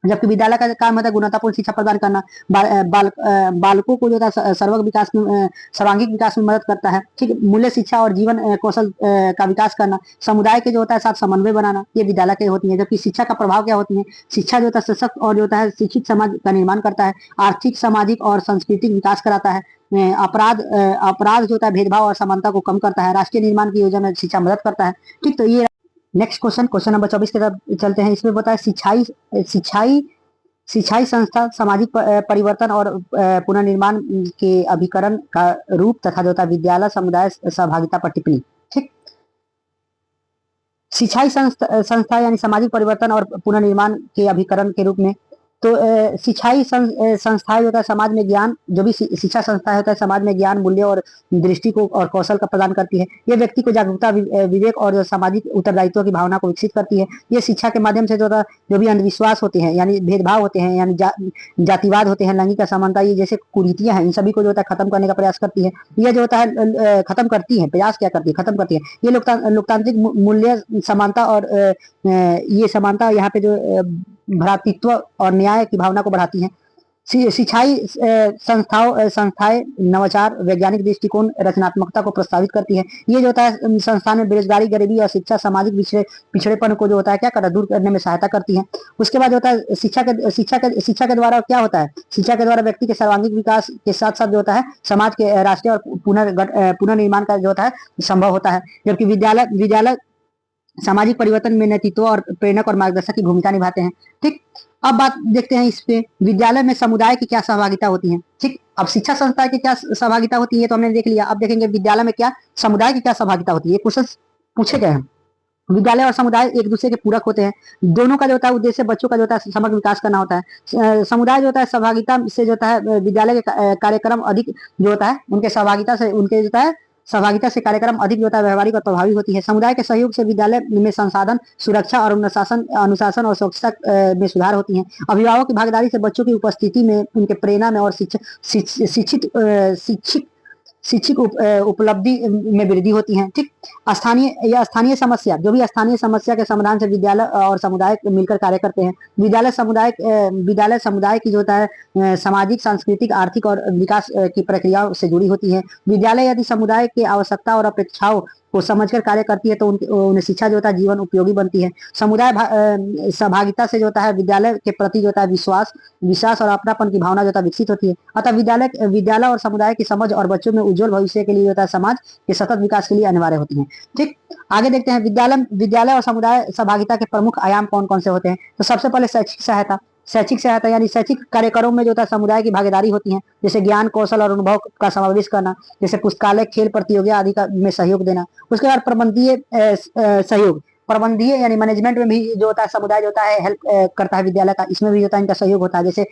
जबकि विद्यालय का काम होता है गुणवत्तापूर्ण शिक्षा प्रदान करना। बालकों को जो है सर्वांगीण विकास में मदद करता है। ठीक, मूल्य शिक्षा और जीवन कौशल का विकास करना। समुदाय के जो होता है साथ समन्वय बनाना, ये विद्यालय के होती है। जबकि शिक्षा का प्रभाव क्या होती है, शिक्षा जो होता है सशक्त और जो होता है शिक्षित समाज का निर्माण करता है, आर्थिक, सामाजिक और सांस्कृतिक विकास कराता है, अपराध जो होता है भेदभाव और समानता को कम करता है, राष्ट्रीय निर्माण की योजना में शिक्षा मदद करता है। ठीक, तो ये नेक्स्ट क्वेश्चन नंबर 24 की तरफ चलते हैं। इसमें बताया सिंचाई संस्था सामाजिक परिवर्तन और पुनर्निर्माण के अभिकरण का रूप तथा जो था विद्यालय समुदाय सहभागिता पर टिप्पणी। ठीक, सिंचाई संस्था यानी सामाजिक परिवर्तन और पुनर्निर्माण के अभिकरण के रूप में। तो सिंचाई संस्थाएं होता है समाज में ज्ञान, जो भी शिक्षा संस्था होता है समाज में ज्ञान, मूल्य और दृष्टि को और कौशल का प्रदान करती है। ये व्यक्ति को जागरूकता, विवेक और सामाजिक उत्तरदायित्व की भावना को विकसित करती है। ये शिक्षा के माध्यम से जो भी अंधविश्वास होते हैं, यानी भेदभाव होते हैं, यानी जातिवाद होते हैं, लैंगिक असमानता, ये जैसे कुरीतियां हैं, इन सभी को जो होता है खत्म करने का प्रयास करती है। ये जो होता है खत्म करती है, प्रयास क्या करती है, खत्म करती है। ये लोकतांत्रिक मूल्य, समानता और ये समानता यहाँ पे जो भ्रातृत्व और न्याय की भावना को बढ़ाती हैं। सिंचाई संस्थाएं नवाचार, वैज्ञानिक दृष्टिकोण, रचनात्मकता को प्रोत्साहित करती है। ये जो होता है संस्थान में बेरोजगारी, गरीबी और शिक्षा, सामाजिक पिछड़ेपन को जो होता है क्या करता है, दूर करने में सहायता करती है। उसके बाद जो होता है शिक्षा के द्वारा क्या होता है, शिक्षा के द्वारा व्यक्ति के सर्वांगीण विकास के साथ साथ जो होता है समाज के राष्ट्रीय और पुनर्निर्माण का जो होता है संभव होता है। जबकि विद्यालय सामाजिक परिवर्तन में नेतृत्व और प्रेरक और मार्गदर्शक की भूमिका निभाते हैं। ठीक, अब बात देखते हैं इस पे, विद्यालय में समुदाय की क्या सहभागिता होती है। ठीक, अब शिक्षा संस्था की क्या सहभागिता होती है तो हमने देख लिया। अब देखेंगे विद्यालय में क्या समुदाय की क्या सहभागिता होती है, क्वेश्चन पूछे गए हैं। विद्यालय और समुदाय एक दूसरे के पूरक होते हैं। दोनों का जो होता है उद्देश्य बच्चों का जो होता है समग्र विकास करना होता है। समुदाय जो होता है सहभागिता से जो होता है विद्यालय के कार्यक्रम अधिक जो होता है उनके सहभागिता से उनके जो होता है सहभागिता से कार्यक्रम अधिक जो होता है व्यवहारिक और प्रभावी होती है। समुदाय के सहयोग से विद्यालय में संसाधन सुरक्षा और अनुशासन और स्वच्छता में सुधार होती है। अभिभावक की भागीदारी से बच्चों की उपस्थिति में उनके प्रेरणा में और शिक्षित शिक्षित उपलब्धि में वृद्धि होती है। ठीक, स्थानीय समस्या, जो भी स्थानीय समस्या के समाधान से विद्यालय और समुदाय मिलकर कार्य करते हैं। विद्यालय समुदाय की जो होता है सामाजिक सांस्कृतिक आर्थिक और विकास की प्रक्रियाओं से जुड़ी होती है। विद्यालय यदि समुदाय की आवश्यकता और अपेक्षाओं को समझकर कार्य करती है तो उन्हें शिक्षा जो होता है जीवन उपयोगी बनती है। समुदाय सहभागिता से जो होता है विद्यालय के प्रति जो होता है विश्वास और अपनापन की भावना जो होता है विकसित होती है। अतः विद्यालय और समुदाय की समझ और बच्चों में उज्जवल भविष्य के लिए जो होता है समाज के सतत विकास के लिए अनिवार्य होती है। ठीक, आगे देखते हैं विद्यालय और समुदाय सहभागिता के प्रमुख आयाम कौन कौन से होते हैं। तो सबसे पहले शैक्षिक सहायता यानी शैक्षिक कार्यक्रमों में जो होता है समुदाय की भागीदारी होती है, जैसे ज्ञान कौशल और अनुभव का समावेश करना, जैसे पुस्तकालय खेल प्रतियोगिता आदि में सहयोग देना। उसके बाद सहयोग प्रबंधीय यानी मैनेजमेंट में भी जो होता है समुदाय जो होता है हेल्प करता है विद्यालय का, इसमें भी जो होता है इनका सहयोग होता है। जैसे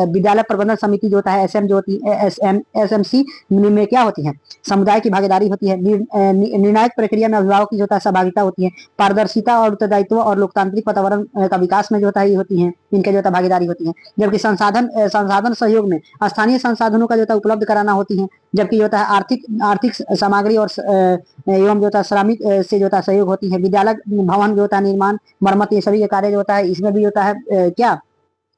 विद्यालय प्रबंधन समिति जो होता है SMC में क्या होती है समुदाय की भागीदारी होती है। निर्णायक प्रक्रिया में अभिभावक की जो होता है सहभागिता होती है। पारदर्शिता और उत्तरदायित्व और लोकतांत्रिक वातावरण का विकास में जो होता है ये होती है, इनके जो होता है भागीदारी होती है। जबकि संसाधन सहयोग में स्थानीय संसाधनों का जो होता है उपलब्ध कराना होती है। जबकि जो होता है आर्थिक सामग्री और एवं जो होता है श्रमिक से जो होता है सहयोग होती है। विद्यालय भवन जो होता है निर्माण मरम्मत ये सभी के कार्य जो होता है इसमें भी होता है क्या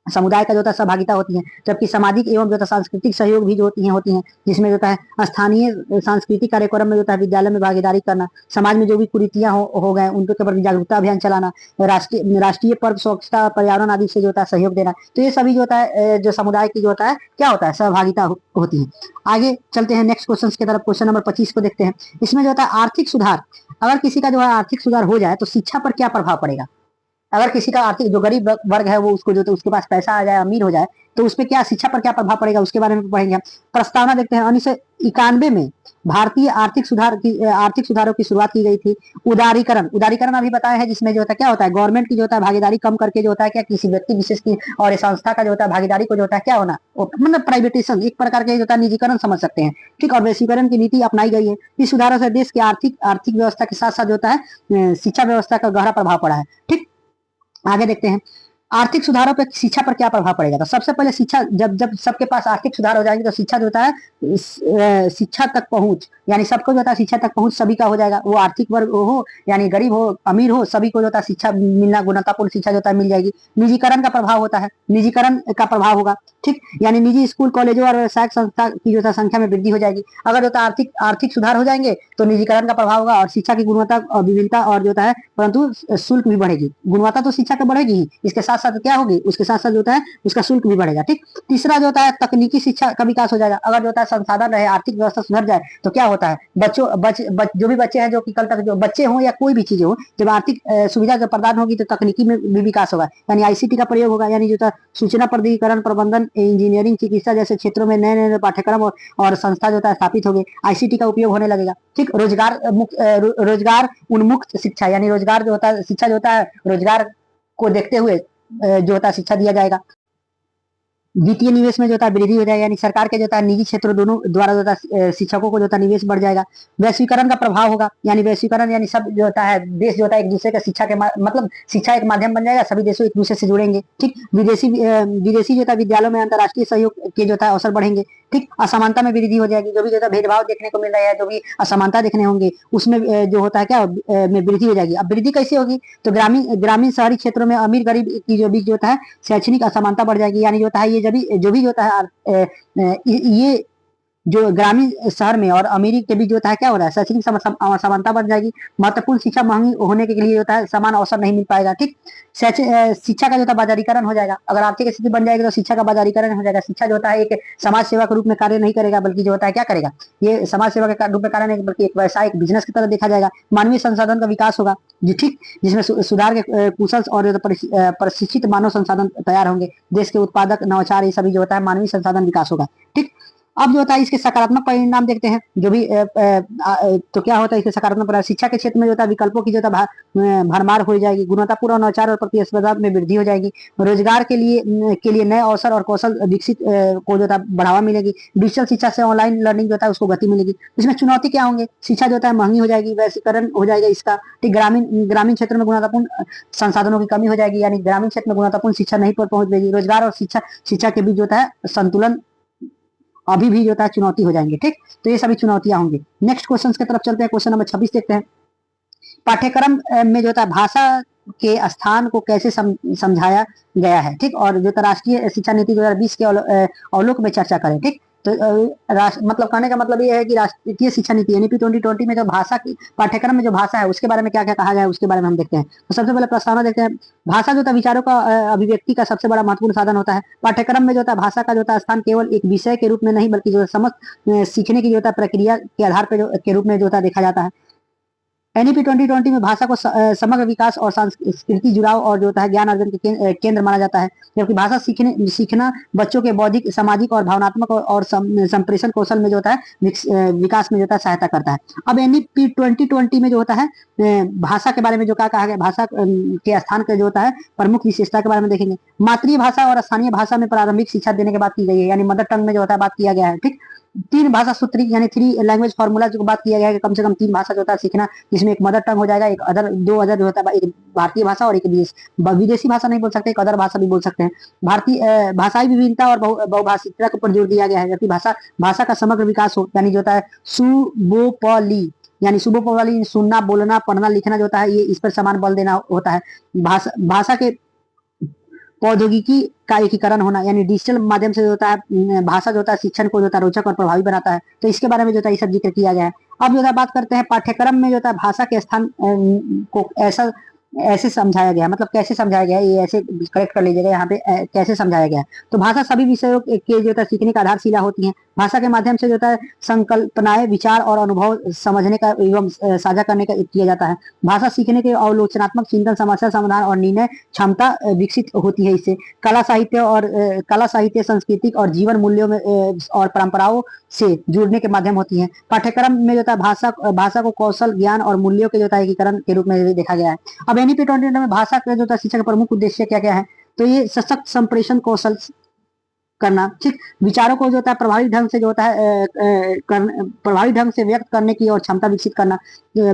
समुदाय का जो होता है सहभागिता होती है। जबकि सामाजिक एवं जो होता है सांस्कृतिक सहयोग भी जो होती हैं जिसमें जो होता है स्थानीय सांस्कृतिक कार्यक्रम में जो होता है विद्यालय में भागीदारी करना, समाज में जो भी कुरीतियां हो गए उनके प्रति जागरूकता अभियान चलाना, राष्ट्रीय पर्व स्वच्छता पर्यावरण आदि से जो होता है सहयोग देना। तो ये सभी जो होता है जो समुदाय की जो होता है क्या होता है सहभागिता होती है। आगे चलते हैं नेक्स्ट क्वेश्चन की तरफ। क्वेश्चन नंबर 25 को देखते हैं। इसमें जो होता है आर्थिक सुधार, अगर किसी का जो है आर्थिक सुधार हो जाए तो शिक्षा पर क्या प्रभाव पड़ेगा। अगर किसी का आर्थिक जो गरीब वर्ग है वो उसको जो तो उसके पास पैसा आ जाए अमीर हो जाए तो उस पर क्या शिक्षा पर क्या प्रभाव पड़ेगा उसके बारे में पढ़ेंगे। प्रस्तावना देखते हैं। 1991 में भारतीय आर्थिक सुधारों की शुरुआत की गई थी। उदारीकरण अभी बताया है, जिसमें जो होता है क्या होता है गवर्नमेंट की जो होता है भागीदारी कम करके जो होता है क्या किसी व्यक्ति विशेष की और इस संस्था का जो होता है भागीदारी को जो होता है क्या होना मतलब प्राइवेटेशन एक प्रकार के जो होता है निजीकरण समझ सकते हैं। ठीक, और वैश्वीकरण की नीति अपनाई गई है। इस सुधारों से देश के आर्थिक व्यवस्था के साथ साथ जो होता है शिक्षा व्यवस्था का गहरा प्रभाव पड़ा है। ठीक, आगे देखते हैं आर्थिक सुधारों पर शिक्षा पर क्या प्रभाव पड़ेगा। तो सबसे पहले शिक्षा जब सबके पास आर्थिक सुधार हो जाएगी तो शिक्षा जो होता है शिक्षा तक पहुंच यानी सबको जो होता है शिक्षा तक पहुंच सभी का हो जाएगा। वो आर्थिक वर्ग हो यानी गरीब हो अमीर हो सभी को जो होता है शिक्षा मिलना गुणवत्तापूर्ण शिक्षा जो होता है मिल जाएगी। निजीकरण का प्रभाव होता है, निजीकरण का प्रभाव होगा। ठीक, यानी निजी स्कूल कॉलेजों और व्यवसायिक संस्था की जो संख्या में वृद्धि हो जाएगी। अगर जो होता है आर्थिक सुधार हो जाएंगे तो निजीकरण का प्रभाव होगा और शिक्षा की गुणवत्ता और विभिन्नता और जो होता है परंतु शुल्क भी बढ़ेगी। गुणवत्ता तो शिक्षा का बढ़ेगी ही, इसके साथ साथ क्या होगी उसके साथ साथ जो होता है उसका शुल्क भी बढ़ेगा। ठीक, तीसरा जो होता है तकनीकी शिक्षा का विकास हो जाएगा। अगर जो होता है संसाधन रहे आर्थिक व्यवस्था सुधर जाए तो क्या होता है जो भी बच्चे हैं जो कि कल तक जो बच्चे हों या कोई भी चीजें हो जब आर्थिक सुविधा जब प्रदान होगी तो तकनीकी में भी विकास होगा यानी ICT का प्रयोग होगा। यानी जो होता है सूचना प्रौद्योगिकी प्रबंधन इंजीनियरिंग चिकित्सा जैसे क्षेत्रों में नए पाठ्यक्रम और संस्था जो होता है स्थापित होगी। ICT का उपयोग होने लगेगा। ठीक, रोजगार उन्मुक्त शिक्षा यानी रोजगार जो होता है शिक्षा जो होता है रोजगार को देखते हुए जो होता है शिक्षा दिया जाएगा। वित्तीय निवेश में जो होता है वृद्धि हो जाएगा यानी सरकार के जो होता है निजी क्षेत्रों दोनों द्वारा जो होता है शिक्षकों को जो होता है निवेश बढ़ जाएगा। वैश्वीकरण का प्रभाव होगा यानी वैश्वीकरण यानी सब जो होता है देश जो होता है एक दूसरे का शिक्षा के मतलब शिक्षा एक माध्यम बन जाएगा, सभी देशों एक दूसरे से जुड़ेंगे। ठीक, विदेशी जो होता है विद्यालयों में अंतर्राष्ट्रीय सहयोग के जो होता है अवसर बढ़ेंगे। ठीक, असमानता में वृद्धि हो जाएगी। जो भी जो है भेदभाव देखने को मिल रहा है जो भी असमानता देखने होंगे उसमें जो होता है क्या में वृद्धि हो जाएगी। अब वृद्धि कैसे होगी तो ग्रामीण शहरी क्षेत्रों में अमीर गरीब की जो भी जो होता है शैक्षणिक असमानता बढ़ जाएगी। यानी जो होता है ये जो भी जो होता है ये जो ग्रामीण शहर में और अमीरी के बीच जो होता है क्या हो रहा है शैक्षणिक समानता बढ़ जाएगी। महत्वपूर्ण शिक्षा महंगी होने के लिए होता है समान अवसर नहीं मिल पाएगा। ठीक, शिक्षा का जो होता है बाजारीकरण हो जाएगा। अगर आर्थिक स्थिति बन जाएगी तो शिक्षा का बाजारीकरण हो जाएगा। शिक्षा जो होता है एक समाज सेवा के रूप में कार्य नहीं करेगा बल्कि जो होता है क्या करेगा ये समाज सेवा के रूप में कार्य नहीं बल्कि एक व्यवसाय एक बिजनेस की तरह देखा जाएगा। मानवीय संसाधन का विकास होगा जी। ठीक, जिसमें सुधार के कुशल और प्रशिक्षित मानव संसाधन तैयार होंगे। देश के उत्पादक नवाचार ये सभी जो होता है मानवीय संसाधन विकास होगा। ठीक, अब जो होता है इसके सकारात्मक परिणाम देखते हैं, जो भी तो क्या होता है इसके सकारात्मक परिणाम, शिक्षा के क्षेत्र में जो होता है विकल्पों की जो होता है भरमार हो जाएगी, गुणवत्तापूर्ण नवाचार और प्रतिस्पर्धा में वृद्धि हो जाएगी, रोजगार के लिए नए अवसर और कौशल विकसित को जो होता है बढ़ावा मिलेगी, डिजिटल शिक्षा से ऑनलाइन लर्निंग जो होता है उसको गति मिलेगी। इसमें चुनौती क्या होंगे, शिक्षा जो होता है महंगी हो जाएगी, वैश्वीकरण हो जाएगा इसका, ठीक, ग्रामीण क्षेत्र में गुणवत्तापूर्ण संसाधनों की कमी हो जाएगी, यानी ग्रामीण क्षेत्र में गुणवत्तापूर्ण शिक्षा नहीं पहुंच पाएगी, रोजगार और शिक्षा के बीच जो होता है संतुलन अभी भी जो होता है चुनौती हो जाएंगे। ठीक, तो ये सभी चुनौतियां होंगी। नेक्स्ट क्वेश्चन की तरफ चलते हैं, क्वेश्चन नंबर 26 देखते हैं। पाठ्यक्रम में जो होता है भाषा के स्थान को कैसे समझाया गया है, ठीक, और जो राष्ट्रीय शिक्षा नीति 2020 के अवलोक में चर्चा करें। ठीक, तो मतलब कहने का मतलब ये है कि राष्ट्रीय शिक्षा नीति एनईपी 2020 में जो भाषा की पाठ्यक्रम में जो भाषा है उसके बारे में क्या क्या कहा गया है उसके बारे में हम देखते हैं। तो सबसे पहले प्रस्तावना देखते हैं। भाषा जो होता है विचारों का अभिव्यक्ति का सबसे बड़ा महत्वपूर्ण साधन होता है। पाठ्यक्रम में जो होता है भाषा का जो होता है स्थान केवल एक विषय के रूप में नहीं बल्कि जो समझ सीखने की जो होता है प्रक्रिया के आधार पर के रूप में जो होता है देखा जाता है। एनईपी 2020 में भाषा को समग्र विकास और सांस्कृतिक जुड़ाव और जो होता है ज्ञान अर्जन के केंद्र माना जाता है, जबकि भाषा सीखना बच्चों के बौद्धिक, सामाजिक और भावनात्मक और संप्रेषण कौशल में जो होता है विकास में जो होता है सहायता करता है। अब एनईपी 2020 में जो होता है भाषा के बारे में जो क्या कहा गया, भाषा के स्थान का जो होता है प्रमुख विशेषता के बारे में देखेंगे। मातृभाषा और स्थानीय भाषा में प्रारंभिक शिक्षा देने की बात की गई है, यानी मदर टंग में जो होता है बात किया गया है। ठीक, 3 भाषा सूत्री यानी 3 लैंग्वेज फार्मूला जो बात किया गया है कि कम से कम 3 भाषा जो होता है सीखना, जिसमें एक मदर टंग हो जाएगा, एक दो अदर जो होता है, एक भारतीय भाषा और एक विदेशी भाषा नहीं बोल सकते, एक अदर भाषा भी बोल सकते हैं। भारतीय भाषाई विभिन्नता और बहुभाषिकता के ऊपर जोर दिया गया है, जबकि भाषा का समग्र विकास हो यानी जो होता है सुबोपली यानी सुबोपली सुनना, बोलना, पढ़ना, लिखना जो होता है ये इस पर समान बल देना होता है। भाषा के प्रौद्योगिकी का एकीकरण होना यानी डिजिटल माध्यम से जो होता है भाषा जो होता है शिक्षण को जो होता है रोचक और प्रभावी बनाता है, तो इसके बारे में जो होता है ये सब जिक्र किया गया है। अब जो होता है बात करते हैं पाठ्यक्रम में जो होता है भाषा के स्थान को ऐसे समझाया गया, मतलब कैसे समझाया गया ये ऐसे करेक्ट कर लीजिएगा यहाँ पे कैसे समझाया गया है। तो भाषा सभी विषयों के जो होता है सीखने का आधारशिला होती है। भाषा के माध्यम से जो होता है संकल्पनाएं, विचार और अनुभव समझने का एवं साझा करने का किया जाता है। भाषा सीखने के अवलोचनात्मक चिंतन, समस्या समाधान और निर्णय क्षमता विकसित होती है। इससे कला साहित्य सांस्कृतिक और जीवन मूल्यों में और परंपराओं से जुड़ने के माध्यम होती है। पाठ्यक्रम में जो होता है भाषा को कौशल, ज्ञान और मूल्यों के जो होता है एकीकरण के रूप में देखा गया है। अब एनईपी 2020 में भाषा का जो होता है शिक्षा का प्रमुख उद्देश्य क्या क्या है, तो ये सशक्त संप्रेषण कौशल करना, ठीक, विचारों को जो होता है प्रभावी ढंग से जो होता है प्रभावी ढंग से व्यक्त करने की और क्षमता विकसित करना,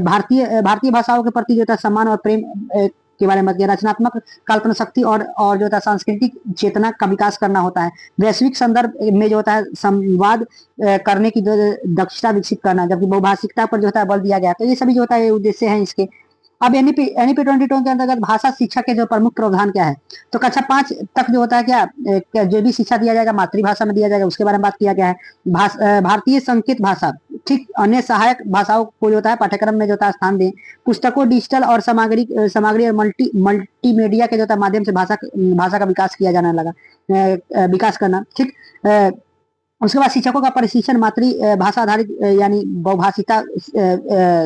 भारतीय भाषाओं के प्रति जो होता है सम्मान और प्रेम के बारे में, रचनात्मक कल्पना शक्ति और जो होता है सांस्कृतिक चेतना का विकास करना होता है। वैश्विक संदर्भ में जो होता है संवाद करने की दक्षता विकसित करना, जबकि बहुभाषिकता पर जो होता है बल दिया गया। तो ये सभी जो होता है उद्देश्य है इसके। अब एनईपी 2020 के अंतर्गत भाषा शिक्षा के जो प्रमुख प्रावधान क्या है, तो कक्षा 5 तक जो होता है क्या जो भी शिक्षा दिया जाएगा मातृभाषा में दिया जाएगा, उसके बारे में बात किया गया है। भारतीय संकेत भाषा, ठीक, अन्य सहायक भाषाओं को जो होता है पाठ्यक्रम में जो होता है स्थान दें। पुस्तकों, डिजिटल और सामग्री और मल्टीमीडिया के जो होता है माध्यम से भाषा का विकास किया जाने लगा, विकास करना, ठीक। उसके बाद शिक्षकों का प्रशिक्षण मातृभाषा आधारित यानी बहुभाषिता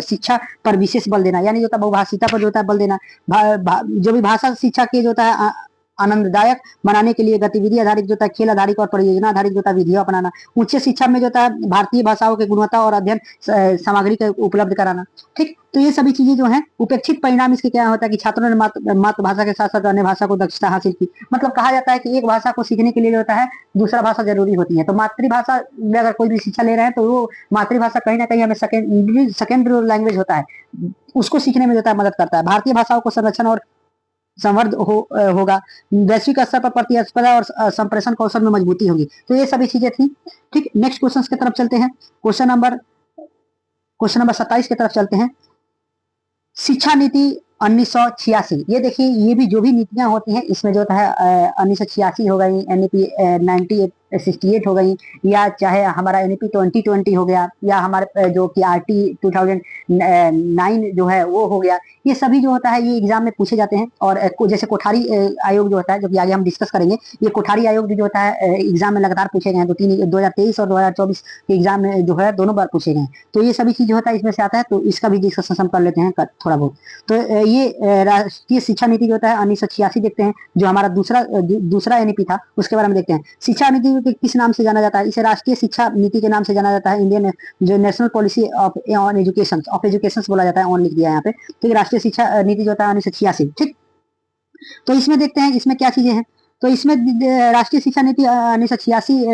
शिक्षा पर विशेष बल देना, यानी जो होता है बहुभाषिता पर जो होता है बल देना। जो भी भाषा शिक्षा के जो होता है आनंददायक बनाने के लिए गतिविधि आधारित जो होता है, खेल आधारित और परियोजना आधारित जो होता है विधियों अपनाना। उच्च शिक्षा में जो होता है भारतीय भाषाओं की गुणवत्ता और अध्ययन सामग्री का उपलब्ध कराना, ठीक। तो ये सभी चीजें जो है उपेक्षित परिणाम इसके क्या होता है कि छात्रों ने मातृभाषा के साथ साथ अन्य भाषा को दक्षता हासिल की। मतलब कहा जाता है कि एक भाषा को सीखने के लिए जो होता है दूसरा भाषा जरूरी होती है। तो मातृभाषा में अगर कोई भी शिक्षा ले रहे हैं तो वो मातृभाषा कहीं ना कहीं हमें सेकेंडरी लैंग्वेज होता है, उसको सीखने में जो होता है मदद करता है। भारतीय भाषाओं को संरक्षण और संवर्ध होगा, वैश्विक स्तर पर प्रतिस्पर्धा और संप्रेषण कौशल में मजबूती होगी। तो ये सभी चीजें थी, ठीक। नेक्स्ट क्वेश्चन की तरफ चलते हैं, क्वेश्चन नंबर 27 की तरफ चलते हैं। शिक्षा नीति 1986, ये देखिए ये भी जो भी नीतियां होती हैं इसमें जो होता है 1986 हो गई, एनईपी 1968 हो गई, या चाहे हमारा एनईपी 2020 हो गया, या हमारे जो कि आरटी 2009 जो है वो हो गया। ये सभी जो होता है ये एग्जाम में पूछे जाते हैं। और जैसे कोठारी आयोग जो होता है, जो कि आगे हम डिस्कस करेंगे, ये कोठारी आयोग जो होता है एग्जाम में लगातार पूछे गए हैं। 2023 और 2024 के एग्जाम में जो है दोनों बार पूछे गए। तो ये सभी चीज जो होता है इसमें से आता है, तो इसका भी डिस्कशन हम कर लेते हैं थोड़ा बहुत। तो ये राष्ट्रीय शिक्षा नीति जो होता है 1986 देखते हैं, जो हमारा दूसरा एनईपी था उसके बारे में देखते हैं। शिक्षा नीति को किस नाम से जाना जाता है? इसे राष्ट्रीय शिक्षा नीति के नाम से जाना जाता है। इंडियन जो नेशनल पॉलिसी ऑन एजुकेशन बोला जाता है, ऑन लिख दिया है यहाँ पे। ठीक, राष्ट्रीय शिक्षा नीति जो होता है 1986। ठीक, तो इसमें देखते हैं इसमें क्या चीजें हैं। तो इसमें राष्ट्रीय शिक्षा नीति 1986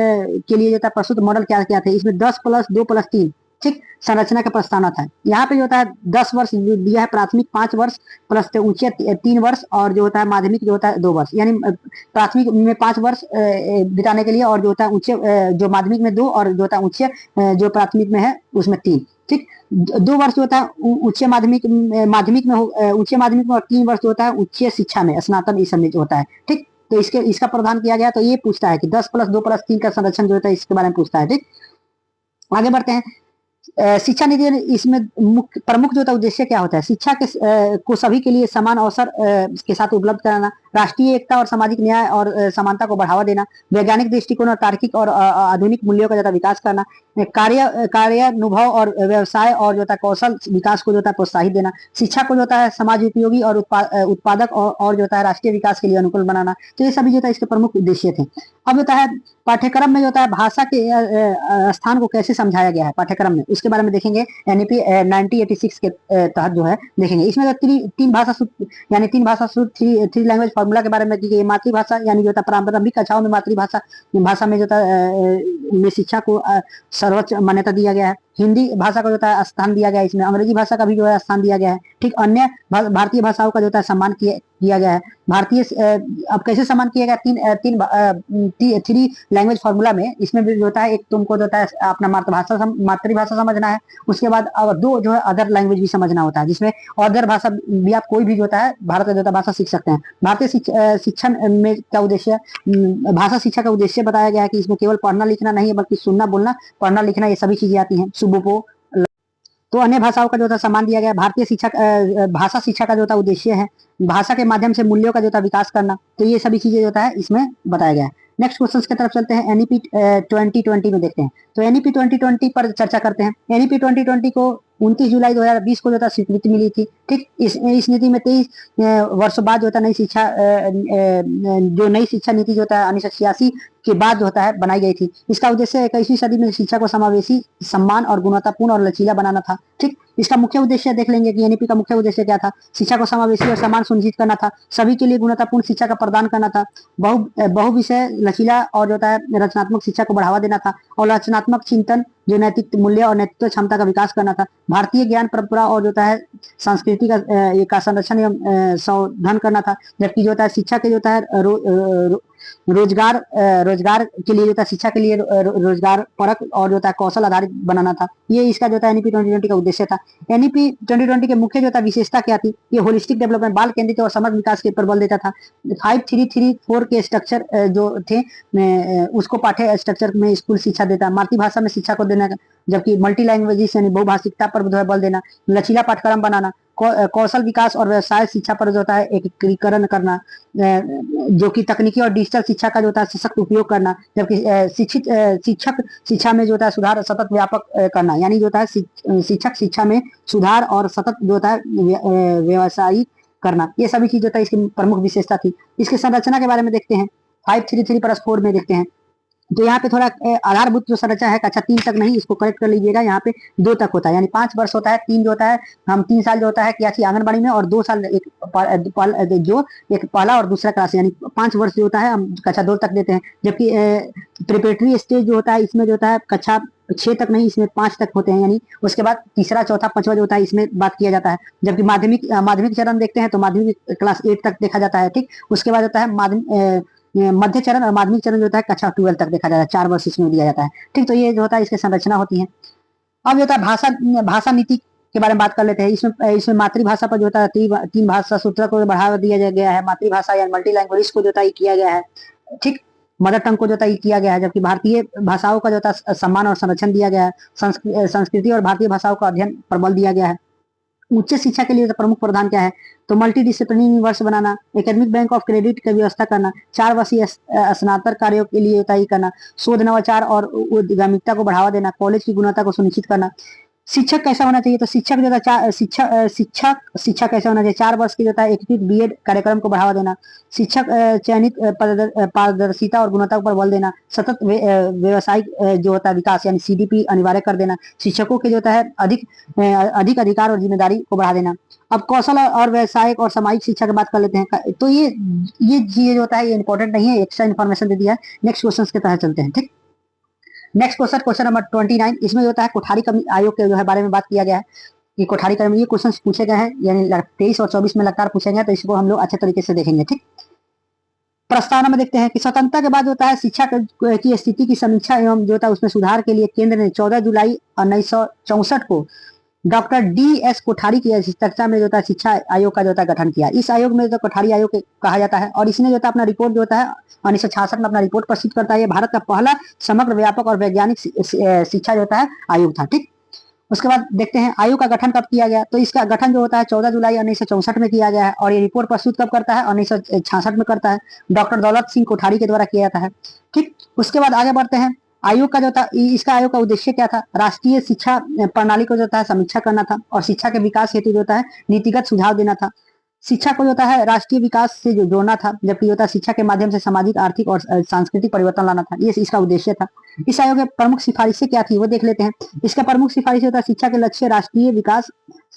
के लिए जो था प्रस्तुत मॉडल क्या क्या थे? इसमें 10+2+3 ठीक संरचना का प्रस्तावना था। यहाँ पे जो होता है 10 वर्ष दिया है, प्राथमिक 5 वर्ष प्लस उच्च 3 वर्ष, और जो होता है माध्यमिक जो होता है 2 वर्ष, यानी प्राथमिक में 5 वर्ष बिताने के लिए, और जो होता है उच्च जो माध्यमिक में 2, और जो होता है उच्च जो प्राथमिक में है उसमें 3। ठीक, 2 वर्ष जो होता है उच्च माध्यमिक में उच्च माध्यमिक में, और 3 वर्ष जो होता है उच्च शिक्षा में, स्नातक इस समय जो होता है। ठीक, तो इसका प्रावधान किया गया। तो ये पूछता है कि 10+2+3 का संरक्षण जो होता है इसके बारे में पूछता है। ठीक, आगे बढ़ते हैं। शिक्षा नीति इसमें प्रमुख जो होता है उद्देश्य क्या होता है? शिक्षा के को सभी के लिए समान अवसर के साथ उपलब्ध कराना, राष्ट्रीय एकता और सामाजिक न्याय और समानता को बढ़ावा देना, वैज्ञानिक दृष्टिकोण और तार्किक और आधुनिक मूल्यों का जो विकास करना, कार्यानुभव और व्यवसाय और जो कौशल विकास को जो प्रोत्साहित देना, शिक्षा को जो है समाज उपयोगी और उत्पादक और जो है राष्ट्रीय विकास के लिए अनुकूल बनाना। तो ये सभी जो है इसके प्रमुख उद्देश्य थे। अब जो है पाठ्यक्रम में जो है भाषा के स्थान को कैसे समझाया गया है पाठ्यक्रम में, उसके बारे में देखेंगे। एनईपी 1986 के तहत जो है देखेंगे। इसमें तीन भाषा सूत्र यानी 3 भाषा सूत्र 3 लैंग्वेज फॉर्मूला के बारे में देखिए। मातृभाषा यानी जो प्रारंभिक कक्षाओं में मातृभाषा में जो में शिक्षा को सर्वोच्च मान्यता दिया गया है। हिंदी भाषा को जो है स्थान दिया गया है इसमें। अंग्रेजी भाषा का भी जो है स्थान दिया गया है। ठीक, अन्य भारतीय भाषाओं का जो है सम्मान किया गया है। भारतीय अब कैसे सम्मान किया गया? 3 लैंग्वेज फॉर्मूला में इसमें भी जो होता है, एक तुमको जो है अपना मातृभाषा समझना है, उसके बाद 2 जो है अदर लैंग्वेज भी समझना होता है, जिसमें अदर भाषा भी आप कोई भी जो होता है भारत का जो है भाषा सीख सकते हैं। भारतीय शिक्षण में क्या उद्देश्य है? भाषा शिक्षा का उद्देश्य बताया गया है कि इसमें केवल पढ़ना लिखना नहीं है, बल्कि सुनना बोलना पढ़ना लिखना ये सभी चीजें आती हैं। सुबोपो तो अन्य भाषाओं का जो था सम्मान दिया गया। भारतीय शिक्षा भाषा शिक्षा का जो था उद्देश्य है भाषा के माध्यम से मूल्यों का जो था विकास करना। तो ये सभी चीजें जो है इसमें बताया गया है। नेक्स्ट क्वेश्चन की तरफ चलते हैं। एनईपी 2020 में देखते हैं। तो एनईपी 2020 पर चर्चा करते हैं। एनईपी 2020 को 29 जुलाई 2020 को जो था स्वीकृति मिली थी। ठीक, इस नीति में 23 वर्षों बाद जो था नई शिक्षा नीति जो था 1986 के बाद जो होता है बनाई गई थी। इसका उद्देश्य 21वीं सदी में शिक्षा को समावेशी, सम्मान और गुणवत्तापूर्ण और लचीला बनाना था। ठीक, इसका मुख्य उद्देश्य देख लेंगे कि एनईपी का मुख्य उद्देश्य क्या था? शिक्षा को समावेशी और समान सुनिश्चित करना था, सभी के लिए गुणवत्तापूर्ण शिक्षा का प्रदान करना था, बहुविषय लचीला और जो है रचनात्मक शिक्षा को बढ़ावा देना था, और रचनात्मक चिंतन जो नैतिक मूल्य और नेतृत्व क्षमता का विकास करना था, भारतीय ज्ञान परंपरा और जो है संस्कृति का संरक्षण एवं संवर्धन करना था, जबकि जो है शिक्षा के जो है रोजगार के लिए जो था शिक्षा के लिए रोजगार परक और जो था कौशल आधारित बनाना था। ये इसका जो था एनईपी 2020 का उद्देश्य था। एनईपी 2020 के मुख्य जो था विशेषता क्या थी? ये होलिस्टिक डेवलपमेंट, बाल केंद्रित और समग्र विकास के ऊपर बल देता था। 5334 के स्ट्रक्चर जो थे उसको पाठ्य स्ट्रक्चर में स्कूल शिक्षा देता। मातृभाषा में शिक्षा को देना, जबकि मल्टी लैंग्वेजेस यानी बहुभाषिकता पर जो है बल देना, लचीला पाठ्यक्रम बनाना, कौशल विकास और व्यवसाय शिक्षा पर जो होता है एकीकरण करना, जो कि तकनीकी और डिजिटल शिक्षा का जो होता है सशक्त उपयोग करना, जबकि शिक्षक शिक्षा में जो होता है सुधार सतत व्यापक करना, यानी जो होता है शिक्षक शिक्षा में सुधार और सतत जो होता है व्यवसायिक करना। ये सभी चीज जो होता है इसकी प्रमुख विशेषता थी। इसकी संरचना के बारे में देखते हैं। 533+4 में देखते हैं। तो यहाँ पे थोड़ा आधारभूत जो संरचना है कक्षा 3 तक नहीं, इसको करेक्ट कर लीजिएगा। यहाँ पे 2 तक होता है, यानी 5 वर्ष होता है, 3 जो होता है हम 3 साल जो होता है क्या आंगनबाड़ी में, और 2 साल एक पहला और दूसरा क्लास, यानी 5 वर्ष जो होता है हम कक्षा 2 तक देते हैं। जबकि प्रिपरेटरी स्टेज जो होता है इसमें जो होता है कक्षा 6 तक नहीं, इसमें 5 तक होते हैं, यानी उसके बाद तीसरा चौथा पांचवा जो होता है इसमें बात किया जाता है। जबकि माध्यमिक चरण देखते हैं तो माध्यमिक क्लास 8 तक देखा जाता है। ठीक, उसके बाद होता है मध्य चरण और माध्यमिक चरण जो होता है कक्षा 12 तक देखा जाता है। 4 वर्ष इसमें दिया जाता है। ठीक, तो ये जो होता है इसकी संरचना होती है। अब जो होता है भाषा नीति के बारे में बात कर लेते हैं। इसमें मातृभाषा पर जो होता है 3 भाषा सूत्र को बढ़ावा दिया गया है। मातृभाषा या मल्टी लैंग्वेज को जो होता है किया गया है। ठीक, मदर टंग को जो होता है किया गया है। जबकि भारतीय भाषाओं का जो होता है सम्मान और संरक्षण दिया गया है। संस्कृति और भारतीय भाषाओं का अध्ययन पर बल दिया गया है। उच्च शिक्षा के लिए तो प्रमुख प्रावधान क्या है? तो मल्टी डिसिप्लिनरी वर्ष बनाना, एकेडमिक बैंक ऑफ क्रेडिट की व्यवस्था करना, 4 वर्षीय स्नातक कार्यों के लिए तय करना, शोध नवाचार और उद्यमिता को बढ़ावा देना, कॉलेज की गुणवत्ता को सुनिश्चित करना, शिक्षक कैसा होना चाहिए, तो शिक्षक जो था शिक्षा कैसा होना चाहिए, 4 वर्ष की जो था एकीकृत बीएड कार्यक्रम को बढ़ावा देना, शिक्षक चयनित पारदर्शिता और गुणवत्ता पर बल देना, सतत व्यवसायिक जो होता है विकास यानी सीडीपी अनिवार्य कर देना, शिक्षकों के जो होता है अधिक अधिकार और जिम्मेदारी को बढ़ा देना। अब कौशल और व्यवसायिक और सामाजिक शिक्षा की बात कर लेते हैं। तो ये चीजें जो होता है ये इंपॉर्टेंट नहीं है, एक्स्ट्रा इन्फॉर्मेशन दे दिया है। नेक्स्ट क्वेश्चन के तहत चलते हैं। ठीक, नेक्स्ट क्वेश्चन, क्वेश्चन नंबर 29, इसमें जो होता है कोठारी आयोग के जो है बारे में बात किया गया है कि कोठारी कमेटी, ये क्वेश्चन पूछे गए हैं यानी 23 और 24 में लगातार पूछे गए, तो इसको हम लोग अच्छे तरीके से देखेंगे। ठीक, प्रस्तावना में देखते हैं कि स्वतंत्रता के बाद होता है शिक्षा की स्थिति की समीक्षा एवं जो होता है उसमें सुधार के लिए केंद्र ने 14 जुलाई 1964 को डॉक्टर डी.एस. कोठारी की अध्यक्षता में जो होता है शिक्षा आयोग का जो होता है गठन किया। इस आयोग में जो कोठारी आयोग कहा जाता है और इसने जो होता है अपना रिपोर्ट जो होता है 1966 में अपना रिपोर्ट प्रस्तुत करता है। ये भारत का पहला समग्र व्यापक और वैज्ञानिक शिक्षा जो होता है आयोग था। ठीक, उसके बाद देखते हैं आयोग का गठन कब किया गया, तो इसका गठन जो होता है 14 जुलाई 1964 में किया गया है और ये रिपोर्ट प्रस्तुत कब करता है, 1966 में करता है, डॉक्टर दौलत सिंह कोठारी के द्वारा किया जाता है। ठीक, उसके बाद आगे बढ़ते हैं। आयोग का जो था इसका आयोग का उद्देश्य क्या था, राष्ट्रीय शिक्षा प्रणाली को जो था समीक्षा करना था और शिक्षा के विकास हेतु जो होता है नीतिगत सुझाव देना था। शिक्षा को जो होता है राष्ट्रीय विकास से जोड़ना था, जबकि होता है शिक्षा के माध्यम से सामाजिक, आर्थिक और सांस्कृतिक परिवर्तन लाना था, ये इसका उद्देश्य था। इस आयोग की प्रमुख सिफारिशें क्या थी वो देख लेते हैं। इसका प्रमुख सिफारिश होता है शिक्षा के लक्ष्य राष्ट्रीय विकास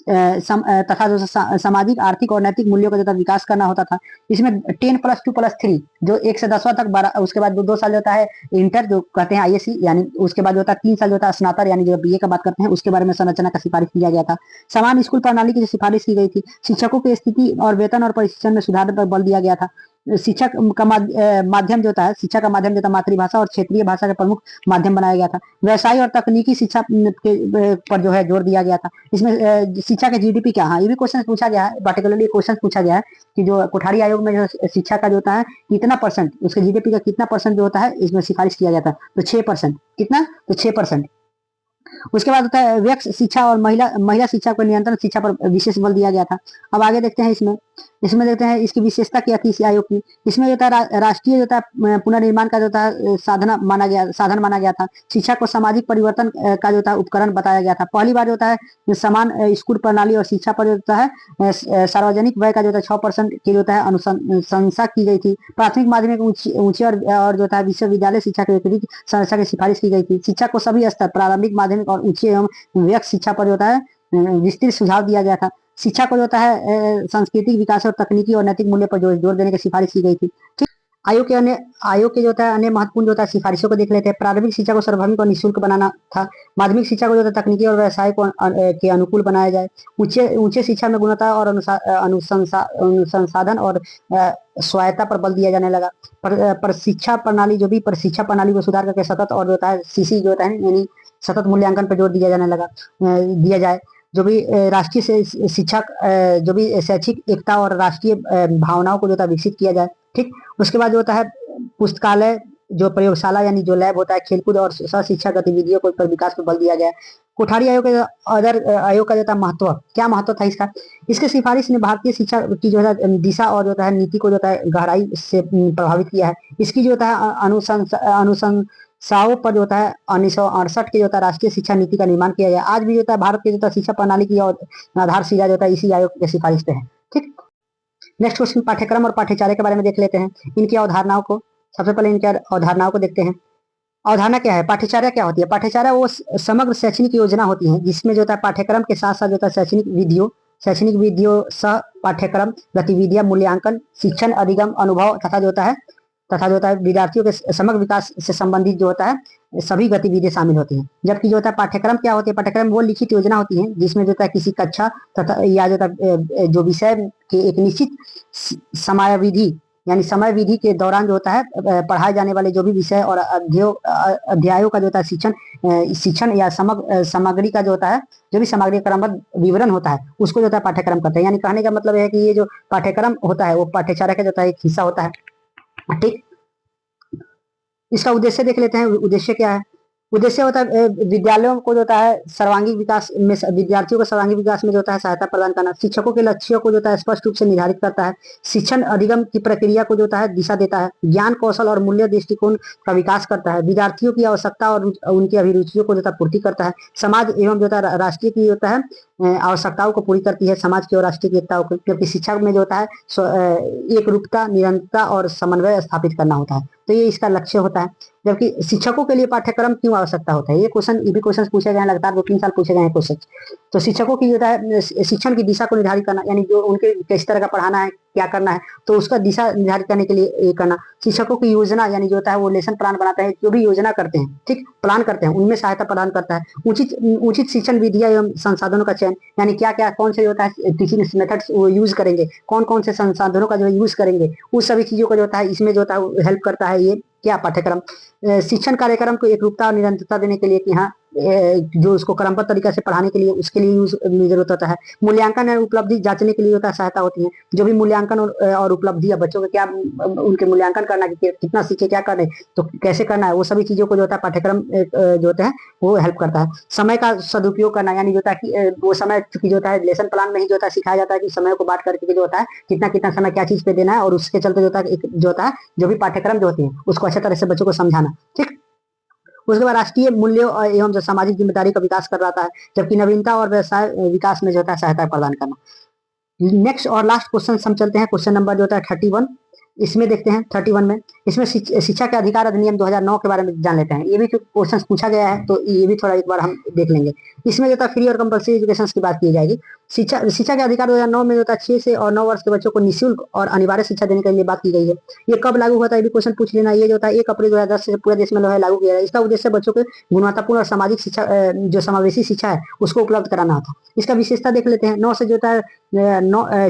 तथा जो सामाजिक, आर्थिक और नैतिक मूल्यों का जो विकास करना होता था। इसमें 10+2+3 जो 1 से 10वां तक 12, उसके बाद 2 साल होता है इंटर जो कहते हैं आईएससी, यानी उसके बाद होता है 3 साल जो होता है स्नातक यानी जो बीए का बात करते हैं, उसके बारे में संरचना का सिफारिश किया गया था। समान स्कूल प्रणाली की सिफारिश की गई थी। शिक्षकों की स्थिति और वेतन और प्रशिक्षण में सुधार पर बल दिया गया था। शिक्षक का माध्यम जो होता है, शिक्षा का माध्यम जो होता है मातृभाषा और क्षेत्रीय भाषा का प्रमुख माध्यम बनाया गया था। व्यवसाय और तकनीकी शिक्षा के पर जो है जोर दिया गया था। इसमें शिक्षा के जीडीपी क्या, हाँ ये भी क्वेश्चन पूछा गया है, पर्टिकुलरली क्वेश्चन पूछा गया है कि जो कोठारी आयोग में जो शिक्षा का जो होता है कितना परसेंट, उसके जीडीपी का कितना परसेंट जो होता है इसमें सिफारिश किया जाता है, तो 6%। कितना, तो 6%। उसके बाद होता है व्यक्ति शिक्षा और महिला शिक्षा पर नियंत्रण शिक्षा पर विशेष बल दिया गया था। अब आगे देखते हैं इसमें देखते हैं इसकी विशेषता क्या थी इस आयोग की। इसमें जो था राष्ट्रीय जो था पुनर्निर्माण का जो था साधन माना गया था। शिक्षा को सामाजिक परिवर्तन का जो था उपकरण बताया गया था। पहली बार जो है समान स्कूल प्रणाली और शिक्षा पर जो है सार्वजनिक व्यय का जो था 6% की जो है अनुशंसा की गई थी। प्राथमिक, माध्यमिक, ऊंची और जो था विश्वविद्यालय शिक्षा के विपरीत संरचना की सिफारिश की गई थी। शिक्षा को सभी स्तर प्रारंभिक, माध्यमिक और उच्च एवं व्यक्ति शिक्षा पर जो है विस्तृत सुझाव दिया गया था। शिक्षा को जो होता है सांस्कृतिक विकास और तकनीकी और नैतिक मूल्य पर जोर देने की सिफारिश की गई थी। ठीक, आयोग के जो होता है अन्य महत्वपूर्ण जो होता है सिफारिशों को देख लेते हैं। प्रारंभिक शिक्षा को सार्वभौमिक और निःशुल्क बनाना था। माध्यमिक शिक्षा को जो होता है तकनीकी और व्यवसाय को के अनुकूल बनाया जाए। उच्च शिक्षा में गुणवत्ता और अनुसंसाधन और स्वायत्ता पर बल दिया जाने लगा। पर शिक्षा प्रणाली को सुधार करके सतत और जो होता है सीसी जो होता है यानी सतत मूल्यांकन पर जोर दिया जाए। जो भी राष्ट्रीय शिक्षा जो भी शैक्षिक एकता और राष्ट्रीय भावनाओं को जो होता है विकसित किया जाए। ठीक, उसके बाद जो होता है पुस्तकालय, जो प्रयोगशाला यानी जो लैब होता है, खेलकूद और सह शिक्षा गतिविधियों को पर विकास पर बल दिया गया है। कोठारी आयोग आयोग का जो था महत्व, क्या महत्व था इसका, इसके सिफारिश ने भारतीय शिक्षा की जो है दिशा और जो है नीति को जो है गहराई से प्रभावित किया है। इसकी जो है अनुशंसाओं पर जो होता है 1968 की जो होता है राष्ट्रीय शिक्षा नीति का निर्माण किया गया। आज भी जो होता है भारत की जो है शिक्षा प्रणाली की आधारशिला जो होता है इसी आयोग के सिफारिश पे है। ठीक, नेक्स्ट क्वेश्चन पाठ्यक्रम और पाठ्यचर्या के बारे में देख लेते हैं, इनकी अवधारणाओं को। सबसे पहले इनकी अवधारणाओं को देखते हैं। अवधारणा क्या है, पाठ्यचर्या क्या होती है। पाठ्यचर्या वो समग्र शैक्षणिक योजना होती है जिसमें जो होता है पाठ्यक्रम के साथ साथ जो होता है शैक्षणिक विधियों सह पाठ्यक्रम गतिविधियां, मूल्यांकन, शिक्षण, अधिगम, अनुभव तथा जो होता है विद्यार्थियों के समग्र विकास से संबंधित जो होता है सभी गतिविधियां शामिल होती हैं। जबकि जो होता है पाठ्यक्रम क्या होती है, पाठ्यक्रम वो लिखित योजना होती है जिसमें जो होता है किसी कक्षा तथा या जो विषय के एक निश्चित समयावधि यानी समय विधि के दौरान जो होता है पढ़ाए जाने वाले जो भी विषय और अध्यायों का जो होता है शिक्षण या सामग्री का जो होता है जो भी सामग्री क्रमबद्ध विवरण होता है उसको जो होता है पाठ्यक्रम करते हैं। यानी कहने का मतलब है कि ये जो पाठ्यक्रम होता है वो पाठ्यचर्या का जो होता है एक हिस्सा होता है। ठीक, इसका उद्देश्य देख लेते हैं। उद्देश्य क्या है, उद्देश्य होता है विद्यालयों को जो होता है सर्वांगीण विकास में, विद्यार्थियों को सर्वांगीण विकास में जो होता है सहायता प्रदान करना। शिक्षकों के लक्ष्यों को जो होता है स्पष्ट रूप से निर्धारित करता है। शिक्षण अधिगम की प्रक्रिया को जो होता है दिशा देता है। ज्ञान कौशल और मूल्य दृष्टिकोण का विकास करता है। विद्यार्थियों की आवश्यकता और उनकी अभिरुचियों को जो होता है पूर्ति करता है। समाज एवं जो होता है राष्ट्रीय की होता है आवश्यकताओं को पूरी करती है, समाज की और राष्ट्रीय की एकताओं को, क्योंकि शिक्षा में जो होता है एक रूपता, निरंतरता और समन्वय स्थापित करना होता है। तो ये इसका लक्ष्य होता है। जबकि शिक्षकों के लिए पाठ्यक्रम क्यों आवश्यकता होता है, ये भी क्वेश्चन पूछे गए हैं, लगातार 2-3 साल पूछे गए हैं क्वेश्चन। तो शिक्षकों की जो है शिक्षण की दिशा को निर्धारित करना, यानी जो उनके किस तरह का पढ़ाना है, क्या करना है, तो उसका दिशा निर्धारित करने के लिए ये करना। शिक्षकों की योजना, यानी जो होता है वो लेसन प्लान बनाते हैं, जो भी योजना करते हैं, ठीक, प्लान करते हैं, उनमें सहायता प्रदान करता है। उचित उचित शिक्षण विधियां एवं संसाधनों का चयन, यानी क्या क्या कौन से होता है टीचिंग मेथड्स वो यूज करेंगे, कौन कौन से संसाधनों का जो यूज करेंगे, उस सभी चीजों को जो होता है इसमें जो होता है हेल्प करता है ये क्या पाठ्यक्रम। शिक्षण कार्यक्रम को एकरूपता और निरंतरता देने के लिए कि हाँ जो उसको क्रमबद्ध तरीके से पढ़ाने के लिए उसके लिए जरूरत होता है। मूल्यांकन और उपलब्धि जांचने के लिए होता है सहायता होती है। जो भी मूल्यांकन और उपलब्धि है बच्चों का, क्या उनके मूल्यांकन करना है, कितना सीखे, क्या करने, तो कैसे करना है, वो सभी चीजों को जो होता है पाठ्यक्रम जो होता है वो हेल्प करता है। समय का सदुपयोग करना, यानी जो होता है कि वो समय चूंकि जो होता है लेसन प्लान में ही जो होता है सिखाया जाता है कि समय को बांट करके जो होता है कितना कितना समय क्या चीज पे देना है, और उसके चलते जो होता है जो होता है जो भी पाठ्यक्रम जो होती है उसको अच्छे तरह से बच्चों को समझाना, ठीक। उसके बाद राष्ट्रीय मूल्यों एवं जो सामाजिक जिम्मेदारी का विकास कर रहा है, जबकि नवीनता और व्यवसाय विकास में जो होता है सहायता प्रदान करना। नेक्स्ट और लास्ट क्वेश्चन हम चलते हैं, क्वेश्चन नंबर जो होता है 31। इसमें देखते हैं 31 में, इसमें शिक्षा के अधिकार अधिनियम 2009 के बारे में जान लेते हैं। ये भी क्वेश्चन पूछा गया है तो ये भी थोड़ा एक बार हम देख लेंगे। इसमें जो होता है फ्री और कंपल्सरी एजुकेशन की बात की जाएगी। शिक्षा के अधिकार 2009 में जो होता है 6 से और 9 वर्ष के बच्चों को निःशुल्क और अनिवार्य शिक्षा देने के लिए बात की गई है। ये कब लागू हुआ था, ये भी क्वेश्चन पूछ लेना। ये जो होता है 1 अप्रैल 2010 से पूरे देश में लागू किया है। इसका उद्देश्य बच्चों को गुणवत्तापूर्ण और सामाजिक शिक्षा जो समावेशी शिक्षा है उसको उपलब्ध कराना था। इसका विशेषता देख लेते हैं। 9 से जो होता है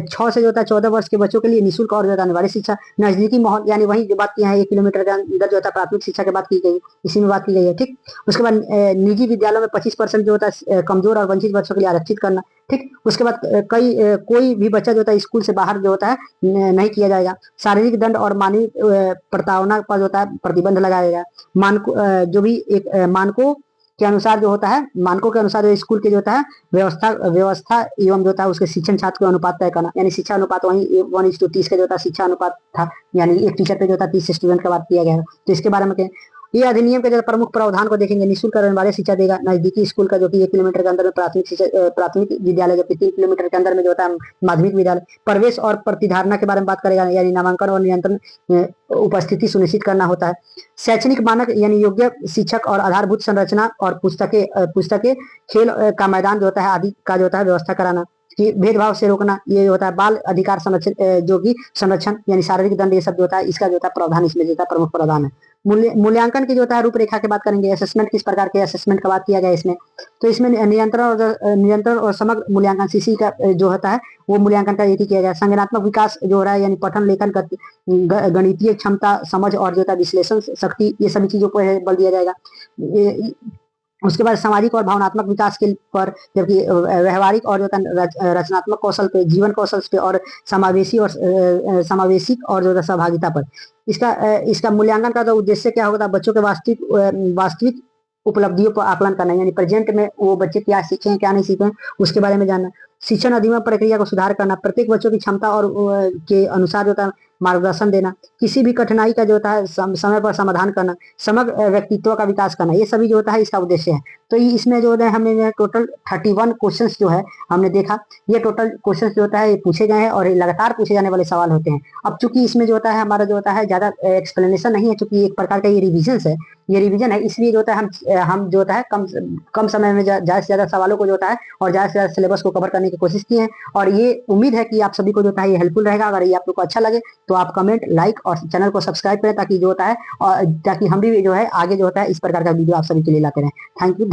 6 से जो होता है 14 वर्ष के बच्चों के लिए निःशुल्क और अनिवार्य शिक्षा। नजदीकी माहौल, यानी वही जो बात की है 1 किलोमीटर के अंदर जो होता है प्राथमिक शिक्षा की बात की गई, इसी में बात की गई है, ठीक। उसके बाद निजी विद्यालयों में 25% जो होता है कमजोर और वंचित बच्चों के लिए आरक्षित करना, ठीक। उसके बाद कोई भी बच्चा जो होता है स्कूल से बाहर जो होता है नहीं किया जाएगा। शारीरिक दंड और मानवीय प्रताड़ना पर जो होता है प्रतिबंध लगाया जाएगा। जो भी एक मानकों के अनुसार जो होता है, मानकों के अनुसार जो स्कूल के जो होता है व्यवस्था एवं जो होता है उसके शिक्षण छात्र को अनुपात तय करना, यानी शिक्षा अनुपात वही 1:30 का जो होता है शिक्षा अनुपात था, यानी एक टीचर पे जो होता है 30 स्टूडेंट का बात किया गया है। तो इसके बारे में ये अधिनियम के जो प्रमुख प्रावधान को देखेंगे। निःशुल्क अनिवार्य शिक्षा देगा नजदीकी स्कूल का, जो कि 1 किलोमीटर के अंदर में प्राथमिक विद्यालय, जबकि 3 किलोमीटर के अंदर में जो होता है माध्यमिक विद्यालय। प्रवेश और प्रतिधारणा के बारे में बात करेगा, यानी नामांकन और नियंत्रण उपस्थिति सुनिश्चित करना होता है। शैक्षणिक मानक, यानी योग्य शिक्षक और आधारभूत संरचना और पुस्तकें खेल का मैदान जो होता है आदि का जो होता है व्यवस्था कराना। कि भेदभाव से रोकना, ये होता है बाल अधिकार संरक्षण, जो कि संरक्षण यानी शारीरिक दंड, ये सब जो होता है इसका जो होता है प्रावधान इसमें जो होता है प्रमुख प्रावधान है। मूल्यांकन की जो होता है रूपरेखा की बात करेंगे। असेसमेंट किस प्रकार के असेसमेंट का बात किया गया इसमें, तो इसमें नियंत्रण और समग्र मूल्यांकन सीसी का जो होता है वो मूल्यांकन का यही किया गया। संज्ञानात्मक विकास जो हो रहा है, यानी पठन लेखन गणितीय क्षमता, समझ और जो होता है विश्लेषण शक्ति, ये सभी चीजों पर बल दिया जाएगा। उसके बाद सामाजिक और भावनात्मक विकास के पर, जबकि व्यवहारिक और जो रचनात्मक कौशल पे, जीवन कौशल पे, और समावेशिक और जो सहभागिता पर। इसका मूल्यांकन का तो उद्देश्य क्या होगा, बच्चों के वास्तविक उपलब्धियों पर आकलन करना, यानी प्रेजेंट में वो बच्चे क्या सीखे क्या नहीं सीखे उसके बारे में जानना। शिक्षण अधिगम प्रक्रिया को सुधार करना, प्रत्येक बच्चों की क्षमता और के अनुसार होता है मार्गदर्शन देना। किसी भी कठिनाई का जो होता है समय पर समाधान करना। समग्र व्यक्तित्व का विकास करना, ये सभी जो होता है इसका उद्देश्य है। तो इसमें जो है हमने टोटल 31 क्वेश्चंस जो है हमने देखा। ये टोटल क्वेश्चंस जो होता है ये पूछे गए हैं और लगातार पूछे जाने वाले सवाल होते हैं। अब चूंकि इसमें जो होता है हमारा जो होता है ज्यादा एक्सप्लेनेशन नहीं है, चूंकि एक प्रकार का ये रिवीजन है, इसलिए जो होता है हम जो होता है कम समय में ज्यादा से ज्यादा सवालों को जो होता है और ज्यादा से ज्यादा सिलेबस को कवर करने की कोशिश की है। और ये उम्मीद है कि आप सभी को जो होता है ये हेल्पफुल रहेगा। अगर ये आप लोग को अच्छा लगे तो आप कमेंट, लाइक और चैनल को सब्सक्राइब करें, ताकि जो होता है और ताकि हम भी जो है आगे जो होता है इस प्रकार का वीडियो आप सभी के लिए लाते रहें। Thank you.